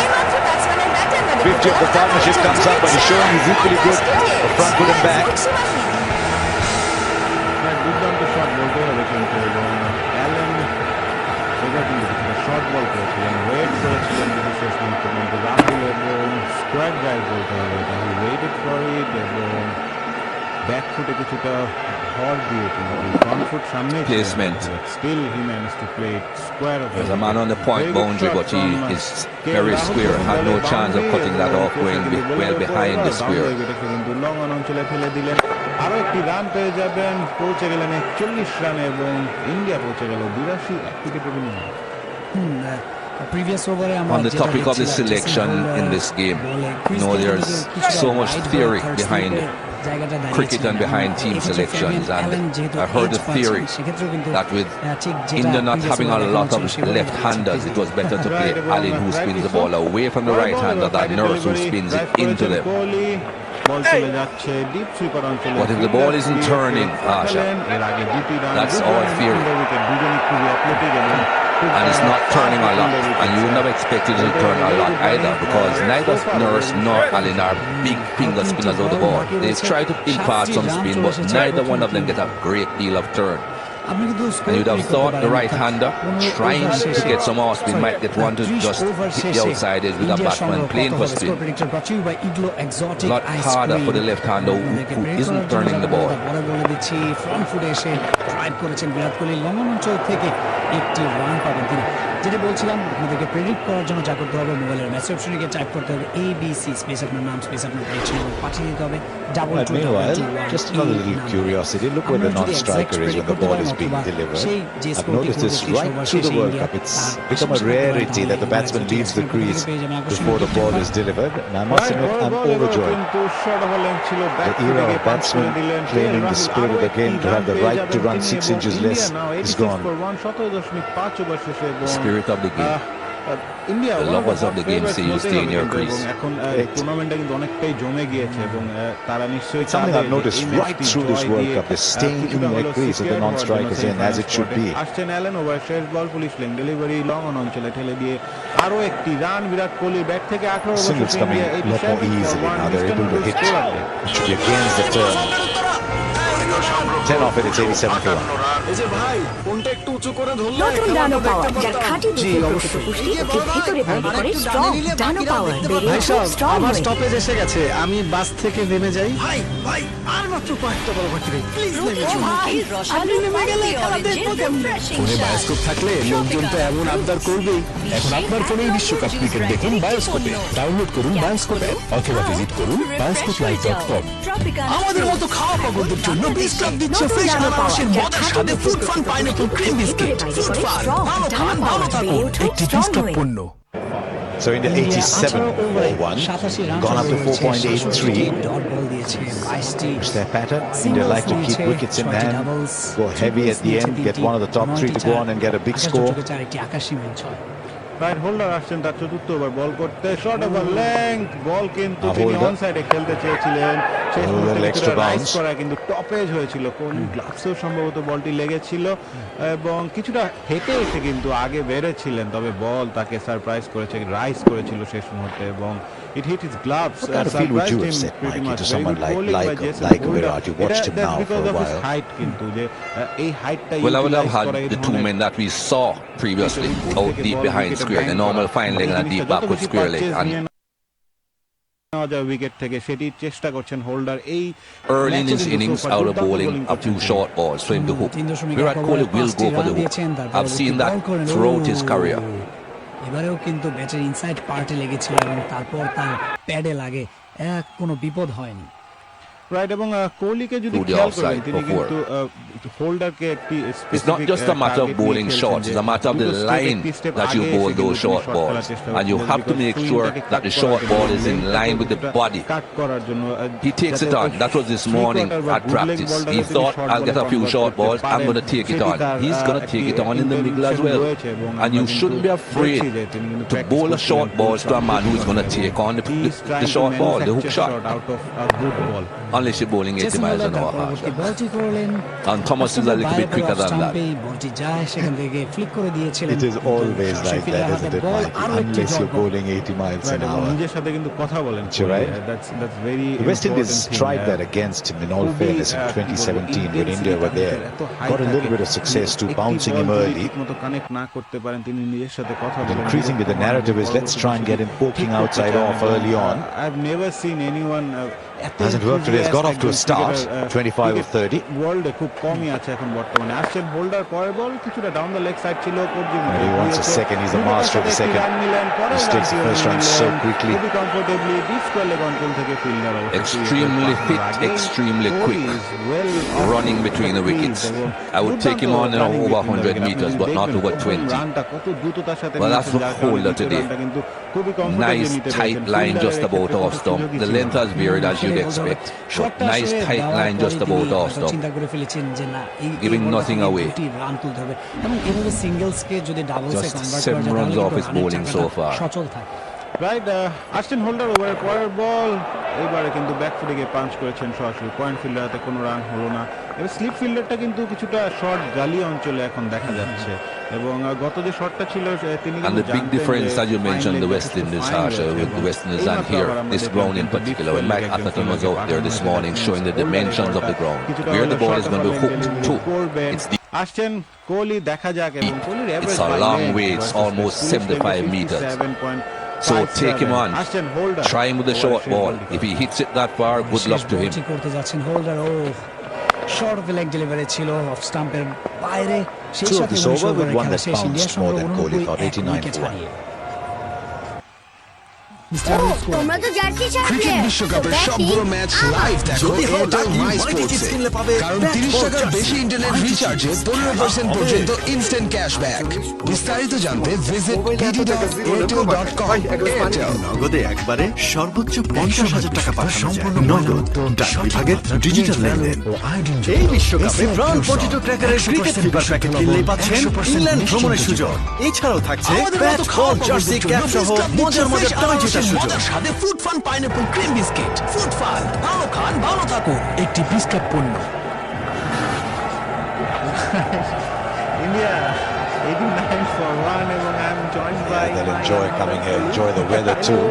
50 of the partnership comes up, but he's showing he's equally good for front foot and back. দুর্দান্ত shot বলতে হবে কিন্তু Allen short ball করেছিলেন, wait করেছিলেন শেষ মুহূর্তে কিন্তু রাহুল এবং স্কোয়ার ড্রাইভ বলতে হবে এটা, হি ওয়েটেড ফর ইট এবং ব্যাক ফুটে কিছুটা ভর দিয়ে কিন্তু ফ্রন্ট ফুট সামনে Placement. Still he manage to play it square off. There's a man on the point boundary, but he is very square and had no chance of cutting that off, going well behind the square. কিন্তু long on অঞ্চলে ফেলে দিলেন, আরো একটি run পেয়ে যাবেন, পৌঁছে গেলেন 41 রানে এবং ইন্ডিয়া পৌঁছে গেল 82 উইকেটের বিনিময়ে। On the topic of the selection in this game, you know, there's so much theory behind cricket and behind team selections, and I heard the theory that with India not having a lot of left-handers, it was better to play Allen, who spins the ball away from the right-hander, than Nurse, who spins it into them. But if the ball isn't turning, Asha, that's all theory. And it's not turning a lot, and you wouldn't have expected it to turn a lot either, because neither Nurse nor Allen are big finger spinners of the ball. They try to impart some spin, but neither one of them get a great deal of turn. And you'd have thought the right-hander trying to get some off spin might get one to just hit the outside edge with a batsman playing for spin. A lot harder for the left-hander who isn't turning the ball. যেটা বলছিলাম আপনাদেরকে predict করার জন্য যা করতে হবে, মোবাইলের message অপশনে গিয়ে টাইপ করতে হবে ABC স্পেস আপনার নাম স্পেস আপনার প্রেডিকশন পাঠিয়ে দিতে হবে। Meanwhile, just another little curiosity, look where the non-striker is when the ball is being delivered. I've noticed this right through the World Cup. It's become a rarity that the batsman leaves the crease before the ball is delivered, and I must admit I'm overjoyed. The era of batsmen playing in the spirit of the game to have the right to run 6 inches less is gone. Spirit of the game. The lovers of the game say you stay in your crease. Something I've noticed right through this World Cup is staying in their crease of the non-strikers in, as it should be. Singles coming a lot more easily now. They're able to hit. It should be against the turn. 10 off it, it's 87 for 1. এই যে ভাই ফোনটা একটু উঁচু করে ধরলে নতুন ডানো পাওয়ার যার খাঁটি দুধের প্রকৃত পুষ্টি ওকে ভেতরে বাইরে করে স্ট্রং ডানো পাওয়ার বেরিয়ে স্ট্রং আমার স্টপেজ এসে গেছে, আমি বাস থেকে নেমে যাই। ভাই ভাই আর মাত্র কয়েকটা বল বাকি রে, প্লিজ নেমে যাও। আপনি নেমে গেলে আমাদের ফোনে বায়োস্কোপ থাকলে লোকজন তো এমন আবদার করবেই। এখন আপনার ফোনেই বিশ্বকাপ ক্রিকেট দেখুন বায়োস্কোপে। ডাউনলোড করুন বায়োস্কোপ অ্যাপ অথবা ভিজিট করুন bioscoplive.com। আমাদের মতো খাওয়া পাগলদের জন্য বিস ক্লাব দিচ্ছে ফ্রেশ আনারসের মজার স্বাদে food fun pineapple cream biscuit. Food fun, ভালো খান, ভালো থাকুন, একটি বিস ক্লাব পণ্য। So India 87 for 1, gone up to 4.83. It's their pattern. India like to keep wickets in hand, go heavy at the end, get one of the top three to go on and get a big score. Right holder আসছেন তার চতুর্থ over বল করতে, short over length বল কিন্তু তিনি on সাইডে খেলতে চেয়েছিলেন, শেষ মুহূর্তে রাইস করা কিন্তু টপেজ হয়েছিল, কোন গ্লাভসেও সম্ভবত বলটি লেগেছিল এবং কিছুটা হেঁটে এসে কিন্তু আগে বেড়েছিলেন, তবে বল তাকে সারপ্রাইজ করেছে, রাইস করেছিল শেষ মুহূর্তে এবং it hit his gloves. What kind of feel would you have set, Mikey, to someone like Virat? You watched him now for a while. Well, I would have had the two men that we saw previously out deep behind square, the normal fine leg and a deep backward square leg. And wicket থেকে সেটি চেষ্টা করছেন holder. এই early in his innings, out of bowling a few short balls for him to hook. Virat Kohli will go for the hook. I've seen that throughout his career. এবারেও কিন্তু ব্যাটের inside পার্টে লেগেছিল এবং তারপর তার প্যাডে লাগে, কোনো বিপদ হয়নি। রাইট, এবং কোহলিকে যদি খেয়াল করেন তিনি কিন্তু হোল্ডারকে একটি It's not just a matter of bowling shots, it's a matter of the line that you bowl those short balls, and you have to make sure that the short ball is in line with the body. He takes it on. That was this morning at practice. He thought, I'll get a few short balls, I'm going to take it on. He's going to take it on in the middle as well, and you shouldn't be afraid to bowl a short balls to a man who is going to take on the short ball, the hook shot, unless you're bowling 80 miles an hour harsh. And Thomas is a little bit quicker than that. It is always like that, isn't it, Mikey? Unless you're bowling 80 miles an hour. You're right. The West Indies tried that against him, in all fairness, in 2017 when India were there. Got a little bit of success too, bouncing him early. Increasingly the narrative is let's try and get him poking outside off early on. I've never seen anyone hasn't worked today. He's got off to a start, 25 of 30. ওয়ার্ল্ডে খুব কমই আছে এখন বর্তমানে। আসছেন holder, পরের বল কিছুটা down the leg side ছিল, And he wants a second. He's the master of the second. He takes the first run so quickly. Comfortably deep square leg control থেকে fielder Extremely fit, extremely quick, running between the wickets. I would take him on over 100 meters, but not over 20. Well, that's the holder today. Nice tight line just about off stump. The length has varied as you'd expect. But nice tight line just about off stump. Giving nothing away. Just 7 runs off his bowling so far. Right, আসছেন holder ওভারের পরের বল, এবারে কিন্তু back ফুটে গিয়ে punch করেছেন সরাসরি point fielder, হাতে কোনো রান হলো না। এবার স্লিপ ফিল্ডারটা কিন্তু কিছুটা শর্ট গালি অঞ্চলে এখন দেখা যাচ্ছে এবং গত যে শটটা ছিল তিনি and the big difference that you mentioned the West Indies Harsha with the West Indies and here this ground in particular, when Mike Atherton was out there this morning showing the dimensions of the ground, where the ball is going to be hooked to, it's the আসছেন কোহলি, দেখা যাক, এবং কোহলির average it's a long way, it's almost 75 meters. So take him on, try him with the short ball. If he hits it that far, good luck to him. Short leg delivery ছিল of স্টাম্পের বাইরে, সেই Two of সাথে this over with one that bounced more than Kohli thought, 89 for 1. তোমরা তো jersey cricket বিশ্বকাপের সবগুলো match live দেখো এয়ারটেল মাই স্পোর্টসে, কারণ 30 টাকার বেশি ইন্টারনেট রিচার্জে 15% পর্যন্ত ইনস্ট্যান্ট ক্যাশব্যাক। বিস্তারিত জানতে ভিজিট bd.airtel.com। এয়ারটেল নগদে একবারে সর্বোচ্চ 50,000 টাকা পাঠানো সম্পূর্ণ নগদ ডাক বিভাগের ডিজিটাল লেনদেন। এই বিশ্বকাপে প্রাণ পর্যটক ট্র্যাকারের ক্রিকেট ফিভার প্যাকেট কিনলে পাচ্ছেন ইংল্যান্ড ভ্রমণের সুযোগ। এছাড়াও থাকছে ব্যাট বল জার্সি ক্যাপ সহ মজার মজার টয় জেতার সুযোগ। সাথে food fun pineapple cream biscuit. Food fun, ভালো খান, ভালো থাকুন, একটি বিস্কিট পণ্য। ইন্ডিয়া 89 for 1 এবং I'm joined by They'll enjoy coming here, enjoy the weather too.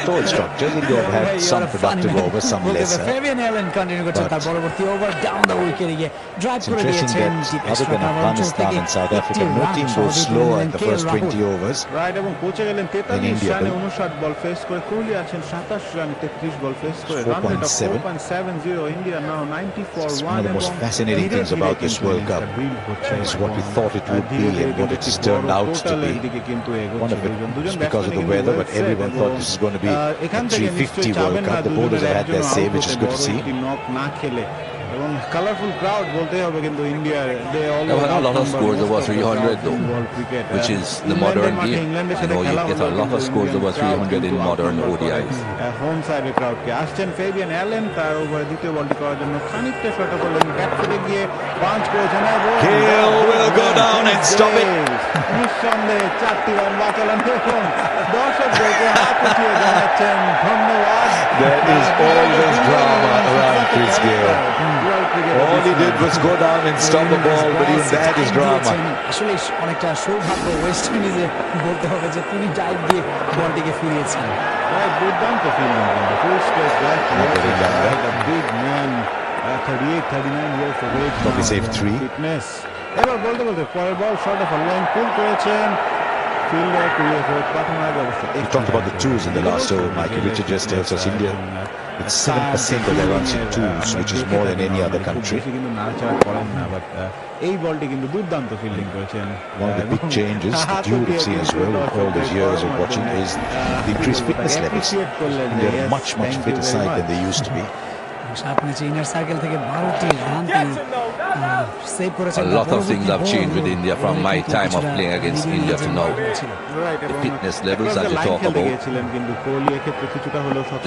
করেছিলেন All structures, India have had some productive overs, some lesser. Fabian Allen continue করছেন তার পরবর্তী ওভার ডাউন দ্য উইকেটে গিয়ে ড্রাইভ It's করে interesting দিয়েছেন that other than Afghanistan and South Africa, no team goes slow at the first 20 overs. Right এবং পৌঁছে গেলেন 43 India রানে do. 59 বল ফেস করে কোহলি আছেন 27 রানে 33 বল ফেস করে 4.7. 4.70 India now 94 It's one of the most fascinating things about this World Cup. It's what we thought it would be and what it has turned out to be. One of it is because of the weather, but everyone thought this is going to be a 350 World Cup. The bowlers have had their say, which is good to see. না খেলে এবং colourful crowd বলতে হবে কিন্তু ইন্ডিয়ার দে There were a lot of scores over 300 though, which is the modern game. You know, you get a lot of scores over 300 in modern ODIs. Home সাইডে ক্রাউডকে আসছেন Fabian Allen তার ওভারে দ্বিতীয় বলটি করার জন্য খানিকটা শট করলেন ব্যাট ফুটে গিয়ে পাঞ্চ করেছেন Gill will go down and stop it. নিঃসন্দেহে 4টি রান বাঁচালেন দেখুন দর্শকদেরকে হাত উঠিয়ে জানাচ্ছেন ধন্যবাদ There is always drama around Chris Gayle. All he did was go down and stop a ball, but even that is drama. আসলে অনেকটা সৌভাগ্য ওয়েস্ট ইন্ডিজে বলতে হবে যে তিনি ডাইভ দিয়ে বলটিকে ফিরিয়েছেন দুর্দান্ত ফিল্ডিং কিন্তু full space bat big man 38 39 years of age Probably saved 3. Fitness এবার বলতে পরের ball short of line pull করেছেন ফিল্ডার কুড়িয়ে ফেরত পাঠানোর আগে অবস্থা We talked about the twos in the last over. Michael Richard just tells us India, it's 7% of their runs in twos, which is more than any other country. কিন্তু নাড়াচাড়া করেন না বাট এই বলটি কিন্তু দুর্দান্ত ফিল্ডিং করেছেন One of the big changes that you would have seen as well with all these years of watching is the increased fitness levels. India are much fitter side than they used to be. 7 ম্যাচে inner circle থেকে 12টি run তিনি save করেছেন A lot of things have changed with India from my time of playing against India to now. The fitness levels that you talk about,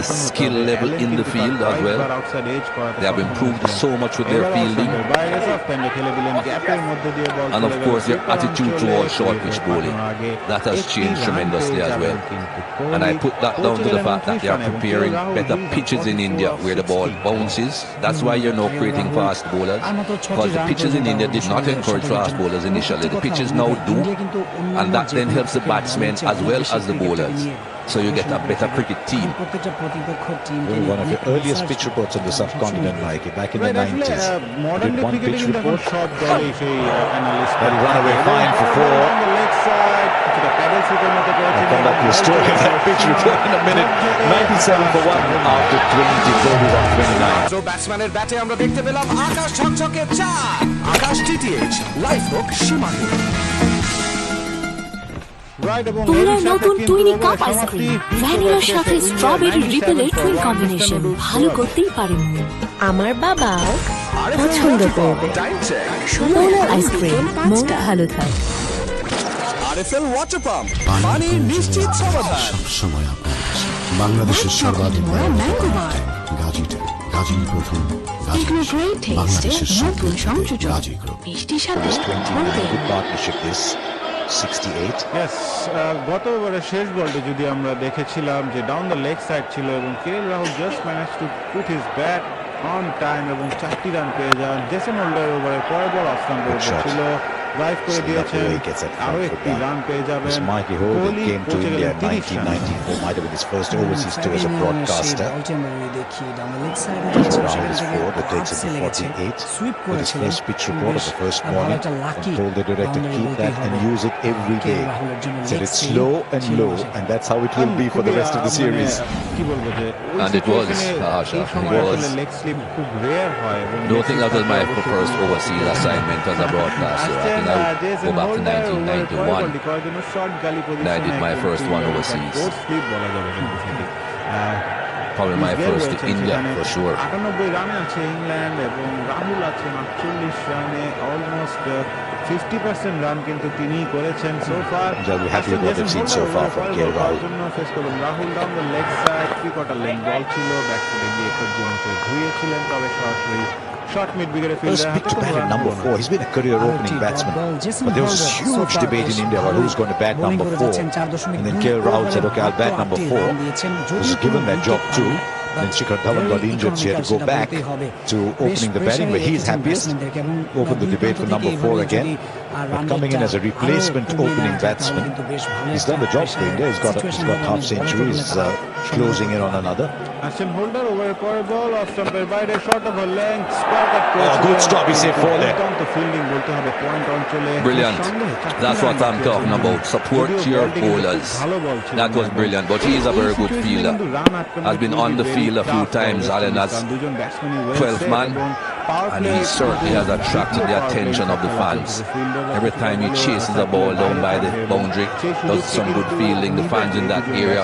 the skill level in the field as well. They have improved so much with their fielding. And of course their attitude towards short pitch bowling. That has changed tremendously as well. And I put that down to the fact that they are preparing better pitches in India where the ball bounces. That's why you're now creating fast bowlers. Because the pitches in India did not encourage fast bowlers initially. The pitches now do. And that then helps the batsmen as well as the bowlers. So you get a better cricket team. One of the earliest pitch reports on the subcontinent, Mikey, back in the 90s. Did one pitch report. That'll run away fine for 4. I'll come back to the story of that pitch report in a minute. 97 for 1 after 20, 41, 29. তো ব্যাটসম্যানের ব্যাটে আমরা দেখতে পেলাম আকাশ ঝকঝকে 4 আকাশ টিটিএইচ life হোক সীমাহীন তোমরা নতুন টুইনি কাপ আইসক্রিম ভ্যানিলার সাথে স্ট্রবেরি রিপেলের টুইন কম্বিনেশন ভালো করতেই পারে মন আমার বাবা পছন্দ করবে সোনার আইসক্রিম মন ভালো থাকে আরএফএল ওয়াটার পাম্প পানি নিশ্চিত সমাধান সবসময় আপনার কাছে বাংলাদেশের সর্বাধিক গাজীতে গাজী প্রথম বাংলাদেশের নতুন সংযোজন গাজী গ্রুপ বৃষ্টির সাথে Good partnership this. 68. গত ওভারের শেষ বলটি যদি আমরা দেখেছিলাম যে ডাউন দ্য লেগ সাইড ছিল এবং KL Rahul just manage to put his bat on time এবং 4টি রান পেয়ে যান জেসন হোল্ডার ওভারে পরের বল অফস্টাম্প ছিল ড্রাইভ করে দিয়েছেন আরো একটি রান পেয়ে যাবেন Mikey Holden came to India in 1994, might have been his first overseas tour as a broadcaster. Round is 4, that takes him to 48. With his first pitch report of the first morning, and told the director keep that and use it every day. Said it's slow and low, and that's how it will be for the rest of the series. And it was, Asha, it was. Don't think that was my first overseas assignment as a broadcaster. I think I would go back to 1991. And I did my first one overseas. Probably my first to India for sure. 98 রানে আছে England এবং রাহুল আছেন 48 রানে almost 50% run কিন্তু তিনি করেছেন so far We're happy with what we've seen so far from KL Rahul. Rahul down the leg side 3/4 leg ball ছিল back ফুটে গিয়ে খুব জোরে ঘুরিয়েছিলেন তবে সরাসরি শর্ট মিড উইকেটে First pick to bat at number 4. He's been a career opening batsman. But there was a huge debate in India about who's going to bat number 4. And then KL Rahul said, okay, I'll bat number 4. Was given that job too. Then Shikhar Dhawan got injured, so he had to go back to opening the batting where he's happiest. Opened the debate for number 4 again. But coming in as a replacement opening batsman, he's done the job for India. He's got half centuries, closing in on another. আসছেন holder ওভারের পরের বল of স্টাম্পের বাইরে short of length good stop, he saved four there. Fielding বলতে হবে point অঞ্চলে Brilliant. That's what I'm talking about. Support your bowlers. That was brilliant. But he is a very good fielder. Has been on the field a few times. Allen has 12 man. And he certainly has attracted the attention of the fans. Every time he chases a ball down by the boundary, does some good fielding. The fans in that area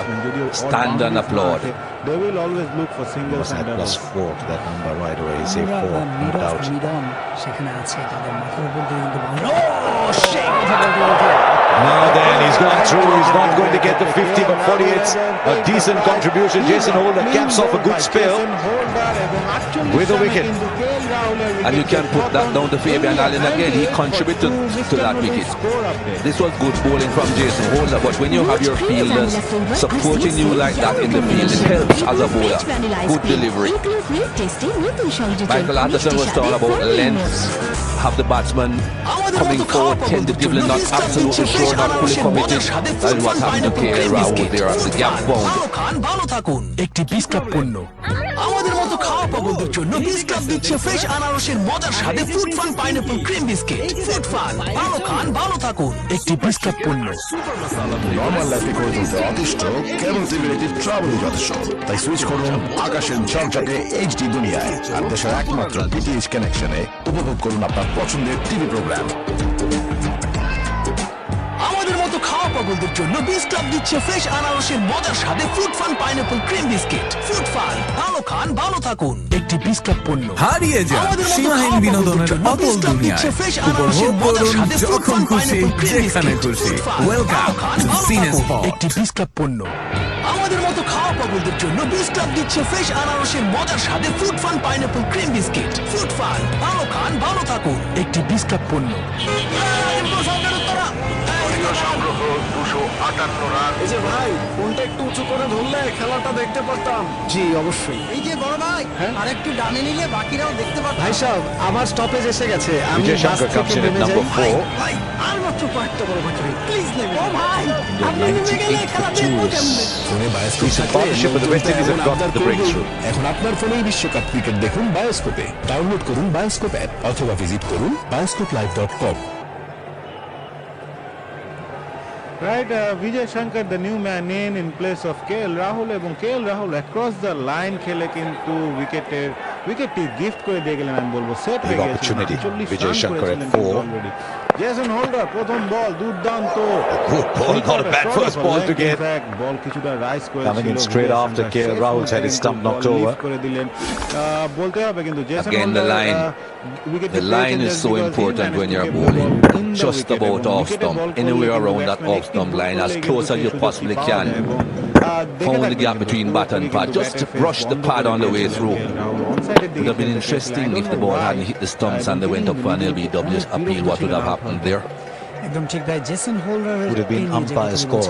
stand and applaud. They will always look for singles and doubles. +4 to that number right away. He saved 4, no doubt. সেখানে আছে তাদের মাথার উপর দিয়ে কিন্তু Now then, he's gone through. He's not going to get the 50, but 48's a decent contribution. Jason Holder caps off a good spell with a wicket. And you can put that down to Fabian Allen again. He contributed to that wicket. This was good bowling from Jason Holder, but when you have your fielders supporting you like that in the field, it helps as a bowler. Good delivery. Michael Anderson was talking about length. Have the batsman coming forward tentatively, not absolutely sure, not fully committed. That is what happened to KL Rahul there as the gap found. ভালো থাকুন একটি বিস club পণ্য আমাদের মতো খাওয়া পাগলদের জন্য বিস ক্লাব দিচ্ছে ফ্রেশ আনারসের মজার স্বাদে fruit fun pineapple cream biscuit fruit fun ভালো খান ভালো থাকুন একটি বিস ক্লাব পণ্য নর্মাল লাইফে করে তুলতে অতিষ্ঠ কেবল টিভির একটি ট্রাভেলই যথেষ্ট। তাই সুইচ করুন আকাশের ঝকঝকে এইচডি দুনিয়ায় আর দেশের একমাত্র ডিটিএইচ কানেকশনে উপভোগ করুন আপনার পছন্দের টিভি প্রোগ্রাম। আমাদের মতো খাওয়া পাগলদের জন্য বিস ক্লাব দিচ্ছে ফ্রেশ আনারসের মজার স্বাদে fruit fun pineapple cream biscuit fruit fun ভালো খান ভালো থাকুন একটি বিস ক্লাব পণ্য হারিয়ে যান সীমাহীন বিনোদনের অতল দুনিয়ায় উপভোগ করুন যখন খুশি যেখানে খুশি ওয়েলকাম টু সিনেস্পট একটি বিস ক্লাব পণ্য আমাদের মতো খাওয়া পাগলদের জন্য বিস ক্লাব দিচ্ছে ফ্রেশ আনারসের মজার স্বাদে fruit fun pineapple cream biscuit fruit fun ভালো খান ভালো থাকুন একটি বিস ক্লাব পণ্য সংগ্রহ 258 রান। এই যে ভাই ফোনটা একটু উঁচু করে ধরলে খেলাটা দেখতে পারতাম। জি অবশ্যই। এই যে বড় ভাই আরেকটু ডানে নিলে বাকিরাও দেখতে পারবে। ভাই সাহেব আমার স্টপেজ এসে গেছে। আমি Vijay Shankar comes in at number 4. ভাই আর মাত্র কয়েকটা বড় ভাই প্লিজ নেবেন। ও ভাই The আপনি নেমে গেলে 98 খেলা for দেখবো 2 কেমনে? ফোনে bioscope Decent partnership with the West Indies have got the breakthrough. এখন আপনার ফোনেই বিশ্বকাপ ক্রিকেট দেখুন বায়োস্কোপে। ডাউনলোড করুন বায়োস্কোপ অ্যাপ অথবা ভিজিট করুন bioscopelive.com। Right, Vijay Shankar, the new man in place of KL Rahul, এবং KL Rahul across the line খেলে কিন্তু উইকেটটি গিফট করে দিয়ে গেলেন আমি বলবো সেট হয়ে গেছে Opportunity. Vijay Shankar at 4. Jason holder প্রথম বল দুর্দান্ত Good ball, not a bad first ball to get. বল কিছুটা রাইজ করে Coming in straight after KL Rahul's had his stump knocked over. করে দিলেন বলতে হবে কিন্তু Jason Again, the line is so important when you're bowling. Just about off stump, anywhere around that off stump line, as close as you possibly can. Found the gap between bat and pad, just to brush the pad on the way through. It would have been interesting if the ball hadn't hit the stumps and they went up for an LBW appeal. What would have happened there? একদম ঠিক ভাই Jason holder Would have been umpire's call.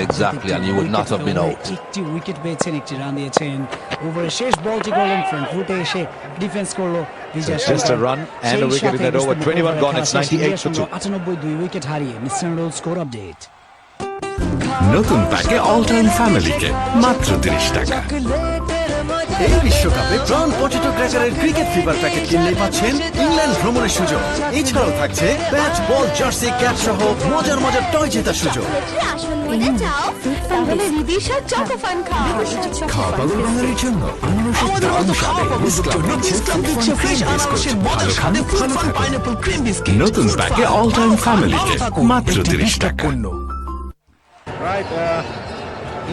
Exactly, and you would not have been out. একটি wicket পেয়েছেন একটি run দিয়েছেন ওভারে শেষ বলটি করলেন ফ্রন্ট ফুটে এসে ডিফেন্স করলো বিজয় Just a run and a wicket in that over. 21 gone, it's 98 for 2. 98 দুই উইকেট হারিয়ে মিস্টার রোল স্কোর আপডেট নতুন প্যাকে অল টাইম ফ্যামিলিকে মাত্র 30 টাকা। এই বিশ্বকাপে প্রাণ পটেটো ক্র্যাকারের ক্রিকেট ফিভার প্যাকেট কিনলেই পাচ্ছেন ইংল্যান্ড ভ্রমণের সুযোগ। এছাড়াও থাকছে ব্যাট বল জার্সি ক্যাপ সহ মজার মজার টয় জেতার সুযোগ। তাহলে রিদিশা চকো ফান খাও খাওয়া পাগল বাঙালির জন্য আনারসের দারুণ স্বাদে নতুন প্যাকে অল টাইম ফ্যামিলিকে মাত্র 30 টাকা। রাইট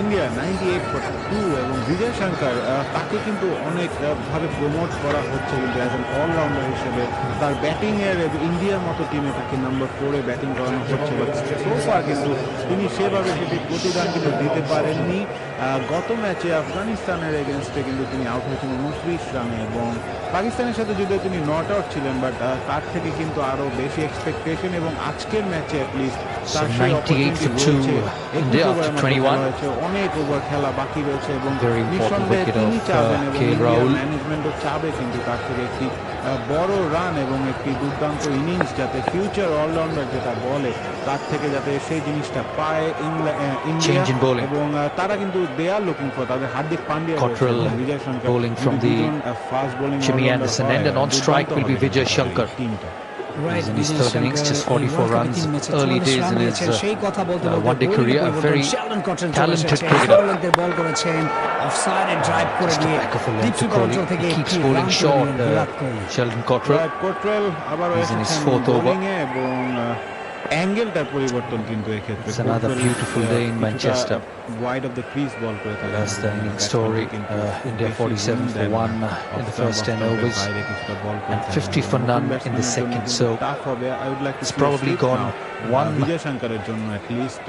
ইন্ডিয়া 98 for 2 এবং বিজয় শঙ্কর তাকে কিন্তু অনেক ভাবে প্রমোট করা হচ্ছে কিন্তু একজন অলরাউন্ডার হিসেবে তার ব্যাটিং এর ইন্ডিয়ার মতো টিমে তাকে নম্বর 4 এ ব্যাটিং করানো হচ্ছে বাট সোফার কিন্তু তিনি সেভাবে সেটি প্রতিদান কিন্তু দিতে পারেননি। গত ম্যাচে আফগানিস্তানের এগেনস্টে কিন্তু তিনি আউট হয়েছেন 29 রানে এবং পাকিস্তানের সাথে যদিও তিনি নট আউট ছিলেন বাট তার থেকে কিন্তু আরো বেশি এক্সপেকটেশন এবং আজকের ম্যাচে অ্যাটলিস্ট তার সেই অপরচুনিটি রয়েছে অনেক ওভার খেলা বাকি রয়েছে এবং নিঃসন্দেহে তিনি চাবেন এবং ম্যানেজমেন্টও চাবে কিন্তু তার থেকে একটি বড় রান এবং একটি দুর্দান্ত ইনিংস যাতে ফিউচার অলরাউন্ডার যেটা বলে তার থেকে যাতে সেই জিনিসটা পায় Change in ইন্ডিয়া bowling. এবং তারা কিন্তু দে আর লুকিং ফর তাদের Hardik Pandya Cottrell bowling from the fast bowling Jimmy Anderson end, and on strike will be Vijay Shankar. He's in his third innings, just 44 runs. Early days in his one-day career, a very talented cricketer. Just the back of a leg to Kohli. He keeps bowling short, Sheldon Cottrell. He's in his fourth over. এবং অ্যাঙ্গেলটার পরিবর্তন কিন্তু এক্ষেত্রে It's another beautiful day in Manchester. Wide of the crease ball করে থাকেন That's the inning story. India 47 for 1 in the first 10 overs and 50 for none in the second. So it's probably gone one বিজয় শঙ্করের জন্য at least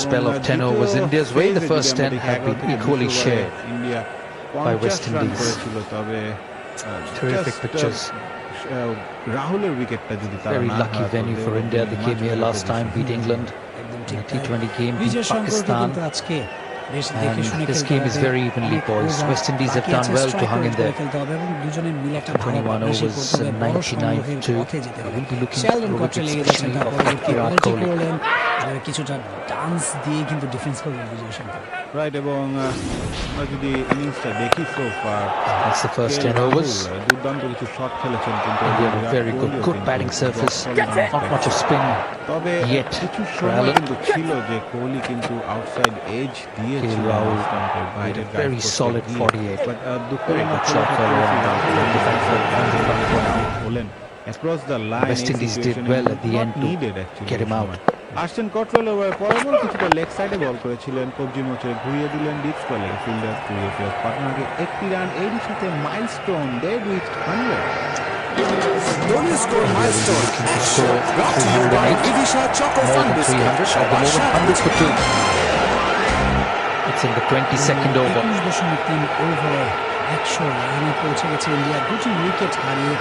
spell of 10 overs. India's way the first 10 have been equally shared India by West Indies. করেছিল তবে Terrific pictures. রাহুলের উইকেটটা যদি তারা Very না lucky হারাতো, venue they for would India. be They much came here better last time, beat position. England in a T20 game, beat Bijoy শঙ্করকে Pakistan. কিন্তু আজকে বেশ দেখে শুনে And this খেলতে game is হবে। very evenly অনেক poised. over West Indies have বাকি done আছে, well to strike hang in rate করে there. খেলতে হবে এবং দুজনে মিলে একটা ভালো 21 পার্টনারশিপ overs করতে হবে, and বড় 99 সংগ্রহের to পথে যেতে হবে। we'll be looking Sheldon for Cottrell wickets, লেগে গেছেন, especially তার of পরবর্তী Virat বলটি Kohli. করলেন, কিছুটা ডান্স দিয়ে কিন্তু ডিফেন্স করলেন বিজয় শঙ্কর। রাইট এবং আমরা যদি ইনিংসটা দেখি so far That's the first 10 overs. দুর্দান্ত কিছু শট খেলেছেন কিন্তু India বিরাট very good, কোহলিও good কিন্তু batting surface. Not much of spin তবে yet কিছু for সময় Allen. কিন্তু ছিল যে কোহলি কিন্তু আউটসাইড এজ দিয়েছিল Rahul স্টাম্পের বাইরে with a very solid 48. But Very good shot early on. হলেন across the line West Indies did well at the end to get him out. আর্সেন Cottrell over পরের বল কিছুটা লেগ সাইডে বল করেছিলেন, কবজি মোচড়ে ঘুরিয়ে দিলেন ডিপ স্কোয়ারে ফিল্ডার ঘুরিয়ে ফেরত পার্টনারকে একটি রান, এরই সাথে milestone they reached 100 Don't score milestone. Brought to you by Divisha Choco More Fun than 300 Biscuit. at the moment, 100 for 2. It's in the 22nd over. 21.3 ওভারে 100 রানে পৌঁছে গেছে ইন্ডিয়া, দুটি উইকেট হারিয়ে।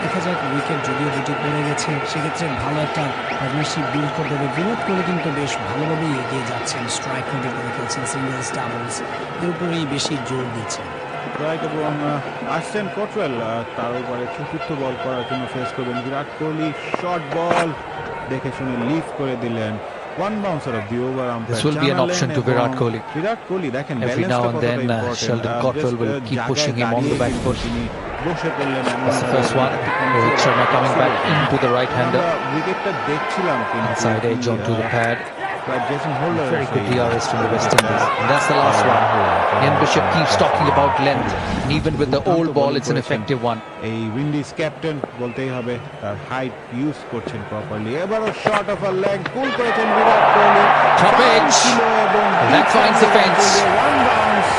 দেখা যাক, উইকেট যদিও দুটি পড়ে গেছে, সেক্ষেত্রে ভালো একটা পার্টনারশিপ বিল্ড করতে হবে। বিরাট কোহলি কিন্তু বেশ ভালোভাবেই এগিয়ে যাচ্ছেন, স্ট্রাইক রেটে করে খেলছেন, সিঙ্গেলস ডাবলস এর উপরেই বেশি জোর দিচ্ছেন। রাইট এবং আর্সেন কট্রেল তার উপরে চতুর্থ বল করার জন্য ফেস করবেন বিরাট কোহলি। শর্ট বল দেখে শুনে লিফ করে দিলেন, one bouncer of the over. This will be an option to Virat Kohli. Virat Kohli দেখেন Every now and then Sheldon Cottrell will keep pushing him on the back foot. বসে পড়লেন। That's the first one. Rohit Sharma coming back into the right-hander. উইকেটটা দেখছিলাম কিন্তু Inside edge onto the pad. Jason holder Very good DRS from the West Indies. And that's the last one. Ian Bishop keeps talking about length. And even with the old ball, it's an effective one. এই Windies captain বলতেই হবে, তার height use করছেন properly. এবারও shot off a leg pull করেছেন Virat Kohli. Top edge. And that finds the fence. One bounce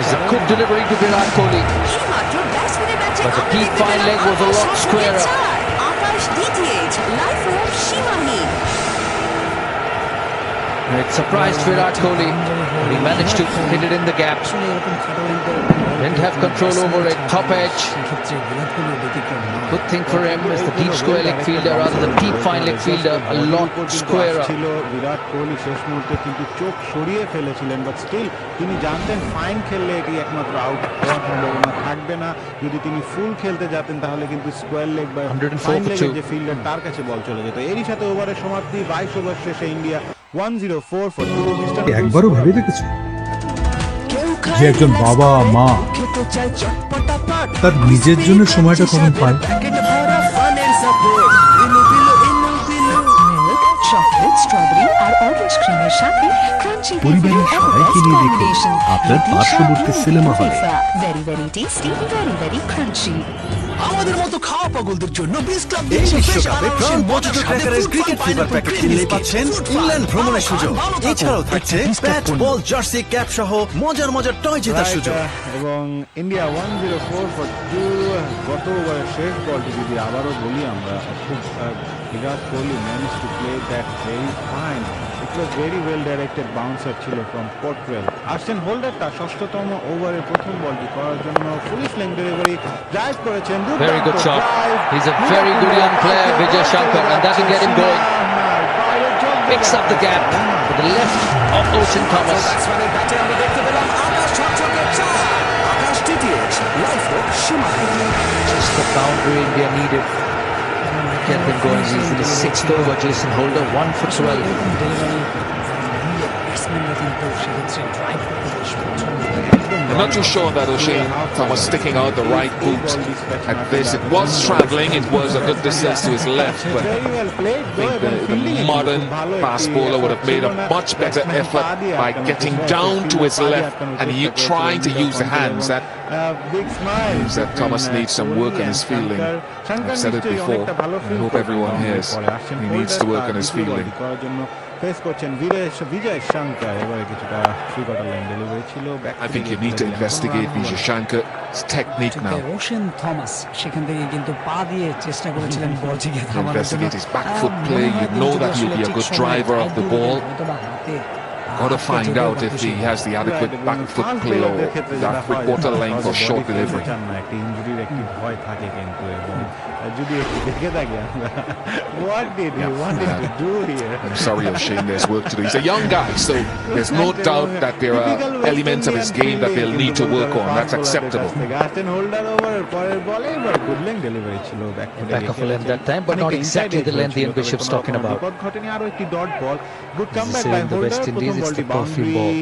It's a good delivery to Virat Kohli. But the deep fine leg was a lot squarer. Akash DTH live from শিমাহি। It surprised Virat Kohli, but he managed to hit it in the gap. Didn't have control over it. Top edge. Good thing for him is the deep square leg fielder rather than deep fine leg fielder. A lot squarer. ছিল বিরাট কোহলি শেষ মুহূর্তে কিন্তু চোখ সরিয়ে ফেলেছিলেন, but still তিনি জানতেন fine খেললে এটি একমাত্র আউট হওয়ার সম্ভাবনা থাকবে না। যদি তিনি ফুল খেলতে যেতেন তাহলে কিন্তু স্কোয়ার লেগ বা ফাইন লেগের যে ফিল্ডার তার কাছে বল চলে যেত। এরই সাথে ওভারের সমাপ্তি, 22 ওভার শেষে ইন্ডিয়া 104 for 2। একবারও ভেবে দেখেছো যে একজন বাবা মা তার নিজের জন্য সময়টা কখন পায়? চকলেট, স্ট্রবেরি আর অরেঞ্জ ক্রিমের সাথে ক্রাঞ্চি পরিবারের সবাইকে নিয়ে দেখুন আপনার পার্শ্ববর্তী সিনেমা হলে। Very very tasty, very very crunchy. আমাদের মতো খাওয়া পাগলদের জন্য বিস ক্লাব এই বিশ্বকাপে প্রাণ মজুতো ক্র্যাকারের ক্রিকেট ফিভার প্যাকেট কিনলে পাচ্ছেন ইংল্যান্ড ভ্রমণের সুযোগ। এছাড়াও থাকছে ব্যাট, বল, জার্সি, ক্যাপ সহ মজার মজার টয় জেতার সুযোগ। এবং ইন্ডিয়া 104 for 2। গত ওভারের শেষ বলটি যদি আবারও বলি আমরা, খুব Virat Kohli manage to play that very fine. It was very well directed bouncer ছিল ফ্রম কট্রেল। আর্সেন হোল্ডার তার ষষ্ঠতম ওভারের প্রথম বলটি করার জন্য ফুল স্লিং ডেলিভারি ড্রাইভ করেছেন। Very good shot. He's a very good young player, Vijay Shankar, and that will get him going. Picks up the gap to the left of Ocean Thomas. Just the boundary India needed. get them going. He's in the 6th over. Jason Holder 1 for 12. I'm not too sure that O'Shane Thomas sticking out the right boot at this. It was travelling, it was a good distance to his left, but I think the modern fast bowler would have made a much better effort by getting down to his left and trying to use the hands. That means that Thomas needs some work on his fielding. I've said it before. I hope everyone hears. He needs to work on his fielding. I think you need to investigate Vijay Shankar's technique now. Roshan Thomas সেখান থেকে কিন্তু পা দিয়ে চেষ্টা করেছিলেন বলটিকে থামানোর জন্য। Investigate his back foot play. You know that he'll be a good driver of the ball. Got to find out if he has the adequate back foot play or that 3/4 length or short delivery. What did he wanted to do here? I'm sorry, O'Shane, there's work to do. He's a young guy, so there's no doubt that there are elements of his game that they'll need to work on. That's acceptable. Back of a length that time, but not exactly the length Ian Bishop's talking about. This is in the West Indies, it's the perfume ball.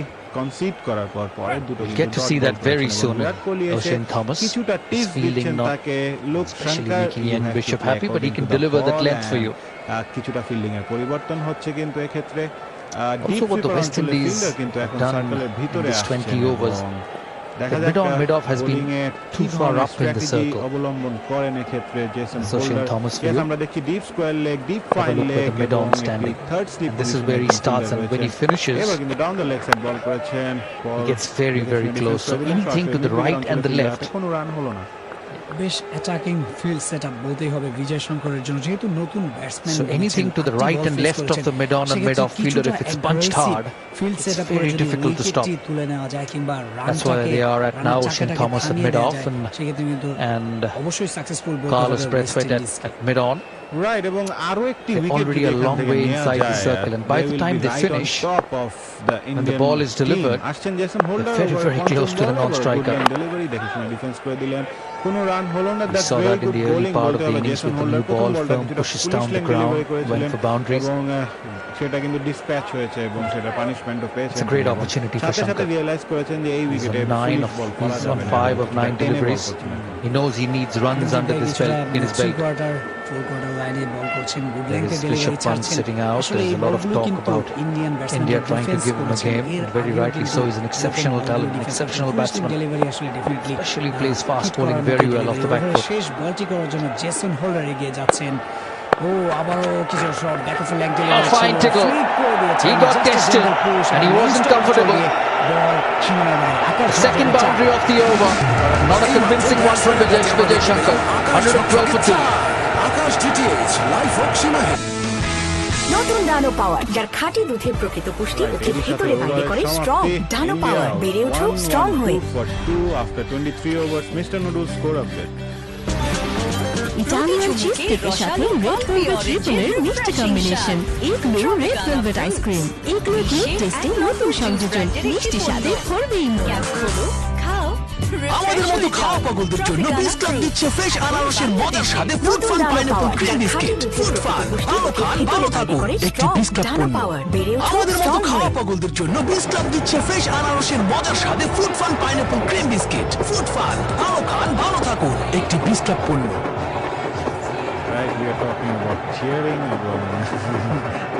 We'll get to see that very soon. O'Shane Thomas is fielding not especially making Ian Bishop happy, but he can deliver that length for you. Also what the West Indies have done in this 20 overs, the mid-off has been too far up in the circle. O'Shane Thomas for you. Have a look at the mid-on standing. And this is where he starts, and when he finishes, he gets very, very close. So anything to the right and the left. বেশ attacking field setup বলতেই হবে বিজয় শঙ্করের জন্য যেহেতু নতুন batsman So anything to the right and left of the mid-on and mid-off fielder, if it's punched hard, it's very difficult to stop. তুলে নেওয়া যায় কিংবা That's why they are at now O'Shane Thomas at mid-off and অবশ্যই successful Carlos Brathwaite at mid-on. Right, এবং আরো একটি They're already a long way inside the circle, and by the time they finish, when the ball is delivered, they're very, very close to the non-striker. We saw that in the early part of the innings with the new ball. Firm pushes down the ground, went for boundaries. It's a great opportunity for Shankar. He's on 5 of 9 deliveries. He knows he needs runs under this belt, in his belt. There is Rishabh Pant sitting out. There's a lot of talk about India trying to give him a game. And very rightly so. He's an exceptional talent, an exceptional batsman. Especially plays fast bowling very well off the back foot. শেষ বলটি করার জন্য Jason holder এগিয়ে যাচ্ছেন। ও আবারও কিছু shot back of leg A fine tickle. He got tested and he wasn't comfortable. The second boundary of the over. Not a convincing one from Vijay Shankar. 112 for 2. নতুন ডানো পাওয়ার, যার খাঁটি দুধের প্রকৃত পুষ্টি ওকে ভিতরে বাইরে করে স্ট্রং। ডানো পাওয়ার, বেড়ে ওঠো স্ট্রং হয়ে। ইটালিয়ান চিজ কেকের সাথে রেড ভেলভেট রিপনের মিষ্টি combination. Igloo red velvet ice cream. Igloo great testing নতুন সংযোজন, মিষ্টি স্বাদে ভরবেই মন। আমাদের মতো খাওয়া পাগলদের জন্য বিস ক্লাব দিচ্ছে ফ্রেশ আনারসের মজার স্বাদে food fun pineapple cream biscuit. Food fun, ভালো খান ভালো থাকুন, একটি বিস ক্লাব পণ্য। আমাদের মতো খাওয়া পাগলদের জন্য বিস ক্লাব দিচ্ছে ফ্রেশ আনারসের মজার স্বাদে food fun pineapple cream biscuit. Food fun, ভালো খান ভালো থাকুন, একটি বিস ক্লাব পণ্য। Right, we are talking about cheering এবং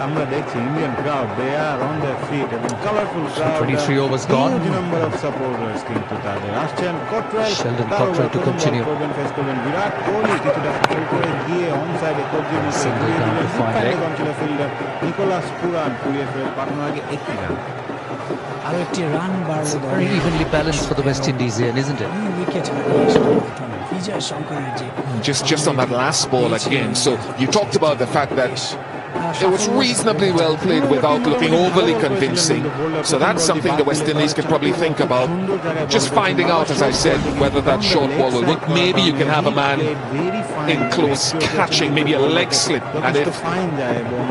আমরা দেখছি Indian crowd, they are on their feet এবং colourful crowd, 23 overs gone. huge number of supporters কিন্তু তাদের আসছেন। Cottrell, Sheldon Cottrell to continue. Face করবেন বিরাট কোহলি, কিছুটা ফেল করে গিয়ে অন সাইডে কবজির মধ্যে ঘুরিয়ে দিলেন ছিল ফিল্ডার নিকোলাস পুরান, কুড়িয়ে ফেরত পাঠানোর আগে একটি রান। আরো একটি রান বাড়লো। Very evenly balanced for the West Indies here, isn't it? Just on that last ball again. So you talked about the fact that it was reasonably well played without looking overly convincing. So that's something the West Indies could probably think about. Just finding out, as I said, whether that short ball will work. Maybe you can have a man in close catching, maybe a leg slip. And if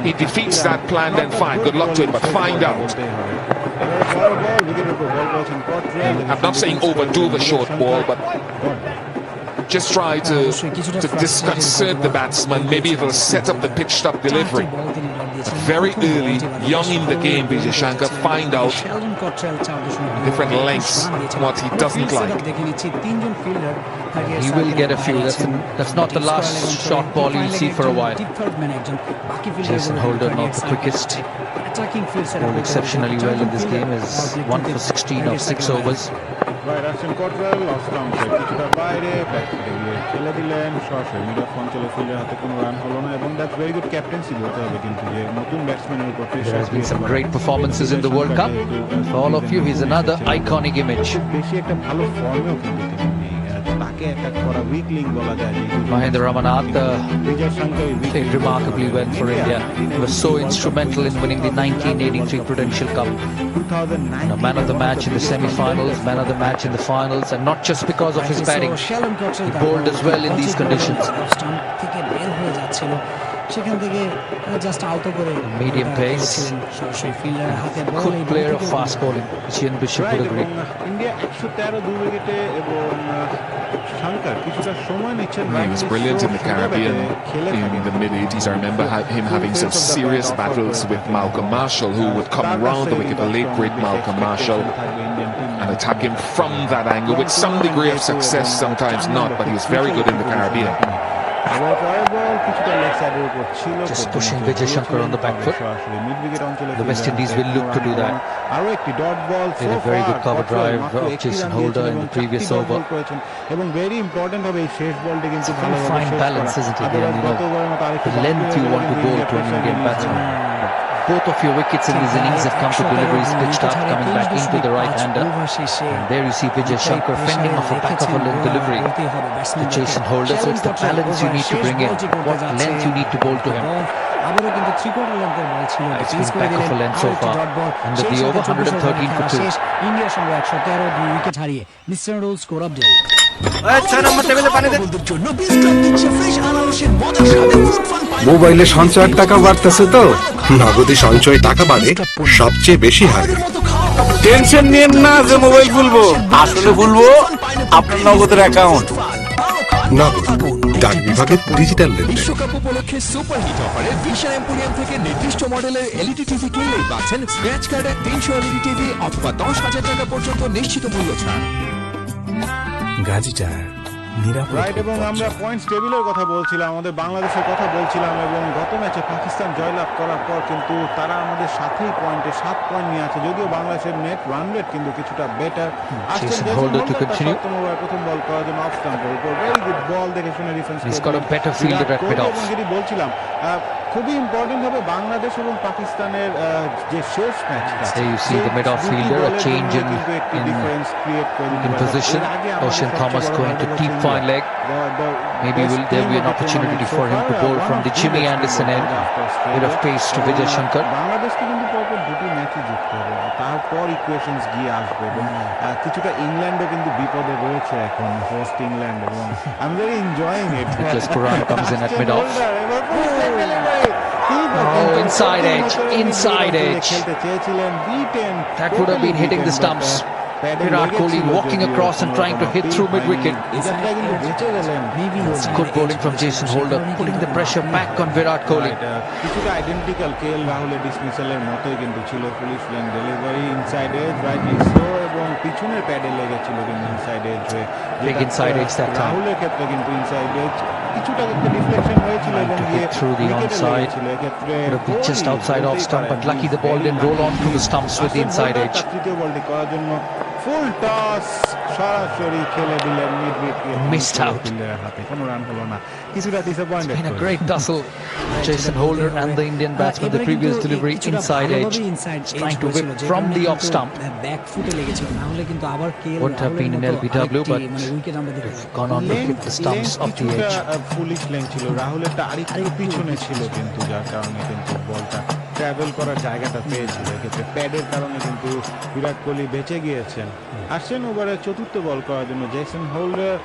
he defeats that plan, then fine. Good luck to him, but find out. I'm not saying overdo the short ball, but just try to disconcert the batsman. Maybe it will set up the pitched up delivery. But very early, young in the game, Vijay Shankar find out different lengths what he doesn't like. He will get a few. That's not the last short ball you'll see for a while. Jason Holder, not the quickest. Bowled exceptionally well in this game. Is 1 for 16 of 6 overs. Right, Ashton Cottrell off স্টাম্পে কিছুটা বাইরে back ফুটে গিয়ে খেলে দিলেন সরাসরি mid of অঞ্চলে ফিল্ডের হাতে কোনো রান হলো না এবং দ্যাটস ভেরি গুড ক্যাপ্টেন্সি বলতে হবে কিন্তু যে নতুন ব্যাটসম্যানের উপর There has been some great performances in the World Cup. For all of you, he's another iconic image. বেশি একটা ভালো ফর্মেও কিন্তু তিনি নেই তাকে অ্যাটাক করা উইক লিঙ্ক বলা যায় যে Mahendra Ramanath played remarkably well for India. He was so instrumental in winning the 1983 Prudential Cup. A man of the match in the semi-finals, man of the match in the finals, and not just because of his batting. He bowled as well in these conditions. Medium pace, good player of fast bowling. Chian Bishop would agree. India 113 2 উইকেটে এবং Shankar কিছুটা সময় নিচ্ছেন He was brilliant in the Caribbean in the mid-80s. I remember him having some serious battles with Malcolm Marshall, who would come round the wicket, the late great Malcolm Marshall, and attack him from that angle with some degree of success, sometimes not, but he was very good in the Caribbean. Just pushing Vijay Shankar on the back foot. The West Indies will look to do that. Did a very good cover drive of Jason Holder in the previous over. It's a very fine balance, isn't it? You know, the length you want to bowl to an Indian batsman. Both of your wickets in these innings have come to deliveries pitched up, coming back into the right-hander. And there you see Vijay Shankar fending off a back of a length delivery to Jason Holder. So it's the balance you need to bring in, what length you need to bowl to him. It's been back of a length so far. Under the over, 113 for 2. ইন্ডিয়ার সঙ্গে 113 2 wicket হারিয়ে mister role score update মোবাইলে সঞ্চয়ের টাকা বাড়তেছে তো নগদে সঞ্চয় টাকা বাড়ে সবচেয়ে বেশি হারে। টেনশন নিয়েন না যে মোবাইল খুলবো, আসলে খুলবো আপনার নগদের অ্যাকাউন্ট। নগদ ডাক বিভাগের ডিজিটাল লেনদেন। বিশ্বকাপ উপলক্ষে সুপারহিট অফারে ভিশন এম্পোরিয়াম থেকে নির্দিষ্ট মডেলের এলইডি টিভি কিনলেই পাচ্ছেন স্ক্র্যাচ কার্ডে 300 এলইডি টিভি অথবা 10,000 টাকা পর্যন্ত নিশ্চিত মূল্য ছাড়। গাজীটার রাইট এবং আমরা পয়েন্টস টেবিলের কথা বলছিলাম, আমাদের বাংলাদেশের কথা বলছিলাম এবং গত ম্যাচে পাকিস্তান জয়লাভ করার পর কিন্তু তারা আমাদের সাথেই পয়েন্টে 7 পয়েন্ট নিয়ে আছে। যদিও বাংলাদেশের নেট রান রেট কিন্তু কিছুটা বেটার। প্রথম বল করার জন্য অফ স্টাম্পের উপর ভেরি গুড বল দেখে শুনে ডিফেন্স যেটি বলছিলাম খুবই ইম্পর্টেন্ট হবে বাংলাদেশ এবং পাকিস্তানের যে শেষ ম্যাচটা। You see the mid-off-fielder, a change in position. Ocean Thomas going to deep fine leg. Maybe there will be an opportunity for him to bowl from the Jimmy Anderson end. Bit of pace to Vijay Shankar. বাংলাদেশকে কিন্তু পরপর দুটি ম্যাচই জিততে হবে, তারপর equations গিয়ে আসবে এবং কিছুটা ইংল্যান্ডও কিন্তু বিপদে রয়েছে এখন, হোস্ট ইংল্যান্ড, এবং I am very enjoying it. Nicholas Puran comes in at mid-off. Oh, inside edge. That would have been hitting the stumps. Virat Kohli walking across and trying to hit through mid-wicket. It's good bowling from Jason Holder, putting the pressure back on Virat Kohli. কিছুটা identical KL রাহুলের ডিসমিসালের মতোই কিন্তু ছিল, police lane delivery inside edge rightly slow এবং পিছনের প্যাডে লেগেছিল কিন্তু ইনসাইড এজ হয়ে। Big inside edge that time. রাহুলের ক্ষেত্রে কিন্তু ইনসাইড এজ কিছুটা কিন্তু ডিফ্লেকশন হয়েছিল এবং through the onside. Would have been just outside off stump, but lucky the ball didn't roll on through the stumps with the inside edge. তৃতীয় বলটি করার জন্য ফুল টস সরাসরি খেলে দিলেন মিড-উইকেট, missed out. হাতে কোনো রান হলো না, কিছুটা disappointed. It's been a great tussle. Jason Holder and the Indian batsman, the previous delivery inside edge, trying to whip from the off stump. Back ফুটে লেগেছিল, না হলে কিন্তু আবার KL Wouldn't have been an LBW, but gone on to hit the stumps of the edge. Police lane ছিল, রাহুলেরটা আরেকটু পিছনে ছিল কিন্তু যার কারণে কিন্তু বলটা ট্রাভেল করার জায়গাটা পেয়েছিল। এক্ষেত্রে প্যাডের কারণে কিন্তু বিরাট কোহলি বেঁচে গিয়েছেন। আসছেন ওভারে চতুর্থ বল করার জন্য জেসন হোল্ডার,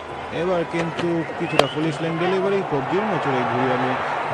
এবার কিন্তু কিছুটা পুলিশ লেন ডেলিভারি কবজির মোচড়ে ঘুরিয়ে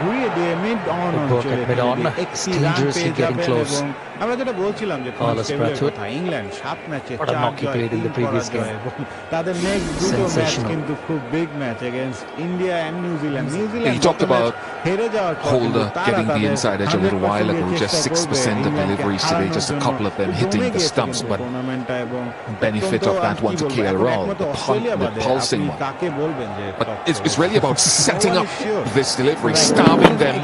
ঘুরিয়ে দিয়ে মিড অন Good work অঞ্চলে at mid on. It's dangerously getting close. এবং আমরা যেটা বলছিলাম যে Carlos টেবিলের Bradford. কথা, ইংল্যান্ড 7 ম্যাচে What a 4 knock he Joy, played in the 3 previous পরাজয় game. এবং তাদের নেক্সট দুটো ম্যাচ Sensational. কিন্তু খুব big match against India and New Zealand He talked about হেরে যাওয়ার পর Holder কিন্তু তারা getting the তাদের inside edge a little 100% while ago, দিয়ে just চেষ্টা 6% করবে of deliveries ইংল্যান্ডকে today, just a হারানোর couple of them জন্য। hitting জমে the গিয়েছে stumps, কিন্তু but টুর্নামেন্টটা এবং benefit অত্যন্ত of that one to কি বলবো, KL এখন Rahul, একমাত্র the অস্ট্রেলিয়া বাদে pulsing আপনি one. কাকে বলবেন যে But top it's scorer? really about setting up Nobody sure. this delivery, starving them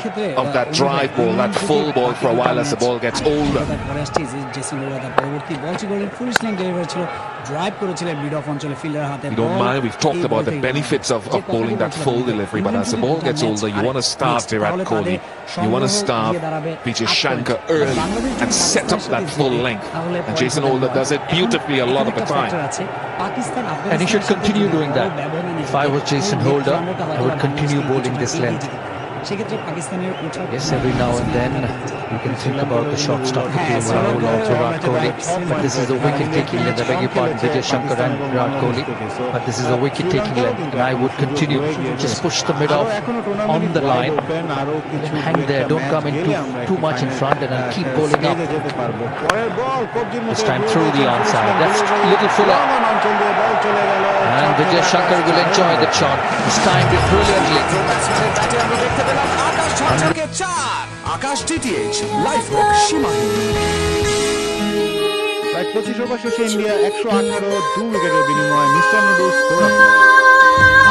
of that drive ball, that full ball for a while as the ball gets older. পরে আসছে Jason holder তার পরবর্তী বলটি করলেন ফুল sling delivery ছিল drive করেছিলেন mid of অঞ্চলে fielder হাতে You don't mind, we've talked about the benefits of bowling that full delivery, but as the ball gets older, you want to starve Virat Kohli, you want to starve Vijay Shankar early and set up that full length. And Jason Holder does it beautifully a lot of the time. And he should continue doing that. If I was Jason Holder, I would continue bowling this length. সেক্ষেত্রে পাকিস্তানের ওঠার Yes, every now and then you can think about the short stop between Rahul or Virat Kohli. But this is a wicket-taking length. I beg your pardon, Vijay Shankar and Virat Kohli. But this is a wicket-taking length, and I would continue. Just push the mid off on the line, and hang there. Don't come in too much in front, and then keep bowling up. This time through the onside. That's little fuller. And Vijay Shankar will enjoy that shot. He's timed it brilliantly. Akash DTH live হোক সীমাহীন। প্রায় 25 over শেষে India 118 2 উইকেটের বিনিময়ে mister noodles score up.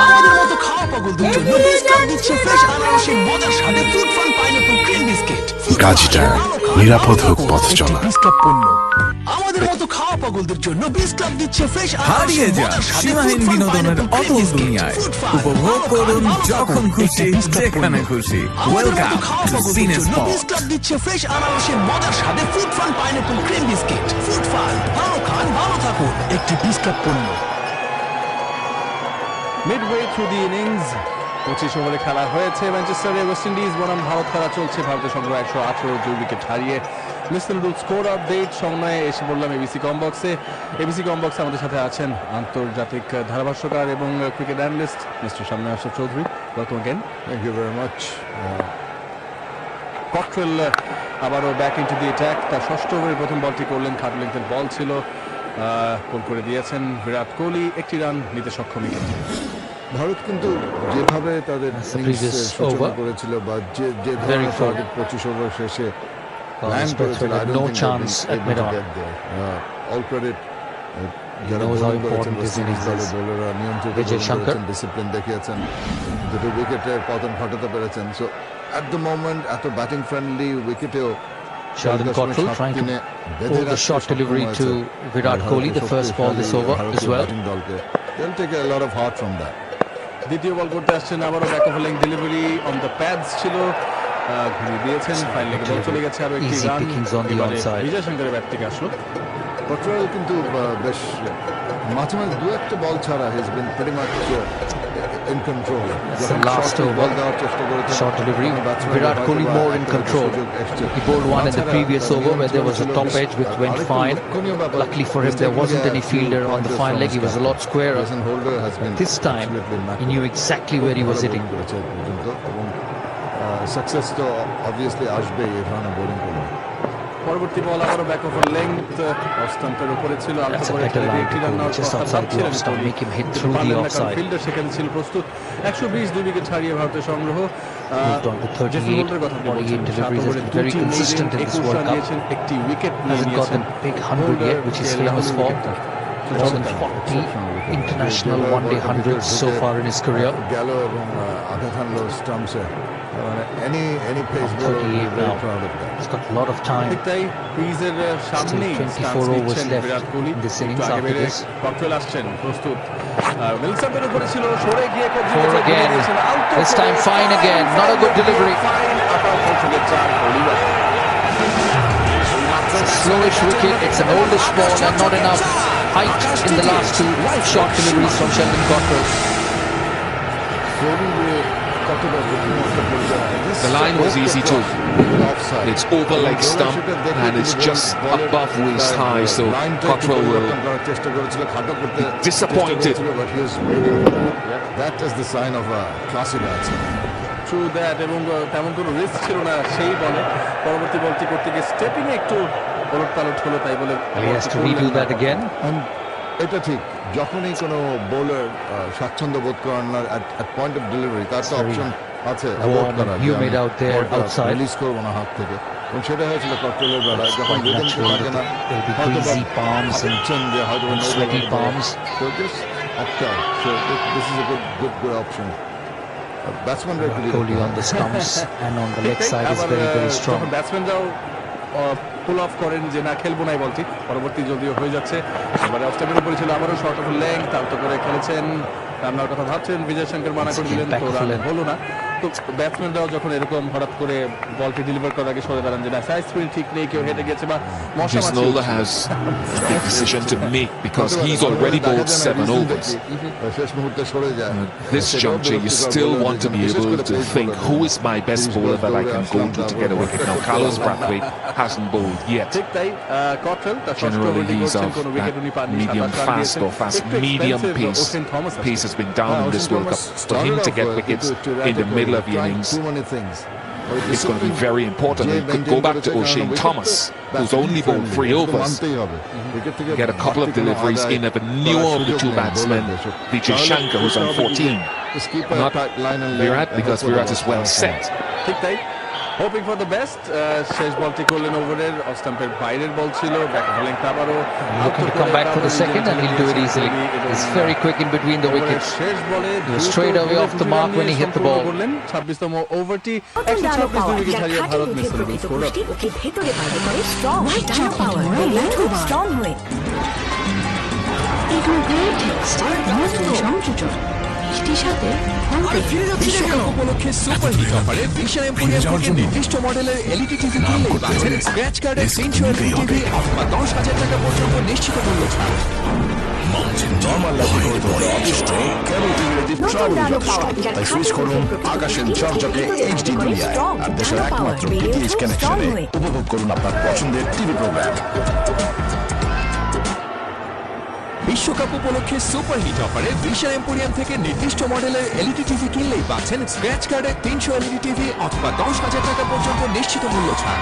আমাদের মতো খাওয়া পাগলদের জন্য বেস ক্লাব দিচ্ছে ফ্রেশ আনারসের মজার স্বাদে fruit fun pineapple cream biscuit. কাজটা নিরাপদ হোক পথ চলা। আমাদের মতো খাওয়া পাগলদের জন্য বেস ক্লাব দিচ্ছে ফ্রেশ হারিয়ে যান সীমাহীন বিনোদনের অতল দুনিয়ায়। উপভোগ করুন যখন খুশি যেখানে খুশি। Welcome to Cinespot. Bisk Club দিচ্ছে ফ্রেশ আনারসের মজার স্বাদে fruit fun pineapple cream biscuit. Fruit fun, ভালো খান ভালো থাকুন, একটি বেস ক্লাব পণ্য। মিডওয়ে থ্রু দি ইনিংস 25 ওভারে খেলা হয়েছে ম্যানচেস্টারে ওয়েস্ট ইন্ডিজ বনাম ভারত খেলা চলছে। ভারতের সংগ্রহ 118 2 উইকেট হারিয়ে। মিস্টার নুডলস স্কোর আপডেট সময়ে এসে বললাম এবিসি কমবক্সে। এবিসি কমবক্সে আমাদের সাথে আছেন আন্তর্জাতিক ধারাভাষ্যকার এবং cricket analyst mister Shamim Ashraf Chowdhury. Welcome again. Thank you very much. Cottrell আবারও ব্যাক ইনটু দি অ্যাটাক। তার ষষ্ঠ ওভারের প্রথম বলটি করলেন, খাট লেন্থের বল ছিল, গোল করে দিয়েছেন বিরাট কোহলি। একটি রান নিতে সক্ষম উইকেট। ভারত কিন্তু যেভাবে তাদের ইনিংসের সূচনা করেছিল বা যে ধরনের টার্গেট 25 ওভার শেষে প্ল্যান করেছিল, I don't think they've been able to get there. All credit যারা বোলিং করেছেন ওয়েস্ট ইন্ডিজ দলের বোলাররা নিয়ন্ত্রিত করেছেন, ডিসিপ্লিন দেখিয়েছেন, দুটো উইকেটের পতন ঘটাতে পেরেছেন। সো অ্যাট দ্য মোমেন্ট এত ব্যাটিং ফ্রেন্ডলি উইকেটেও Sheldon Cottrell trying to pull the short delivery to Virat Kohli, the first ball this over as well. They'll take a lot of heart from that. দ্বিতীয় বল করতে আসছেন আবারও back of leg delivery on the pads ছিল, ঘুরিয়ে দিয়েছেন, fine লেগে বল চলে গেছে। আরো একটি রান বিজয় শঙ্করের ব্যাট থেকে আসলো। কট্রেল কিন্তু বেশ মাঝে মাঝে দু একটা বল ছাড়া he has been pretty much in control. The last over, short delivery. Virat Kohli more in control. He bowled one in the previous over where there was a top edge which went fine. Luckily for him, there wasn't any fielder on the fine leg. He was a lot squarer. This time, he knew exactly where he was hitting. Success to obviously আসবে এই ধরনের bowling করলে। পরবর্তী বল আবারও back of length, অফস্টাম্পের উপরে ছিল। আলতো করে খেলে একটি রান নেওয়ার প্রস্তাব ছিলেন ফিল্ডার সেখানে ছিল প্রস্তুত। 120 2 উইকেট হারিয়ে ভারতের সংগ্রহ। জেসন হোল্ডারের কথা বলছেন, 7 ওভারে 2টি মিডিয়াম 21 রান দিয়েছেন, একটি উইকেট নিয়ে Hasn't got নিয়েছেন। the big 100 yet, which he's famous for. More than 40 international one-day hundreds so far in his career. গেল এবং আঘাত হানলো স্টাম্পসে। any pace bowler will be very proud of that. He's got a lot of time. তাই ক্রিজের সামনেই 24 overs left in this innings after this. Cottrell আসছেন প্রস্তুত। উইলসনের উপরে ছিল, সরে গিয়ে Four again. This time fine again. Not a good delivery. It's a slowish wicket. It's an oldish ball and not enough height in the last two short deliveries from Sheldon Cottrell. The line was easy too. It's over leg stump and it's just above waist high, so Cottrell will be disappointed. That is the sign of a classy batsman. Through that এবং তেমন কোনো risk ছিল না সেই বলে। পরবর্তী বলটি করতে গিয়ে স্টেপিং একটু ওলটপালট হলো, তাই বলে He has to redo that again. এটা ঠিক, যখনই কোনো বোলার স্বাচ্ছন্দ্য বোধ করেন না at point of delivery, তার তো অপশন আছে warm and humid out there outside. Release করবো না হাত থেকে, এবং সেটা হয়েছিল ককটেলের বেলায় যখন রিদম থাকে না, There'll be greasy palms and যে হয়তো sweaty palms. So just opt out. So this is a good option. ব্যাটসম্যানরা একটু Kohli on the stumps and on the leg side is very strong. ব্যাটসম্যানরাও পুল অফ করেন যে না খেলবো না এই বলটি, পরবর্তী যদিও হয়ে যাচ্ছে। এবারে অফ স্টাম্পের উপরে ছিল আবারও শর্ট অফ লেংথ, আউট করে খেলেছেন, রান্নার কথা ভাবছেন, বিজয় শঙ্কর মানা করে দিলেন, তো রান হলো না। তো ব্যাটসম্যানরাও যখন এরকম হঠাৎ করে বলটি ডেলিভার করার আগে সরে দাঁড়ান যে না সাইজ স্পিন ঠিক নেই, কেউ হেঁটে গেছে বা মশা Jason Holder has a big decision to make because he's already bowled 7 overs. শেষ মুহূর্তে সরে যায়। This juncture, you still want to be able to think, who is my best bowler that I can go to get a wicket? Now, Carlos Brathwaite hasn't bowled yet. ঠিক তাই, Cottrell তার ষষ্ঠ Generally, ওভারটি he's করছেন, of কোনো wicket উনি that পাননি, medium 27 run fast দিয়েছেন। or fast একটু medium expensive pace. Ocean Thomas আছে। Pace has been down in this World Cup. For him to get wickets in the middle of the innings, it's going to be very important. You could go back to O'Shane Thomas, who's only bowled 3 overs. Get a couple of deliveries in of a newer of the two batsmen, Vijay Shankar, who's on 14. Not Virat, because Virat is well set. ঠিক তাই, hoping for the best. শেষ বলটি করলেন ওভারের, of স্টাম্পের বাইরের বল ছিল, back হলেন আবারও Looking to come back for the second and he'll do it easily. He's very quick in between the wickets. শেষ বলে He was straight away off the mark when he hit the ball. 26তম ওভারটি 126 wicket হারিয়ে ভারত মিশ্র score. ওকে ভেতরে বাইরে করে strong ডায়নো পাওয়ার খুব strong হয়ে এগুলো great texture মজবুত সংযোজন বৃষ্টির সাথে বিশ্বকাপ উপলক্ষে সুপার হিট অফারে ভিশন এম্পোরিয়াম থেকে নির্দিষ্ট মডেলের এলইডি টিভি কিনলেই পাচ্ছেন স্ক্র্যাচ কার্ডে 300 এলইডি টিভি অথবা 10,000 টাকা পর্যন্ত নিশ্চিত মূল্য ছাড়। নর্মাল লাইফে করে অদৃষ্ট কেবল টিভিতে ট্রাভেল যথেষ্ট, তাই সুইচ করুন আকাশের ঝকঝকে এইচডি দুনিয়ায় আর দেশের একমাত্র ডিটিএইচ কানেকশনে উপভোগ করুন আপনার পছন্দের টিভি প্রোগ্রাম। বিশ্বকাপ উপলক্ষে সুপার হিট অফারে ভিশন এম্পোরিয়াম থেকে নির্দিষ্ট মডেলের এলইডি টিভি কিনলেই পাচ্ছেন স্ক্র্যাচ কার্ডে 300 এলইডি টিভি অথবা 10,000 টাকা পর্যন্ত নিশ্চিত মূল্য ছাড়।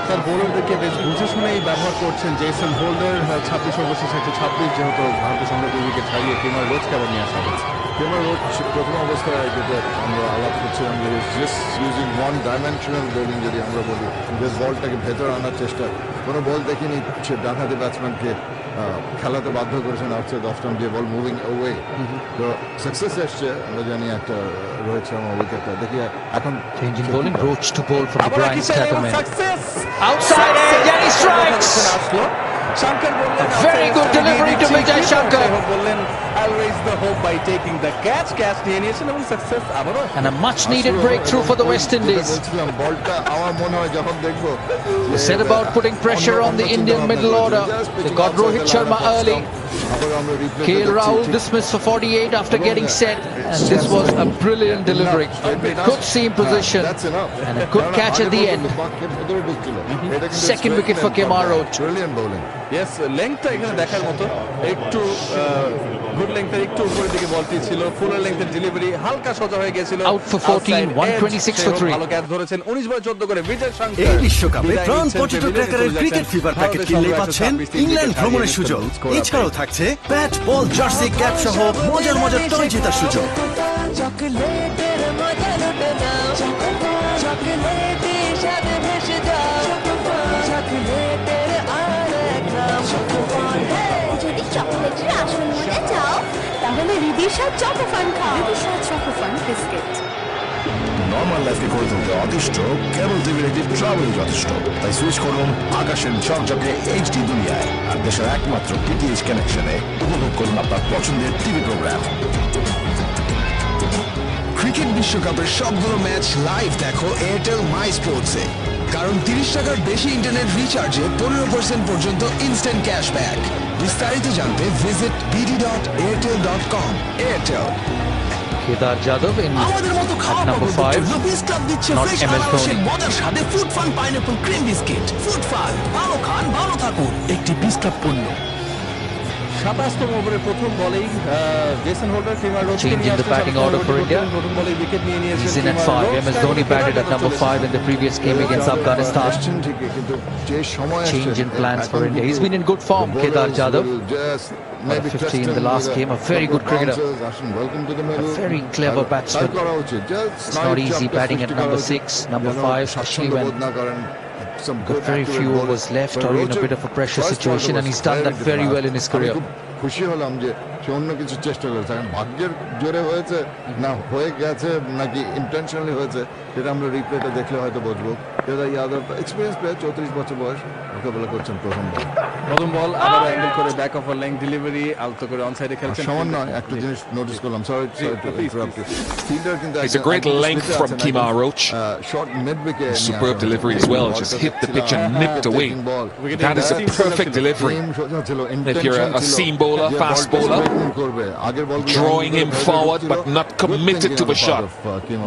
তার বোলারদেরকে বেশ বুঝে শুনেই ব্যবহার করছেন জেসন হোল্ডার। 26 ওভার শেষে 126, যেহেতু ভারতের সঙ্গে 2 উইকেট হারিয়ে কেমার রোজকে আবার নিয়ে আসা হয়েছে। কেমার রোজ প্রথম অবস্থায় যেটা আমরা আলাপ করছিলাম যে just using one dimensional bowling, যদি আমরা বলি যে বলটাকে ভেতর আনার চেষ্টা, কোনো বল দেখিনি সে ডান হাতে ব্যাটসম্যানকে খেলাতে বাধ্য করেছেন আউটসাইড অফ স্টাম্প দিয়ে, বল মুভিং অ্যাওয়ে। তো সাকসেস এসছে, আমরা জানি একটা রোহিত শর্মা উইকেটটা দেখি এখন Change in bowling, Roach to bowl from the Brian Scatterman. Success Outside edge and he strikes! Shankar বললেন A very good delivery to Vijay Shankar. বললেন I'll raise the hope by taking the catch নিয়ে নিয়েছেন এবং success আবারও। And a much needed breakthrough for the West Indies. বলছিলাম বলটা আমার মনে হয় যখন দেখবো They set about putting pressure on the Indian middle order. They got Rohit Sharma early. KL Rahul dismissed for 48 after getting set, and this was a brilliant delivery. Good seam position and a good catch at the end. Second wicket for Kemar Roach. Brilliant bowling. Yes, লেংথটা এখানে দেখার মতো, একটু good লেংথের একটু উপরের দিকে বলটি ছিল, ফুলের লেংথের ডেলিভারি হালকা সোজা হয়ে গিয়েছিল। Out for 14, 126 for 3. ভালো ক্যাচ ধরেছেন 19 বলে 14 করে বিজয় শঙ্কর। এই বিশ্বকাপে প্রাণ পর্যটক ট্র্যাকারের ক্রিকেট ফিভার প্যাকেট কিনলেই পাচ্ছেন ইংল্যান্ড ভ্রমণের সুযোগ। এছাড়াও থাকছে ব্যাট বল জার্সি ক্যাপ সহ মজার মজার টয় জেতার সুযোগ। চকলেটের মজা লুটে নাও, চকলেটের সাথে ভেসে যাও, চকলেটের আরেক নাম। যদি চকলেটের আসল মজা চাও তাহলে রিদিশা চকোফান খাও। Ridisha Chocofun biscuit. নর্মাল লাইফকে করে তুলতে অতিষ্ঠ কেবল টিভির ট্রাভেল যথেষ্ট, তাই সুইচ করুন আকাশের ঝকঝকে এইচডি দুনিয়ায় আর দেশের একমাত্র ডিটিএইচ কানেকশনে উপভোগ করুন আপনার পছন্দের টিভি প্রোগ্রাম। ক্রিকেট বিশ্বকাপের সবগুলো ম্যাচ লাইভ দেখো এয়ারটেল মাই স্পোর্টসে, কারণ 30 টাকার বেশি ইন্টারনেট রিচার্জে 15% পর্যন্ত ইনস্ট্যান্ট ক্যাশব্যাক। বিস্তারিত জানতে visit bd.airtel.com। Airtel. Kedar Jadhav in আমাদের মতো খাওয়া at number 5. বিস ক্লাব দিচ্ছে Not ফ্রেশ MS আনারসের Dhoni. মজার স্বাদে food fun pineapple cream biscuit. Food fun, ভালো খান ভালো থাকুন, একটি বিস ক্লাব পণ্য। 27তম ওভারের প্রথম বলেই জেসন হোল্ডার কিমার রোচকে Change নিয়ে in the আসলেন batting order for India. প্রথম বলেই উইকেট নিয়ে নিয়েছেন He's in at কিমার 5. Roach. MS Dhoni batted at number 5 in the previous game against Afghanistan. আসছেন ঠিকই, কিন্তু যে সময় Change in plans for India. He's been in good form, Kedar Jadhav. Got a 50 in the last game. A very good cricketer. A very clever batsman. It's not easy batting at number 6, number 5, especially when got very few overs left or in a bit of a pressure situation, and he's done that very well in his career. খুশি হলাম যে সে অন্য কিছু চেষ্টা করেছে, কারণ ভাগ্যের জোরে হয়েছে না হয়ে গেছে নাকি ইন্টেনশনালি হয়েছে সেটা আমরা রিপ্লেটা দেখলে হয়তো বুঝবো। কেদার যাদব এক্সপিরিয়েন্স প্লেয়ার, 34 বছর বয়স, মোকাবেলা করছেন প্রথম বল আবার অ্যাঙ্গেল করে ব্যাক অফ লেং ডেলিভারি আলতো করে অন সাইডে খেলছেন। সামান্য একটা জিনিস নোটিস করলাম, sorry to interrupt you. Fielder কিন্তু It's a great length from Kemar Roach. Short mid wicket, Superb delivery as well. Just hit the pitch and nipped away. That is a perfect delivery. If you're a seam bowler, fast bowler, drawing him forward but not committed to the shot.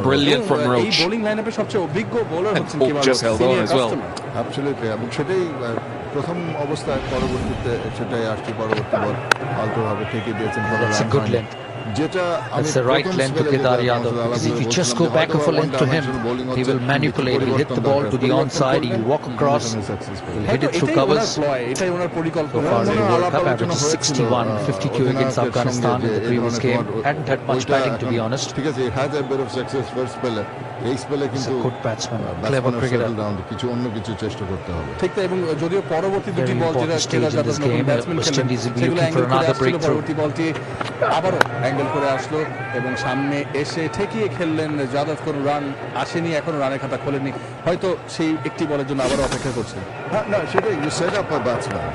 Brilliant from Roach. এই bowling লাইনআপে সবচেয়ে অভিজ্ঞ bowler And হচ্ছেন Oak কিমার just Roach, held on senior as well. customer। Absolutely, এবং সেটাই প্রথম অবস্থায় পরবর্তীতে সেটাই আসছে, পরবর্তী বল আলতোভাবে ঠেকে দিয়েছেন। That's a good length. যেটা That's the right length to Kedar Yadav, because if you just go back of a length to him, he will manipulate. He'll hit the ball to the onside, he'll walk across, he'll hit it through covers. এটাই ওনার So পরিকল্পনা। far in the World Cup, averages 61, 52 against Afghanistan in the previous game. Hadn't had much batting, to be honest. ঠিক আছে, has a bit of success first স্পেলে, এই স্পেলে He's কিন্তু a good batsman, clever cricketer. কিছু অন্য কিছু চেষ্টা করতে হবে। ঠিক তাই, এবং যদিও পরবর্তী দুটি Very বল যেটা important stage Kedar in Yadav this নতুন game. ব্যাটসম্যান West খেলেন Indies will be সেগুলো looking for অ্যাঙ্গেল করে another আসছিল, breakthrough. পরবর্তী বলটি আবারও অ্যাঙ্গেল করে আসলো এবং সামনে এসে ঠেকিয়ে খেললেন যাদব। কোনো রান আসেনি, এখনো রানের খাতা খোলেনি, হয়তো সেই একটি বলের জন্য আবারও অপেক্ষা করছেন। না সেটাই, you set up a batsman,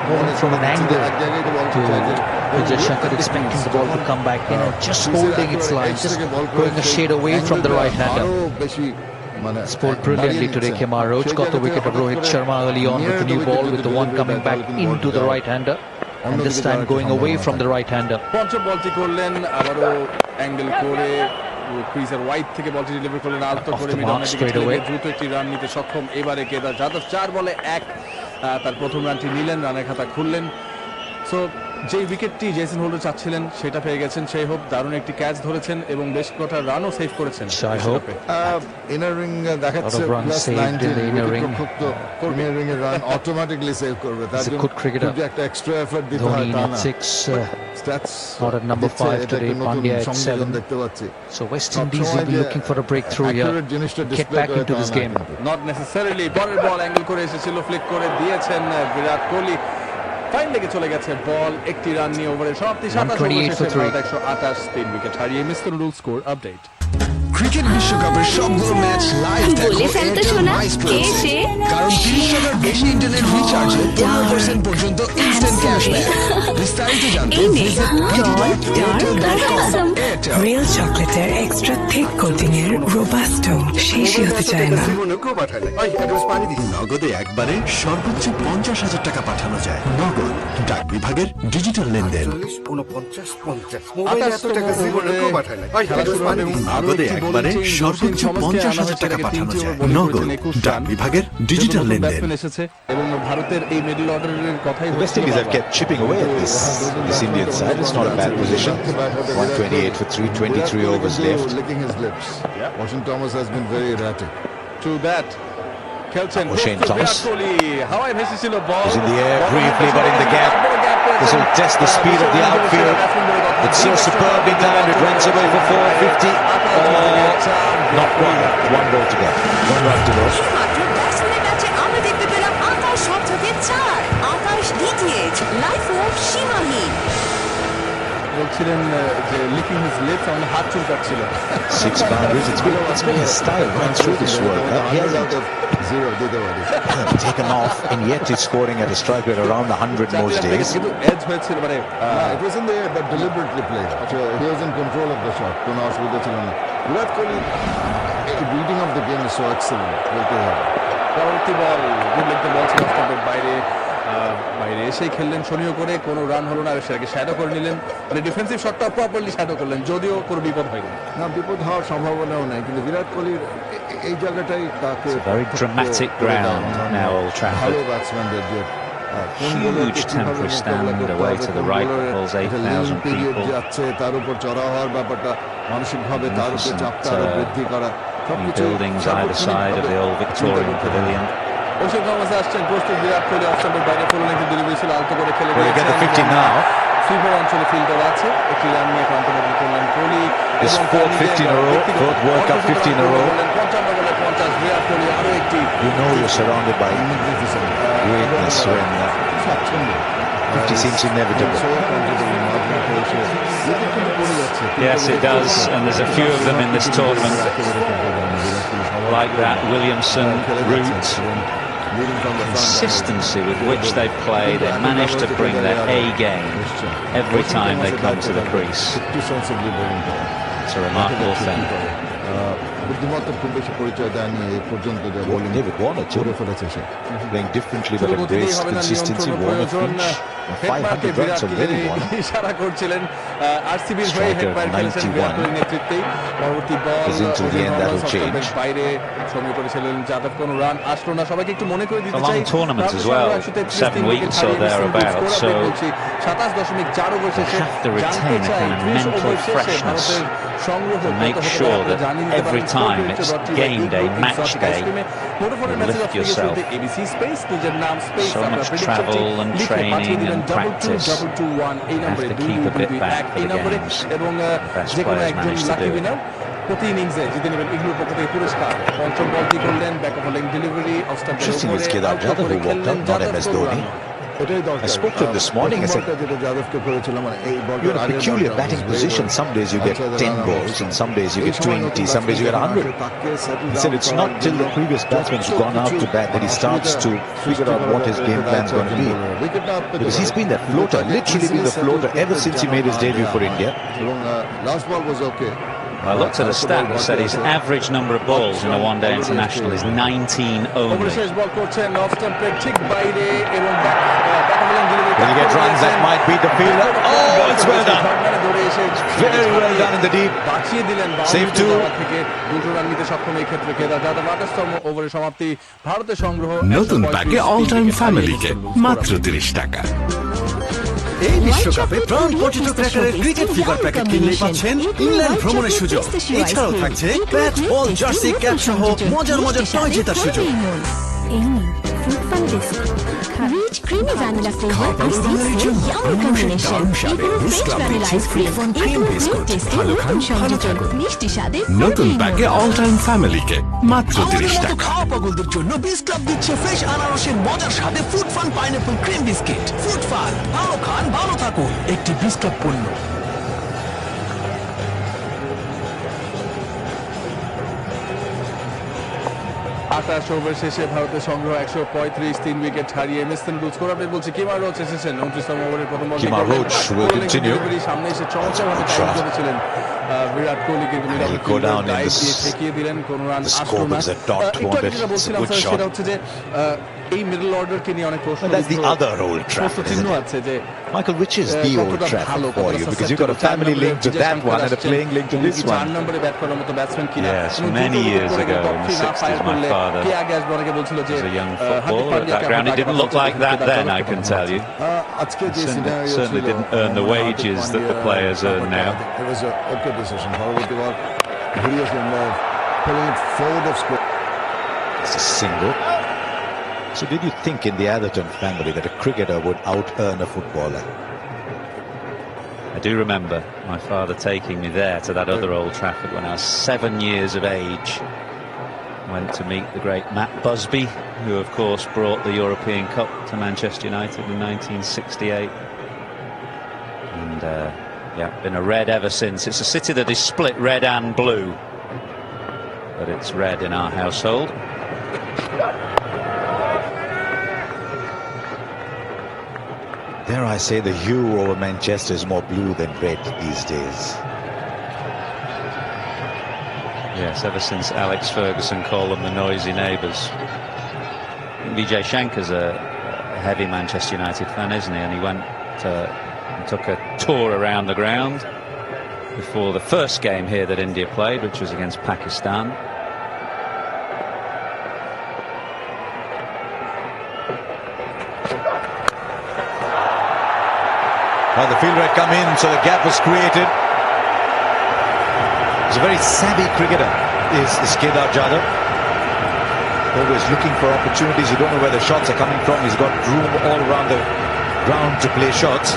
Bowling from an angle to Vijay Shankar, expecting the ball to come back in and just holding its line, just going a shade away from the right-hander. It's bowled brilliantly today, Kemar Roach. Got the wicket of Rohit Sharma early on with the new ball, with the one coming back into the right-hander, and this time going away from the right-hander. পঞ্চম বলটি করলেন, আবারও angle করে ক্রিজের wide থেকে বলটি delivery করলেন আলতো করে মিডলে দ্রুত একটি রান নিতে সক্ষম এবারে কেদার যাদব। 4 বলে 1 তার প্রথম রানটি নিলেন, রানের খাতা খুললেন। সো যে উইকেটটি জেসন হোল্ডার চাচ্ছিলেন সেটা পেয়ে গেছেন। সেই হোপ দারুণ একটি ক্যাচ ধরেছেন এবং বেশ কটা রানও সেভ করেছেন। ইনার রিং দেখাচ্ছে প্লাস 90, ইনার রিং এর রান অটোমেটিক্যালি সেভ করবে, তার জন্য খুব একটা এক্সট্রা এফর্ট দিতে হয় তা না। 6 not at number 5 today, Pandya at 7. দেখতে পাচ্ছি। So West Indies will be looking for a breakthrough here, get back into this game. Not necessarily, পরের বল অ্যাঙ্গেল করে এসেছিল, ফ্লিক করে দিয়েছেন বিরাট কোহলি। ফাইন লেগে চলে গেছে বল, একটি রান নিয়ে ওভারের সমাপ্তি। 128 3 উইকেট হারিয়ে mister rule score update. Cricket বিশ্বকাপের সবগুলো ম্যাচ লাইভ দেখো বলে ফেলতো শোনা, কে সে? কারণ 30 টাকার বেশি ইন্টারনেট রিচার্জে 15% পর্যন্ত ইনস্ট্যান্ট ক্যাশব্যাক। বিস্তারিত জানতে visit airtel.com. রিয়েল চকলেটের এক্সট্রা থিক কোটিং এর রোবাস্টো শেষই হতে চায় না। নগদে একবারে সর্বোচ্চ 50,000 টাকা পাঠানো যায়। নগদ ডাক বিভাগের ডিজিটাল লেনদেন। নগদে একবারে সর্বোচ্চ 50,000 টাকা পাঠানো যায়। নগদ ডাক বিভাগের ডিজিটাল লেনদেন। এবং ভারতের এই মিডল অর্ডারের কথাই West Indies have kept chipping away at this Indian side. It's not a bad position. 128 for 323 overs left. Licking his lips. Washington Thomas has been very erratic. True that. খেলছেন Shane Thomas হাওয়ায় ভেসেছিল বল, is in the air briefly, but in the gap. This will test the speed of the outfield. It's so superbly timed. It runs away for 450. Not one. One ball to go. One run to go. মাত্র 10 minute আছে আমরা দেখতে পেলাম 28 শতকে 4, 28 DTH, life ও সীমাহীন। বলছিলেন যে leaking his lips, আমাদের হাত চুলকাচ্ছিল। 6 boundaries. It's been his style right through this World Cup. He hasn't taken off, and yet he's scoring at a strike rate around 100 most days. কিন্তু এজ হয়েছিল, মানে it was in the air but deliberately played. So he was in control of the shot. কোনো অসুবিধা ছিল না। Virat Kohli reading of the game is so excellent. বলতে হবে। পরবর্তী বল গুড লেগ বল ছিল স্টাম্পের বাইরে এসে খেললেন শনিও করে, কোনো রান হলো না, সেটাকে শ্যাডো করে নিলেন, মানে ডিফেন্সিভ শটটা প্রপারলি শ্যাডো করলেন, যদিও কোনো বিপদ হয়নি। না, বিপদ হওয়ার সম্ভাবনাও নাই, কিন্তু বিরাট কোহলির এই জায়গাটাই তাকে very dramatic ground now, Old Trafford. ভালো ব্যাটসম্যানদের যে Huge temporary stand away to the right, holds 8,000 people. যাচ্ছে তার উপর চড়া হওয়ার ব্যাপারটা মানসিকভাবে তার উপর চাপটা আরো বৃদ্ধি করা New buildings either side of the old Victorian Pavilion. Ocean Thomas আসছেন প্রস্তুত বিরাট কোহলি অফসাইডের বাইরে ফুল লেন্থ ডেলিভারি ছিল আলতো করে খেলে Will he get the 50 now? Sweeper অঞ্চলে ফিল্ডার আছে একটি রান নিয়ে কন্ট্রোল করলেন Kohli His fourth 50 in a row, fourth World Cup 50 in a row. 55 বলে 50 বিরাট কোহলি আরো একটি You know you're surrounded by greatness when 50 seems inevitable. Yes, it does, and there's a few of them in this tournament, like that Williamson route. Consistency with which they play, they manage to bring their A game every time they come to the crease. It's a remarkable thing. বুদ্ধিমত্তার খুব বেশি পরিচয় দেয়নি এই পর্যন্ত যে bowling David Warner too, ফেলেছে সে playing differently but embraced consistency. Warner Finch, 500 runs already. Warner. ইশারা করছিলেন আরসিবির হয়ে Striker হেডফায়ার খেলেছেন 91. বিরাট কোহলির নেতৃত্বে পরবর্তী বল Is into the end, that will change. বাইরে সময় করেছিলেন যাদব কোনো রান আসলো না সবাইকে একটু মনে করে দিতে A long চাই tournament as well, 7 weeks or thereabouts, so 27.4 over শেষে have to retain a kind of mental freshness to make sure that every time it's game day, match day, you lift yourself. So much travel and training and practice. Have to keep a bit back for the games. Best players manage to do it. প্রতি ইনিংসে জিতে নেবেন ইগলুর পক্ষ থেকে পুরস্কার পঞ্চম বলটি করলেন back of leg delivery off স্টাম্পের Interesting is উপরে Kedar Jadhav who walked up, not MS Dhoni. I spoke to him this morning. I said, you're in a peculiar batting position. Some days you get 10 balls, and some days you get 20, some days you get 100. He said it's not till the previous batsman's gone out to bat that he starts to figure out what his game plan's going to be. Because he's been that floater, literally been the floater ever since he made his debut for India. Last ball was okay. I looked at the stat that said his average number of balls in a one-day international is 19 only. শেষ বল করছেন of স্টাম্পের ঠিক বাইরে এবং back of leg delivery Will he get runs that might beat the fielder? Oh, it's well done. Very well done in the deep. বাঁচিয়ে দিলেন Save two. থেকে দুটো run নিতে সক্ষম এই ক্ষেত্রে কেদার যাদব 28তম ওভারের সমাপ্তি ভারতের সংগ্রহ নতুন প্যাকে অল টাইম ফ্যামিলিকে মাত্র 30 টাকা। এই বিশ্বকাপে প্রাণ পর্যটক ট্র্যাকারের ক্রিকেট ফিগার প্যাকেট কিনলেই পাচ্ছেন ইংল্যান্ড ভ্রমণের সুযোগ। এছাড়াও থাকছে ব্যাট বল জার্সি ক্যাপ সহ মজার মজার টয় জেতার সুযোগ। Rich creamy vanilla flavor is this yummy combination. মিষ্টি স্বাদে নতুন প্যাকে অল টাইম ফ্যামিলিকে মাত্র 30 টাকা। খাওয়া পাগলদের জন্য বিস ক্লাব দিচ্ছে ফ্রেশ আনারসের মজার স্বাদে food fun pineapple cream biscuit. Food fun, ভালো খান ভালো থাকুন, একটি বিস ক্লাব পণ্য। 28 ওভার শেষে ভারতের সংগ্রহ 135 3 উইকেট হারিয়ে এমএসএন রুলস স্কোর আপডেট বলছে কিমার রোচ এসেছেন 29তম ওভারের প্রথম বল Kemar Roach will continue. সামনে এসে চমৎকারভাবে টাইম করেছিলেন বিরাট কোহলি কিন্তু He'll go down in this. ঠেকিয়ে দিলেন কোন রান The আসলো score না was a dot একটু wonder. যেটা বলছিলাম It's a good sir shot. সেটা হচ্ছে যে এই মিডল অর্ডারকে নিয়ে অনেক প্রশ্ন That's the other Old Trafford, isn't it? আছে যে Michael, which is the Old Trafford for you? Because you've got a family link to that one and a playing link to this 4 one. নম্বরে bat করার মতো batsman কিনা Yes, many years ago in the 60s, my father কে আগে আসবে অনেকে বলছিল যে was a young footballer at that ground. It didn't look like that then, I can tell you. আজকে যে Certainly didn't earn the wages that the players earn now. It was a okay decision. পরবর্তী বল ঘুরিয়ে ফেললেন pulling it forward of square. It's a single. So did you think in the Atherton family that a cricketer would out-earn a footballer? I do remember my father taking me there to that other Old Trafford when I was 7 years of age. Went to meet the great Matt Busby, who of course brought the European Cup to Manchester United in 1968. And yeah, been a Red ever since. It's a city that is split red and blue, but it's red in our household. Dare I say the hue over Manchester is more blue than red these days. Yes, ever since Alex Ferguson called them the noisy neighbours. Vijay Shankar's a heavy Manchester United fan, isn't he? And he went and took a tour around the ground before the first game here that India played, which was against Pakistan. Well, the fielder had come in, so the gap was created. He's a very savvy cricketer, is Kedar Jadhav. Always looking for opportunities. You don't know where the shots are coming from. He's got room all around the ground to play shots.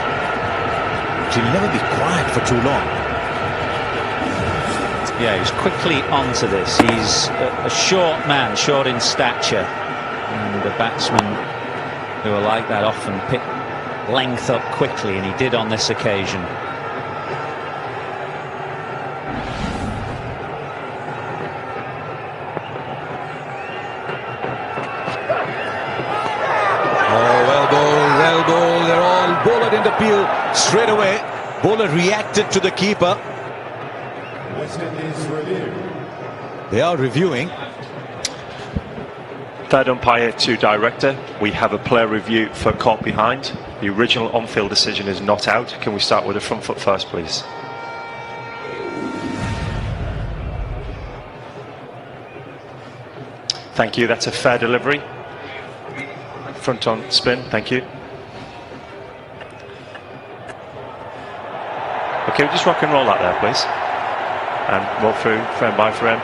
He'll never be quiet for too long. Yeah, he's quickly onto this. He's a short man, short in stature. And the batsmen who are like that often pick length up quickly, and he did on this occasion. Bowler didn't appeal straight away. Bowler reacted to the keeper. They are reviewing. Third umpire to director. We have a player review for caught behind. The original on-field decision is not out. Can we start with the front foot first, please? Thank you. That's a fair delivery. Front on spin. Thank you. Okay, we'll just rock and roll that there, please. And roll through frame by frame.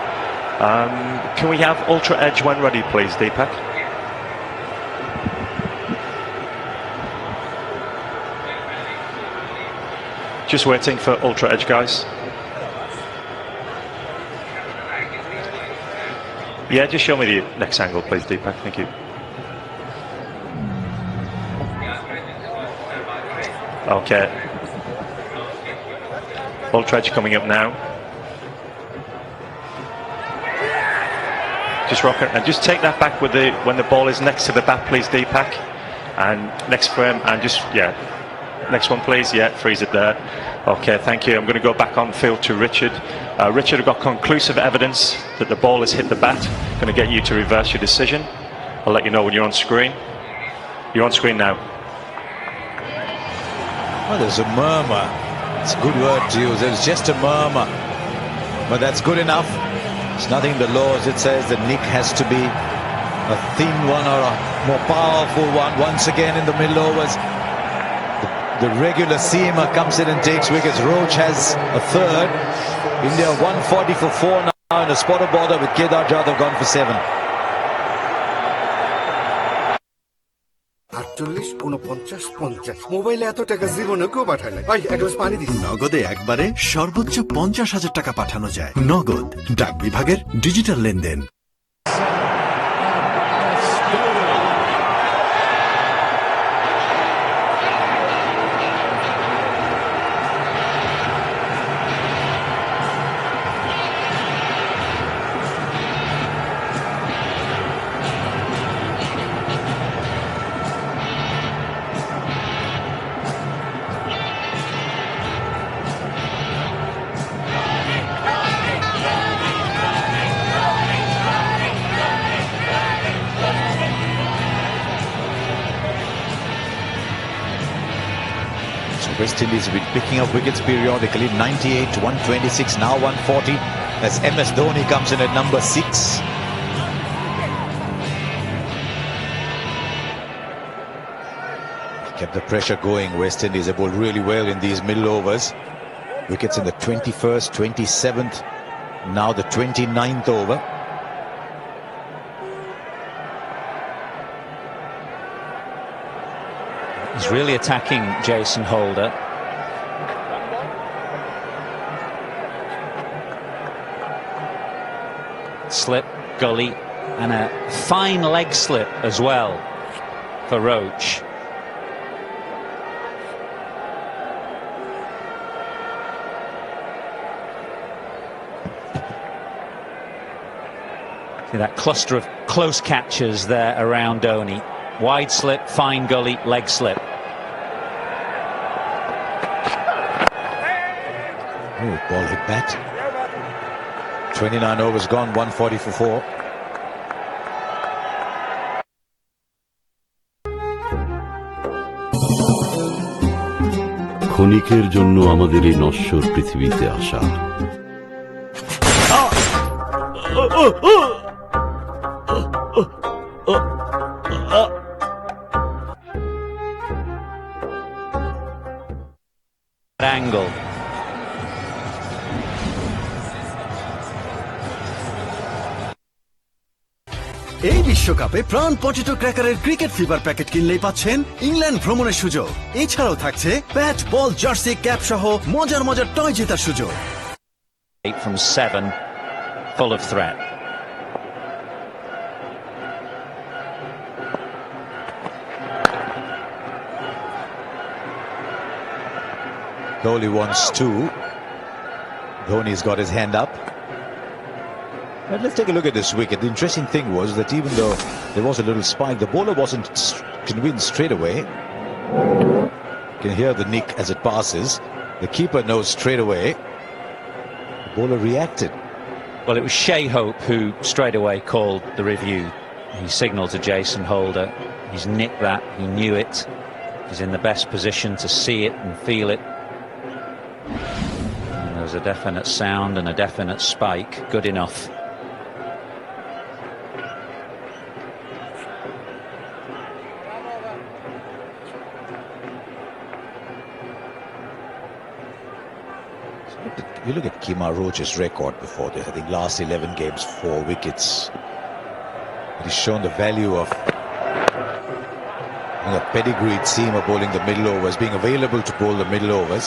Can we have ultra edge when ready, please, Deepak? Just waiting for ultra edge, guys. Yeah, just show me the next angle, please, Deepak. Thank you. Okay. Ultra edge coming up now. Just rock it and just take that back with when the ball is next to the bat, please, Deepak. And next frame, and just next one, please. Yeah, freeze it there. Okay, thank you. I'm going to go back on field to Richard. Richard, I've got conclusive evidence that the ball has hit the bat. Going to get you to reverse your decision. I'll let you know when you're on screen. You're on screen now. Oh, there's a murmur. It's a good word to use. It's just a murmur, but that's good enough. It's nothing in the laws. It says that Nick has to be a thin one or a more powerful one. Once again in the middle overs, the regular seamer comes in and takes wickets. Roach has a third. India 140 for 4 now in a spot of bother with Kedar Jadhav gone for 7. 48-49-50 মোবাইলে এত টাকা জীবনে কেউ পাঠায় না। ভাই এক glass পানি দিন। নগদে একবারে সর্বোচ্চ 50,000 টাকা পাঠানো যায়। নগদ ডাক বিভাগের ডিজিটাল লেনদেন। West Indies have been picking up wickets periodically. 98, 126, now 140. As MS Dhoni comes in at number 6. Kept the pressure going. West Indies have bowled really well in these middle overs. Wickets in the 21st, 27th, now the 29th over. He's really attacking Jason Holder. Slip, gully, and a fine leg slip as well for Roach. See that cluster of close catches there around Dhoni. Wide slip, fine gully, leg slip. Oh, ball hit bat. 29 overs gone, 140 for 4. ক্ষণিকের জন্য আমাদের এই নশ্বর পৃথিবীতে আসা angle. এই বিশ্বকাপে প্রাণ পটেটো ক্র্যাকারের ক্রিকেট ফিভার প্যাকেট কিনলেই পাচ্ছেন ইংল্যান্ড ভ্রমণের সুযোগ। এছাড়াও থাকছে ব্যাট, বল, জার্সি, ক্যাপ সহ মজার মজার টয় জেতার সুযোগ। 8 from 7, full of threat. Kohli wants two. Dhoni's got his hand up. But let's take a look at this wicket. The interesting thing was that even though there was a little spike, the bowler wasn't convinced straight away. You can hear the nick as it passes. The keeper knows straight away. The bowler reacted. Well, it was Shea Hope who straight away called the review. He signalled to Jason Holder. He's nicked that. He knew it. He's in the best position to see it and feel it. And there was a definite sound and a definite spike. Good enough. You look at Kemar Roach's record before this. I think last 11 games, 4 wickets. He's shown the value of a pedigreed seamer bowling the middle overs, being available to bowl the middle overs.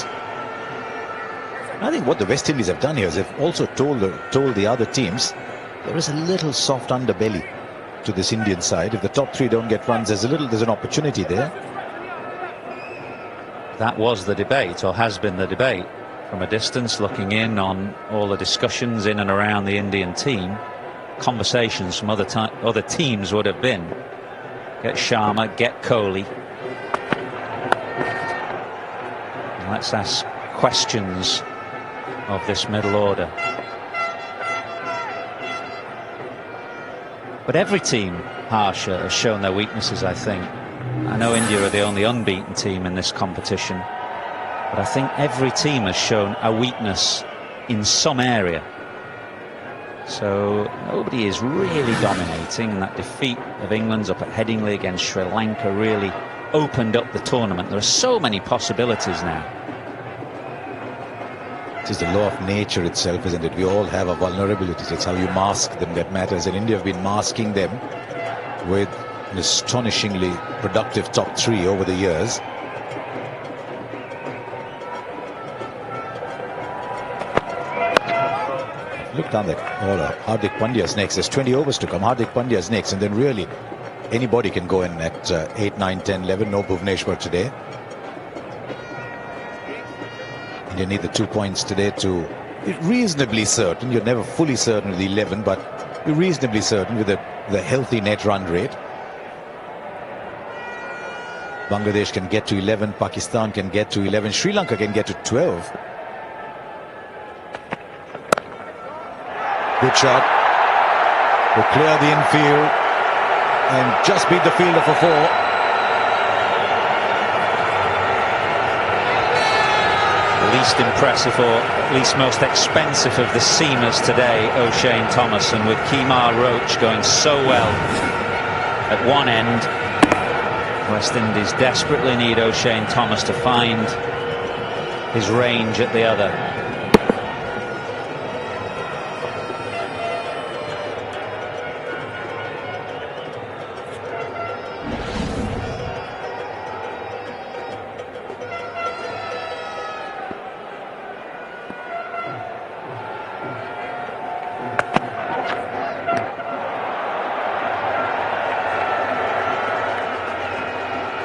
I think what the West Indies have done here is they've also told the other teams there is a little soft underbelly to this Indian side. If the top 3 don't get runs, there's an opportunity there. That was the debate, or has been the debate. From a distance, looking in on all the discussions in and around the Indian team, conversations from other teams would have been, get Sharma, get Kohli. And let's ask questions of this middle order. But every team, Harsha, has shown their weaknesses, I think. I know India are the only unbeaten team in this competition, but I think every team has shown a weakness in some area. So nobody is really dominating, and that defeat of England's up at Headingley against Sri Lanka really opened up the tournament. There are so many possibilities now. It is the law of nature itself, isn't it? We all have our vulnerabilities. It's how you mask them that matters, and India have been masking them with an astonishingly productive top 3 over the years. Look down that order. Hardik Pandya's next. There's 20 overs to come. Hardik Pandya's next, and then really anybody can go in at 8, 9, 10, 11. No Bhuvneshwar today. And you need the 2 points today to be reasonably certain. You're never fully certain with the 11, but you're reasonably certain with the healthy net run rate. Bangladesh can get to 11. Pakistan can get to 11. Sri Lanka can get to 12. Good shot. They clear the infield and just beat the fielder for 4. The least impressive, or at least most expensive of the seamers today, O'Shane Thomas, and with Kemar Roach going so well at one end, West Indies desperately need O'Shane Thomas to find his range at the other.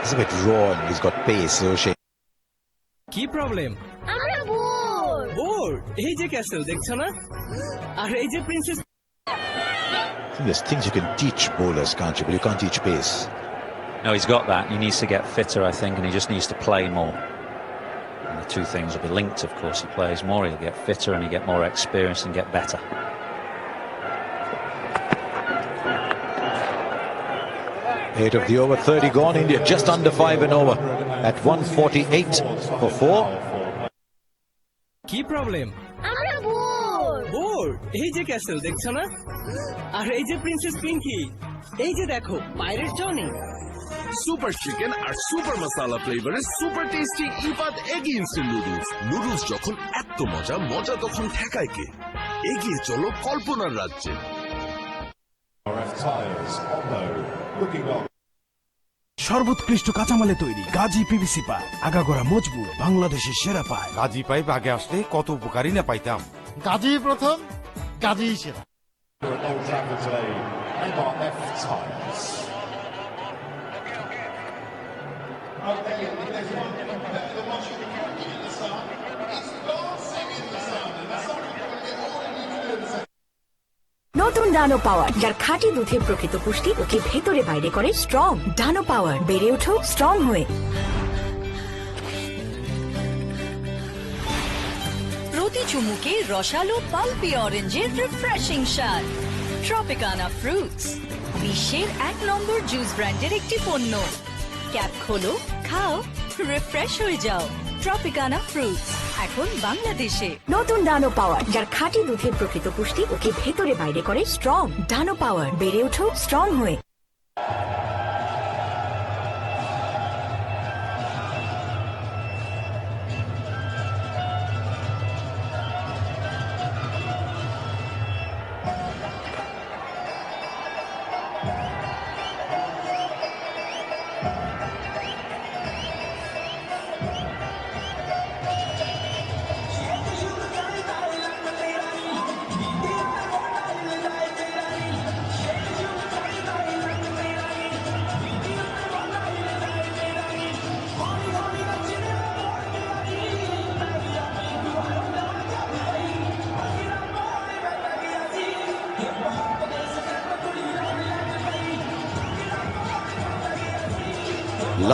He's a bit raw and he's got pace, O'Shane. কি problem? আমরা bore. Bore? এই যে castle দেখছো না? আর এই যে princess. I think there's things you can teach bowlers, can't you? But you can't teach pace. No, he's got that. He needs to get fitter, I think, and he just needs to play more. And the two things will be linked, of course. He plays more, he'll get fitter, and he'll get more experience and get better. Eight of the over, 30 gone. India just under 5 and over at 148 for 4. কি problem? আমরা bore. Bore? এই যে castle দেখছো না? আর এই যে princess Pinki. এই যে দেখো পাইরেট জনি। সুপার চিকেন আর সুপার মশালা ফ্লেভারের সুপার টেস্টি ইফাত এগি ইনস্ট্যান্ট নুডলস। নুডলস যখন এত মজা, মজা তখন ঠেকায় কে? এগিয়ে চলো কল্পনার রাজ্যে। সর্বোৎকৃষ্ট কাঁচামালে তৈরি গাজী পিভিসি পাইপ, আগাগোড়া মজবুত, বাংলাদেশের সেরা পাইপ। গাজী পাইপ আগে আসলে কত উপকারী না পাইতাম। গাজী প্রথম, গাজী সেরা। নতুন ডানো পাওয়ার, যার খাঁটি দুধে প্রকৃত পুষ্টি ওকে ভেতরে বাইরে করে স্ট্রং। ডানো পাওয়ার, বেড়ে ওঠো স্ট্রং হয়ে। প্রতি চুমুকে রসালো পাল্পি অরেঞ্জের রিফ্রেশিং স্বাদ। ট্রপিকানা ফ্রুটস, বিশ্বের 1 নম্বর জুস ব্র্যান্ডের একটি পণ্য। ক্যাপ খোলো, খাও, রিফ্রেশ হয়ে যাও। ট্রপিকানা ফ্রুটস এখন বাংলাদেশে। নতুন ডানো পাওয়ার, যার খাঁটি দুধে প্রকৃত পুষ্টি ওকে ভেতরে বাইরে করে স্ট্রং। ডানো পাওয়ার, বেড়ে ওঠো স্ট্রং হয়ে।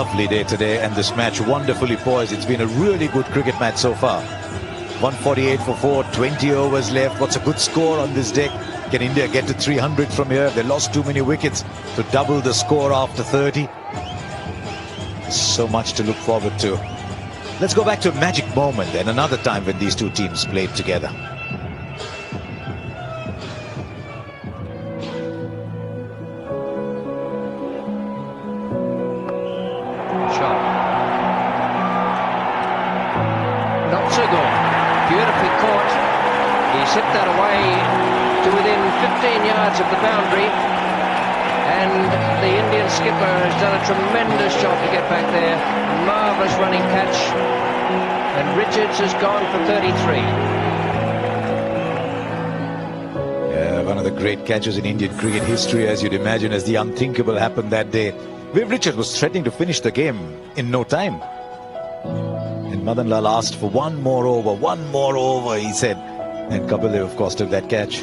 Lovely day today, and this match wonderfully poised. It's been a really good cricket match so far. 148 for 4, 20 overs left. What's a good score on this deck? Can India get to 300 from here? They lost too many wickets to double the score after 30. So much to look forward to. Let's go back to a magic moment and another time when these two teams played together. Beautifully caught. He's hit that away to within 15 yards of the boundary. And the Indian skipper has done a tremendous job to get back there. Marvellous running catch. And Richards has gone for 33. Yeah, one of the great catches in Indian cricket history, as you'd imagine, as the unthinkable happened that day. Viv Richards was threatening to finish the game in no time. And Madan Lal asked for one more over, he said. And Kapil Dev, of course, took that catch.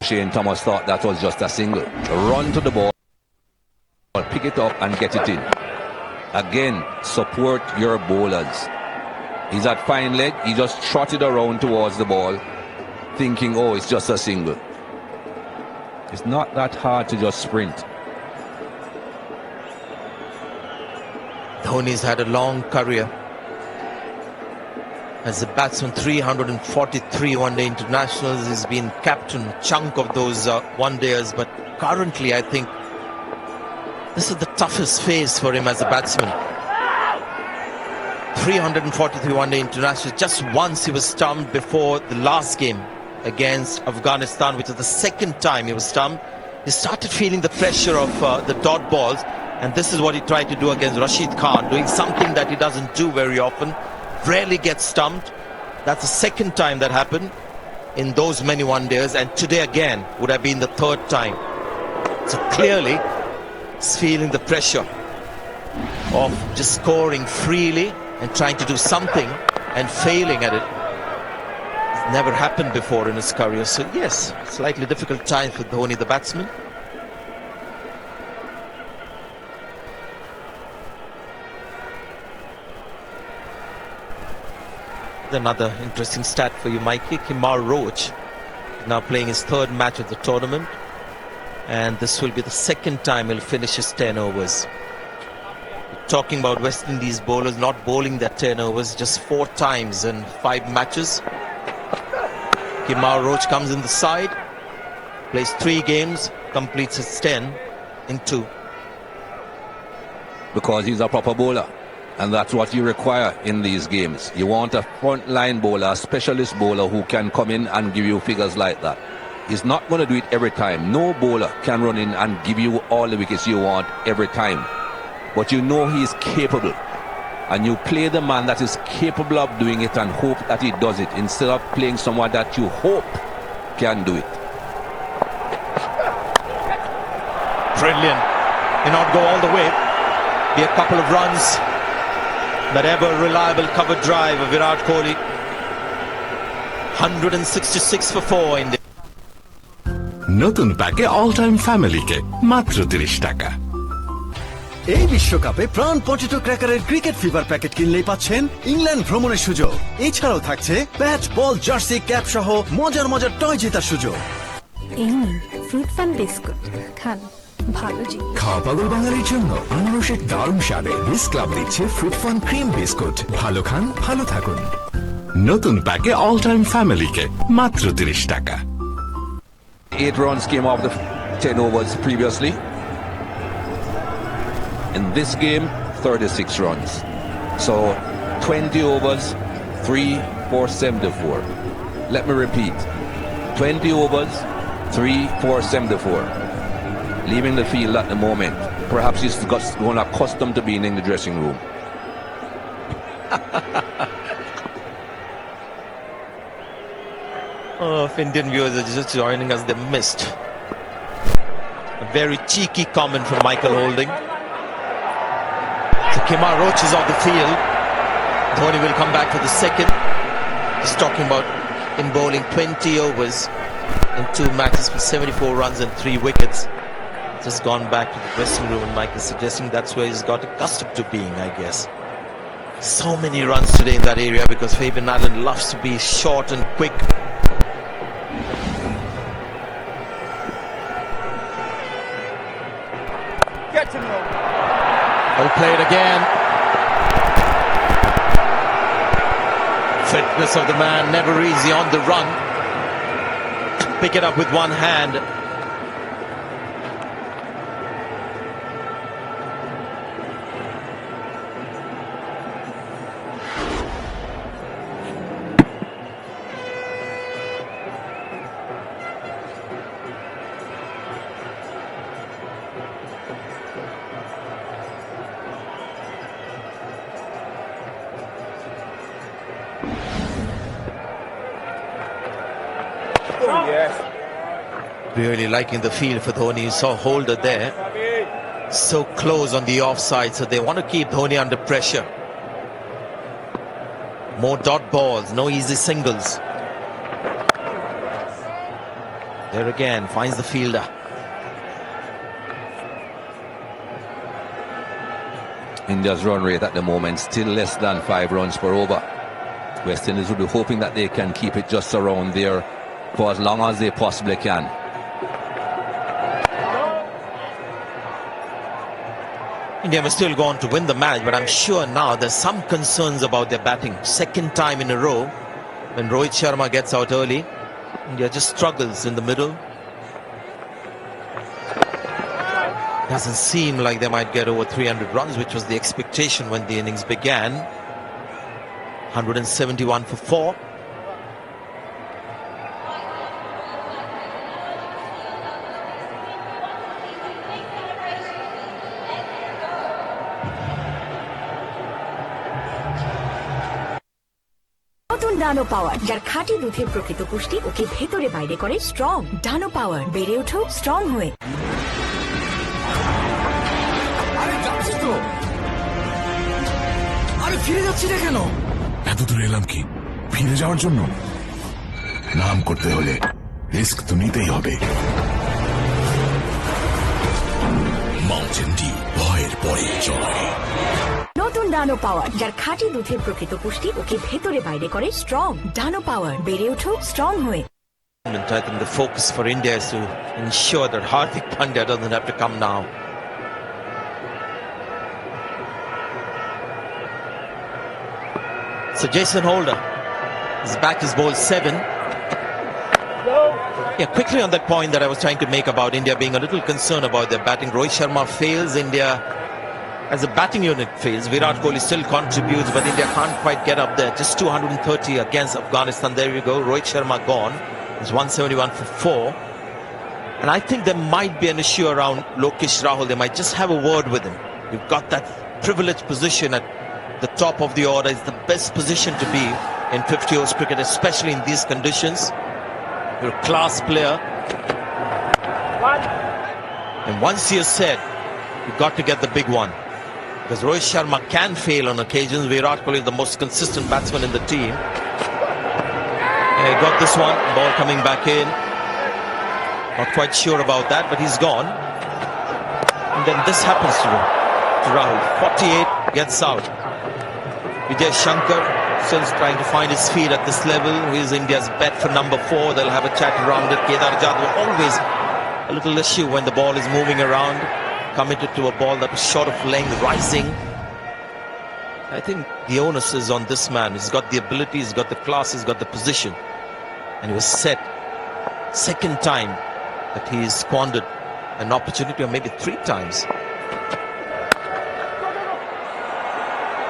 Shane Thomas thought that was just a single. Run to the ball, pick it up and get it in. Again, support your bowlers. He's at fine leg, he just trotted around towards the ball, thinking, oh, it's just a single. It's not that hard to just sprint. Dhoni's had a long career as a batsman, 343 one-day internationals. He's been captain a chunk of those one-dayers, but currently I think this is the toughest phase for him as a batsman. 343 one-day internationals. Just once he was stumped before the last game against Afghanistan, which is the second time he was stumped. He started feeling the pressure of the dot balls, and this is what he tried to do against Rashid Khan, doing something that he doesn't do very often, rarely gets stumped. That's the second time that happened in those many one-days, and today again would have been the third time. So clearly, he's feeling the pressure of just scoring freely and trying to do something and failing at it. It's never happened before in his career. So yes, slightly difficult time for Dhoni, the batsman. Another interesting stat for you, Mikey. Kemar Roach now playing his third match of the tournament, and this will be the second time he'll finish his 10 overs. We're talking about West Indies bowlers not bowling their 10 overs just 4 times in 5 matches. Kemar Roach comes in the side, plays 3 games, completes his 10 in 2. Because he's a proper bowler. And that's what you require in these games. You want a front-line bowler, a specialist bowler who can come in and give you figures like that. He's not going to do it every time. No bowler can run in and give you all the wickets you want every time. But you know he's capable. And you play the man that is capable of doing it and hope that he does it, instead of playing someone that you hope can do it. Brilliant. May not go all the way. Be a couple of runs. That ever-reliable cover drive of Virat Kohli. 166 for 4 India. নতুন প্যাকে all time ফ্যামিলিকে মাত্র 30 টাকা। এই বিশ্বকাপে প্রাণ potato ক্র্যাকারের cricket fever packet কিনলেই পাচ্ছেন England ভ্রমণের সুযোগ। এছাড়াও থাকছে ব্যাট, বল, জার্সি, ক্যাপ সহ মজার মজার টয় জেতার সুযোগ। এই ফ্রুট ফান বিস্কুট খান, ভালো জিনিস। খাওয়া পাগল বাঙালির জন্য আনারসের দারুণ স্বাদে বিস ক্লাব দিচ্ছে ফ্রুট ফান ক্রিম বিস্কুট। ভালো খান, ভালো থাকুন। নতুন প্যাকে অল টাইম ফ্যামিলিকে মাত্র 30 টাকা। 8 runs came off the 10 overs previously. In this game, 36 runs. So 20 overs, 3 for 74. Let me repeat. 20 overs, 3 for 74. Leaving the field at the moment. Perhaps he's grown accustomed to being in the dressing room. Oh, if Indian viewers are just joining us, they missed a very cheeky comment from Michael Holding. So Kemar Roach is off the field. Dhoni will come back for the second. He's talking about him bowling 20 overs in 2 matches for 74 runs and 3 wickets. Just gone back to the dressing room, and Mike is suggesting that's where he's got accustomed to being, I guess. So many runs today in that area because Fabian Allen loves to be short and quick. Well played again. Fitness of the man, never easy on the run. Pick it up with one hand. Really liking the field for Dhoni. You saw Holder there, so close on the offside, so they want to keep Dhoni under pressure. More dot balls, no easy singles. There again, finds the fielder. India's run rate at the moment still less than 5 runs per over. West Indies will be hoping that they can keep it just around there for as long as they possibly can. India must still go on to win the match, but I'm sure now there's some concerns about their batting. Second time in a row when Rohit Sharma gets out early, India just struggles in the middle. Doesn't seem like they might get over 300 runs, which was the expectation when the innings began. 171 for 4. ডানো পাওয়ার, যার খাঁটি দুধের প্রকৃত পুষ্টি ওকে ভেতরে বাইরে করে strong. ডানো পাওয়ার, বেড়ে ওঠো স্ট্রং হয়ে। আরে ফিরে যাচ্ছি না কেন? এত দূরে এলাম কি ফিরে যাওয়ার জন্য? নাম করতে হলে রিস্ক তো নিতেই হবে। মাউন্টেন ডিউ, ভয়ের পরে জয়। নতুন ডানো পাওয়ার, যার খাঁটি দুধের প্রকৃত পুষ্টি ওকে ভেতরে বাইরে করে স্ট্রং। ডানো পাওয়ার, বেড়ে ওঠো স্ট্রং হয়ে। I think the focus for India is to ensure that Hardik Pandya doesn't have to come now. So Jason Holder is back, his ball 7. Yeah, quickly on that point that I was trying to make about India being a little concerned about their batting. Rohit Sharma fails, India as a batting unit fails. Virat Kohli still contributes, but India can't quite get up there. Just 230 against Afghanistan. There you go. Rohit Sharma gone. It's 171 for 4. And I think there might be an issue around Lokesh Rahul. They might just have a word with him. You've got that privileged position at the top of the order. It's the best position to be in 50 overs cricket, especially in these conditions. You're a class player. And once you're set, you've got to get the big one. Because Rohit Sharma can fail on occasions. Virat Kohli is the most consistent batsman in the team. Yeah, he got this one. Ball coming back in. Not quite sure about that, but he's gone. And then this happens to Rahul. 48 gets out. Vijay Shankar still trying to find his feet at this level. He is India's bet for number 4. They'll have a chat around it. Kedar Jadhav, always a little issue when the ball is moving around. Committed to a ball that was short of length, rising. I think the onus is on this man. He's got the ability, he's got the class, he's got the position. And he was set. Second time that he's squandered an opportunity, or maybe 3 times.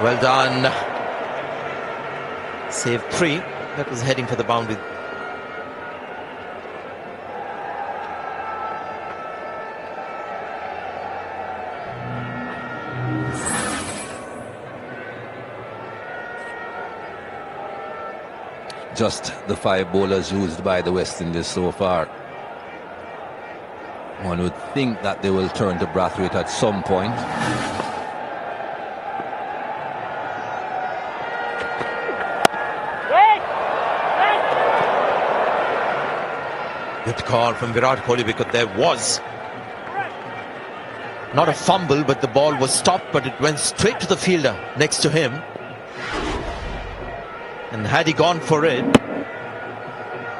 Well done. Save 3. That was heading for the boundary. Just the 5 bowlers used by the West Indies so far. One would think that they will turn to Brathwaite at some point. Good call from Virat Kohli, because there was not a fumble, but the ball was stopped, but it went straight to the fielder next to him. And had he gone for it,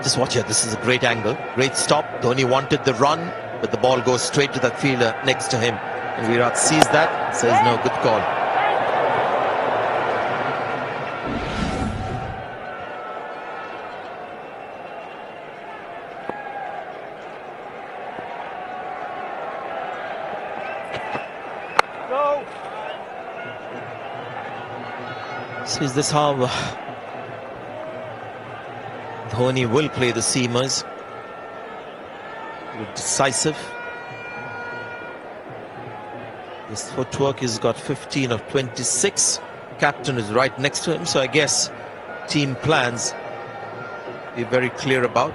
just watch here, this is a great angle, great stop. Dhoni wanted the run, but the ball goes straight to that fielder next to him. And Virat sees that, says no, good call. So is this how Dhoni will play the seamers? Decisive. His footwork, he's got 15 of 26. Captain is right next to him, so I guess team plans be very clear about.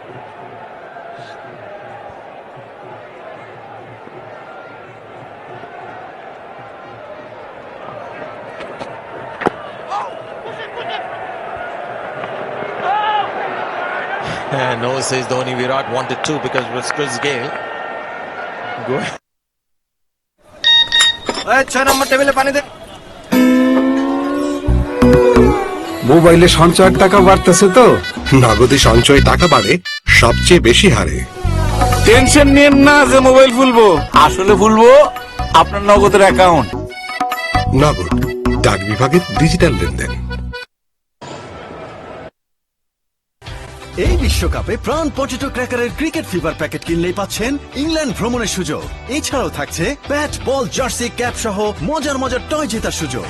No, says Dhoni. Virat wanted to because it was Chris Gale. Go ahead. মোবাইলে সঞ্চয়ের টাকা বাড়তেছে তো, নগদে সঞ্চয় টাকা বাড়ে সবচেয়ে বেশি হারে। টেনশন নিয়েন না যে মোবাইল খুলবো, আসলে খুলবো আপনার নগদের অ্যাকাউন্ট। নগদ, ডাক বিভাগের ডিজিটাল লেনদেন। এই বিশ্বকাপে প্রাণ পটেটো ক্র্যাকারের ক্রিকেট ফিভার প্যাকেট কিনলেই পাচ্ছেন ইংল্যান্ড ভ্রমণের সুযোগ। এছাড়াও থাকছে ব্যাট, বল, জার্সি, ক্যাপ সহ মজার মজার টয় জেতার সুযোগ।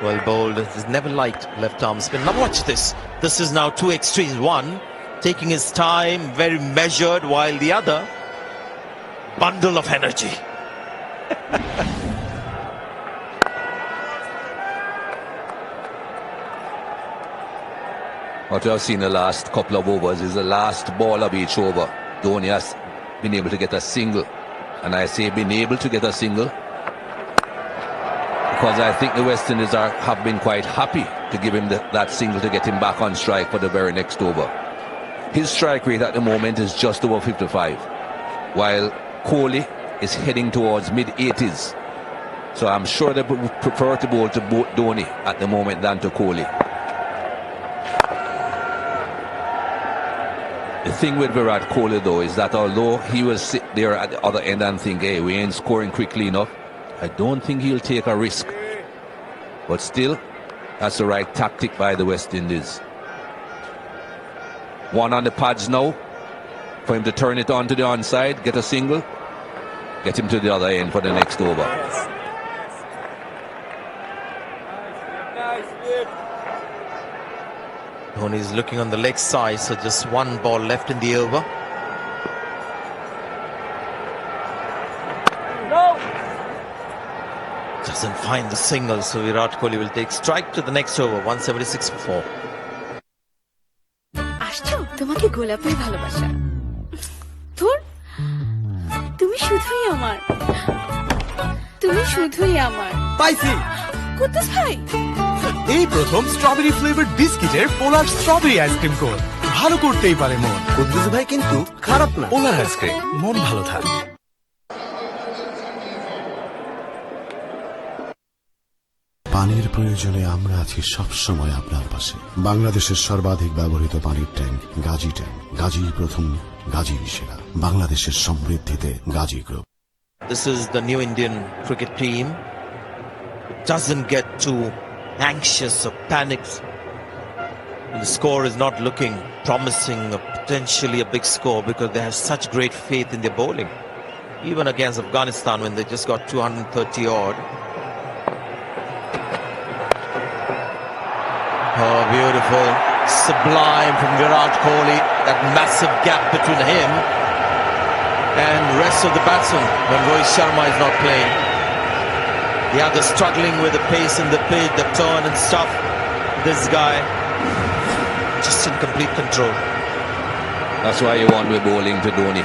Well bowled. He's never liked left arm spin. Now watch this. This is now two extremes. One taking his time, very measured, while the other, bundle of energy. What we have seen the last couple of overs is the last ball of each over. Dhoni has been able to get a single. And I say been able to get a single because I think the West Indies have been quite happy to give him that single to get him back on strike for the very next over. His strike rate at the moment is just over 55, while Kohli is heading towards mid-80s. So I'm sure they would prefer to bowl to Dhoni at the moment than to Kohli. The thing with Virat Kohli though is that although he will sit there at the other end and think, hey, we ain't scoring quickly enough, I don't think he'll take a risk. But still, that's the right tactic by the West Indies. One on the pads now for him to turn it on to the onside, get a single, get him to the other end for the next over. Dhoni is looking on the leg side, so just one ball left in the over. No. Doesn't find the single, so Virat Kohli will take strike to the next over, 176 for 4. আসছো তোমাকে গোলাপের ভালোবাসা ধুর তুমি শুধুই আমার পাইছি কুদ্দুস ভাই এই প্রথম স্ট্রবেরি ফ্লেভারড বিস্কিটের পোলার স্ট্রবেরি আইসক্রিম কোন ভালো করতেই পারে মন কুদ্দুস ভাই কিন্তু খারাপ না পোলার আইসক্রিম মন ভালো থাকে পানির প্রয়োজনে আমরা আছি সব সময় আপনার পাশে বাংলাদেশের সর্বাধিক ব্যবহৃত পানির ট্যাঙ্ক গাজী ট্যাঙ্ক গাজী প্রথম গাজী সেরা বাংলাদেশের সমৃদ্ধিতে Gazi group This is the new Indian cricket team. Doesn't get too anxious or panics. The score is not looking promising or potentially a big score because they have such great faith in their bowling. Even against Afghanistan when they just got 230 odd. Oh, beautiful. Sublime from Virat Kohli. That massive gap between him and rest of the batsmen when Rohit Sharma is not playing. The other struggling with the pace in the pitch, the turn and stuff. This guy just in complete control. That's why you want to be bowling to Dhoni,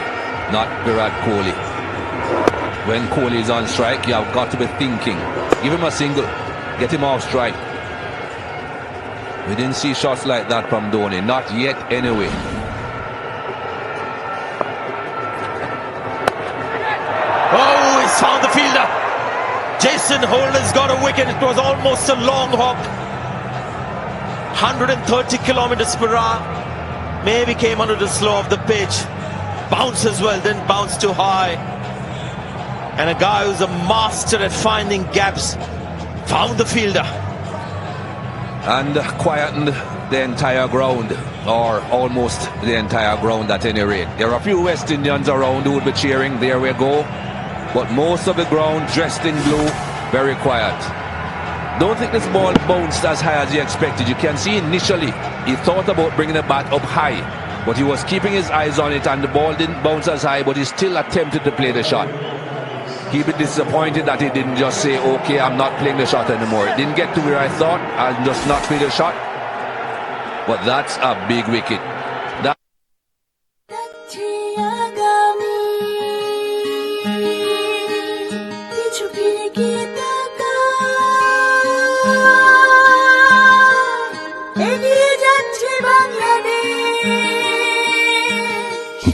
not Virat Kohli. When Kohli is on strike, you have got to be thinking. Give him a single, get him off strike. We didn't see shots like that from Dhoni, not yet anyway. Oh, he's found the fielder. Jason Holder's got a wicket. It was almost a long hop. 130 kilometers per hour. Maybe came under the slow of the pitch. Bounce as well, didn't bounce too high. And a guy who's a master at finding gaps found the fielder. And quietened the entire ground, or almost the entire ground at any rate. There are a few West Indians around who would be cheering, there we go. But most of the ground dressed in blue, very quiet. Don't think this ball bounced as high as he expected. You can see initially he thought about bringing the bat up high, but he was keeping his eyes on it and the ball didn't bounce as high, but he still attempted to play the shot. He'd be disappointed that he didn't just say, okay, I'm not playing the shot anymore. It didn't get to where I thought, I'll just not play the shot. But that's a big wicket.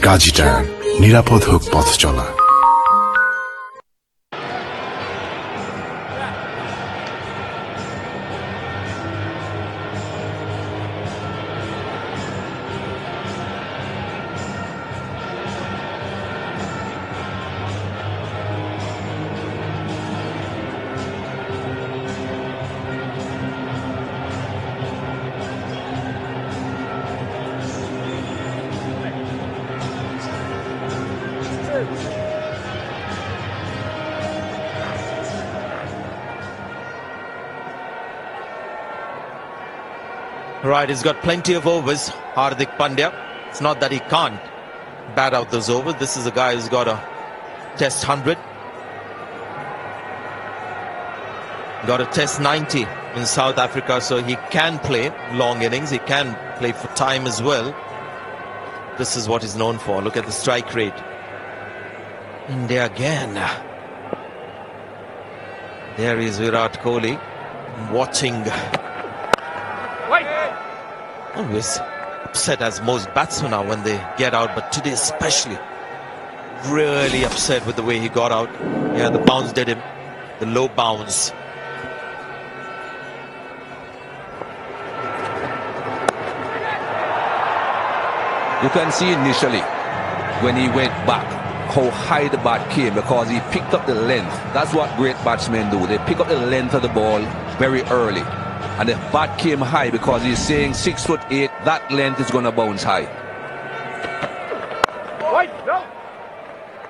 Gazi tyre নিরাপদ হোক পথ চলা Right, he's got plenty of overs, Hardik Pandya. It's not that he can't bat out those overs. This is a guy who's got a Test 100. Got a Test 90 in South Africa, so he can play long innings. He can play for time as well. This is what he's known for. Look at the strike rate. India again. There is Virat Kohli watching. Always upset as most batsmen are when they get out, but today especially really upset with the way he got out. Yeah, the bounce did him, the low bounce. You can see initially when he went back how high the bat came, because he picked up the length. That's what great batsmen do. They pick up the length of the ball very early. And the bat came high because he's saying 6'8", that length is going to bounce high.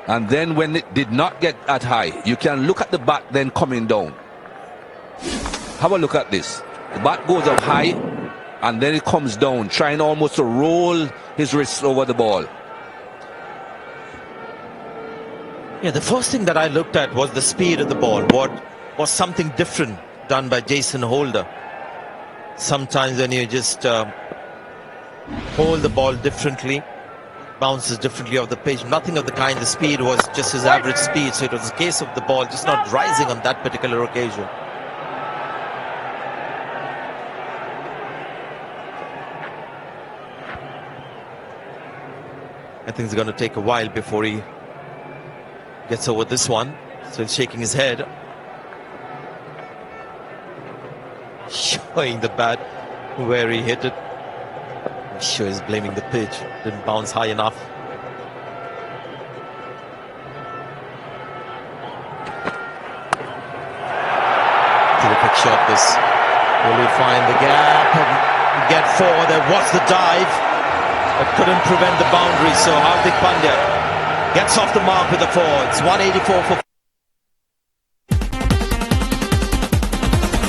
And then when it did not get that high, you can look at the bat then coming down. Have a look at this. The bat goes up high and then it comes down, trying almost to roll his wrists over the ball. Yeah, the first thing that I looked at was the speed of the ball. What was something different done by Jason Holder? Sometimes when you just hold the ball differently, bounces differently off the pitch, nothing of the kind. The speed was just his average speed, so it was a case of the ball just not rising on that particular occasion. I think it's going to take a while before he gets over this one. So he's shaking his head, showing the bat where he hit it. I'm sure he's blaming the pitch. Didn't bounce high enough. Terrific shot this. Will he find the gap and get four? There was the dive, but couldn't prevent the boundary. So Hardik Pandya gets off the mark with the four. It's 184 for.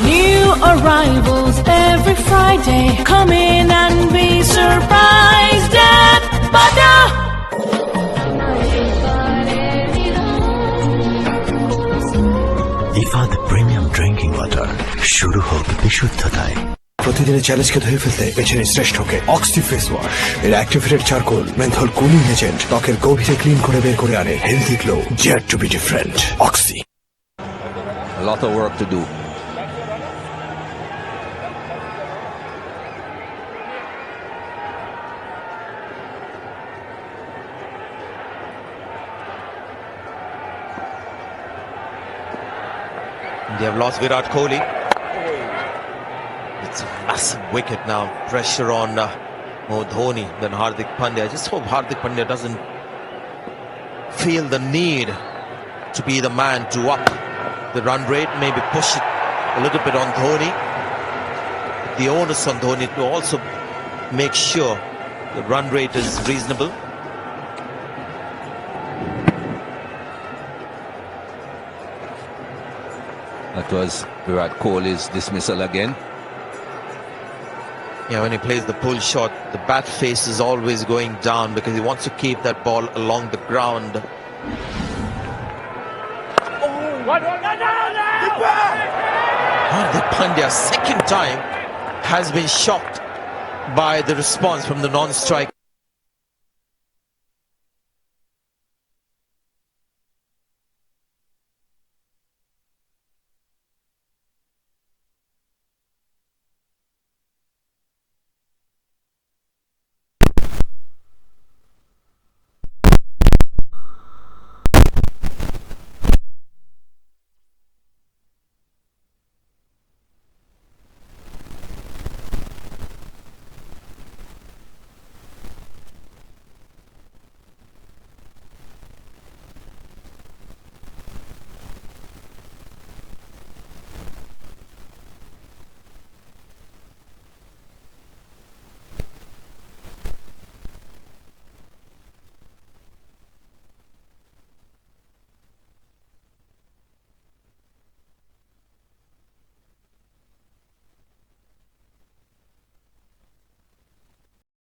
New arrivals every Friday. Come in and be surprised at Bada. Ifad premium drinking water, শুরু হোক বিশুদ্ধতায়। প্রতিদিনের চ্যালেঞ্জকে ধরে ফেলতে বেছে নিন শ্রেষ্ঠকে। অক্সি ফেস ওয়াশ এর activated charcoal menthol cooling agent ত্বকের গভীরে ক্লিন করে বের করে আনে healthy glow. Dare to be different. Oxy. A lot of work to do. They have lost Virat Kohli. It's a massive wicket now. Pressure on Dhoni, then Hardik Pandya. I just hope Hardik Pandya doesn't feel the need to be the man to up the run rate, maybe push it a little bit on Dhoni. The onus on Dhoni to also make sure the run rate is reasonable. That was Virat Kohli's dismissal again. Yeah, when he plays the pull shot, the bat face is always going down because he wants to keep that ball along the ground. Hardik Pandya, second time, has been shocked by the response from the non-strike.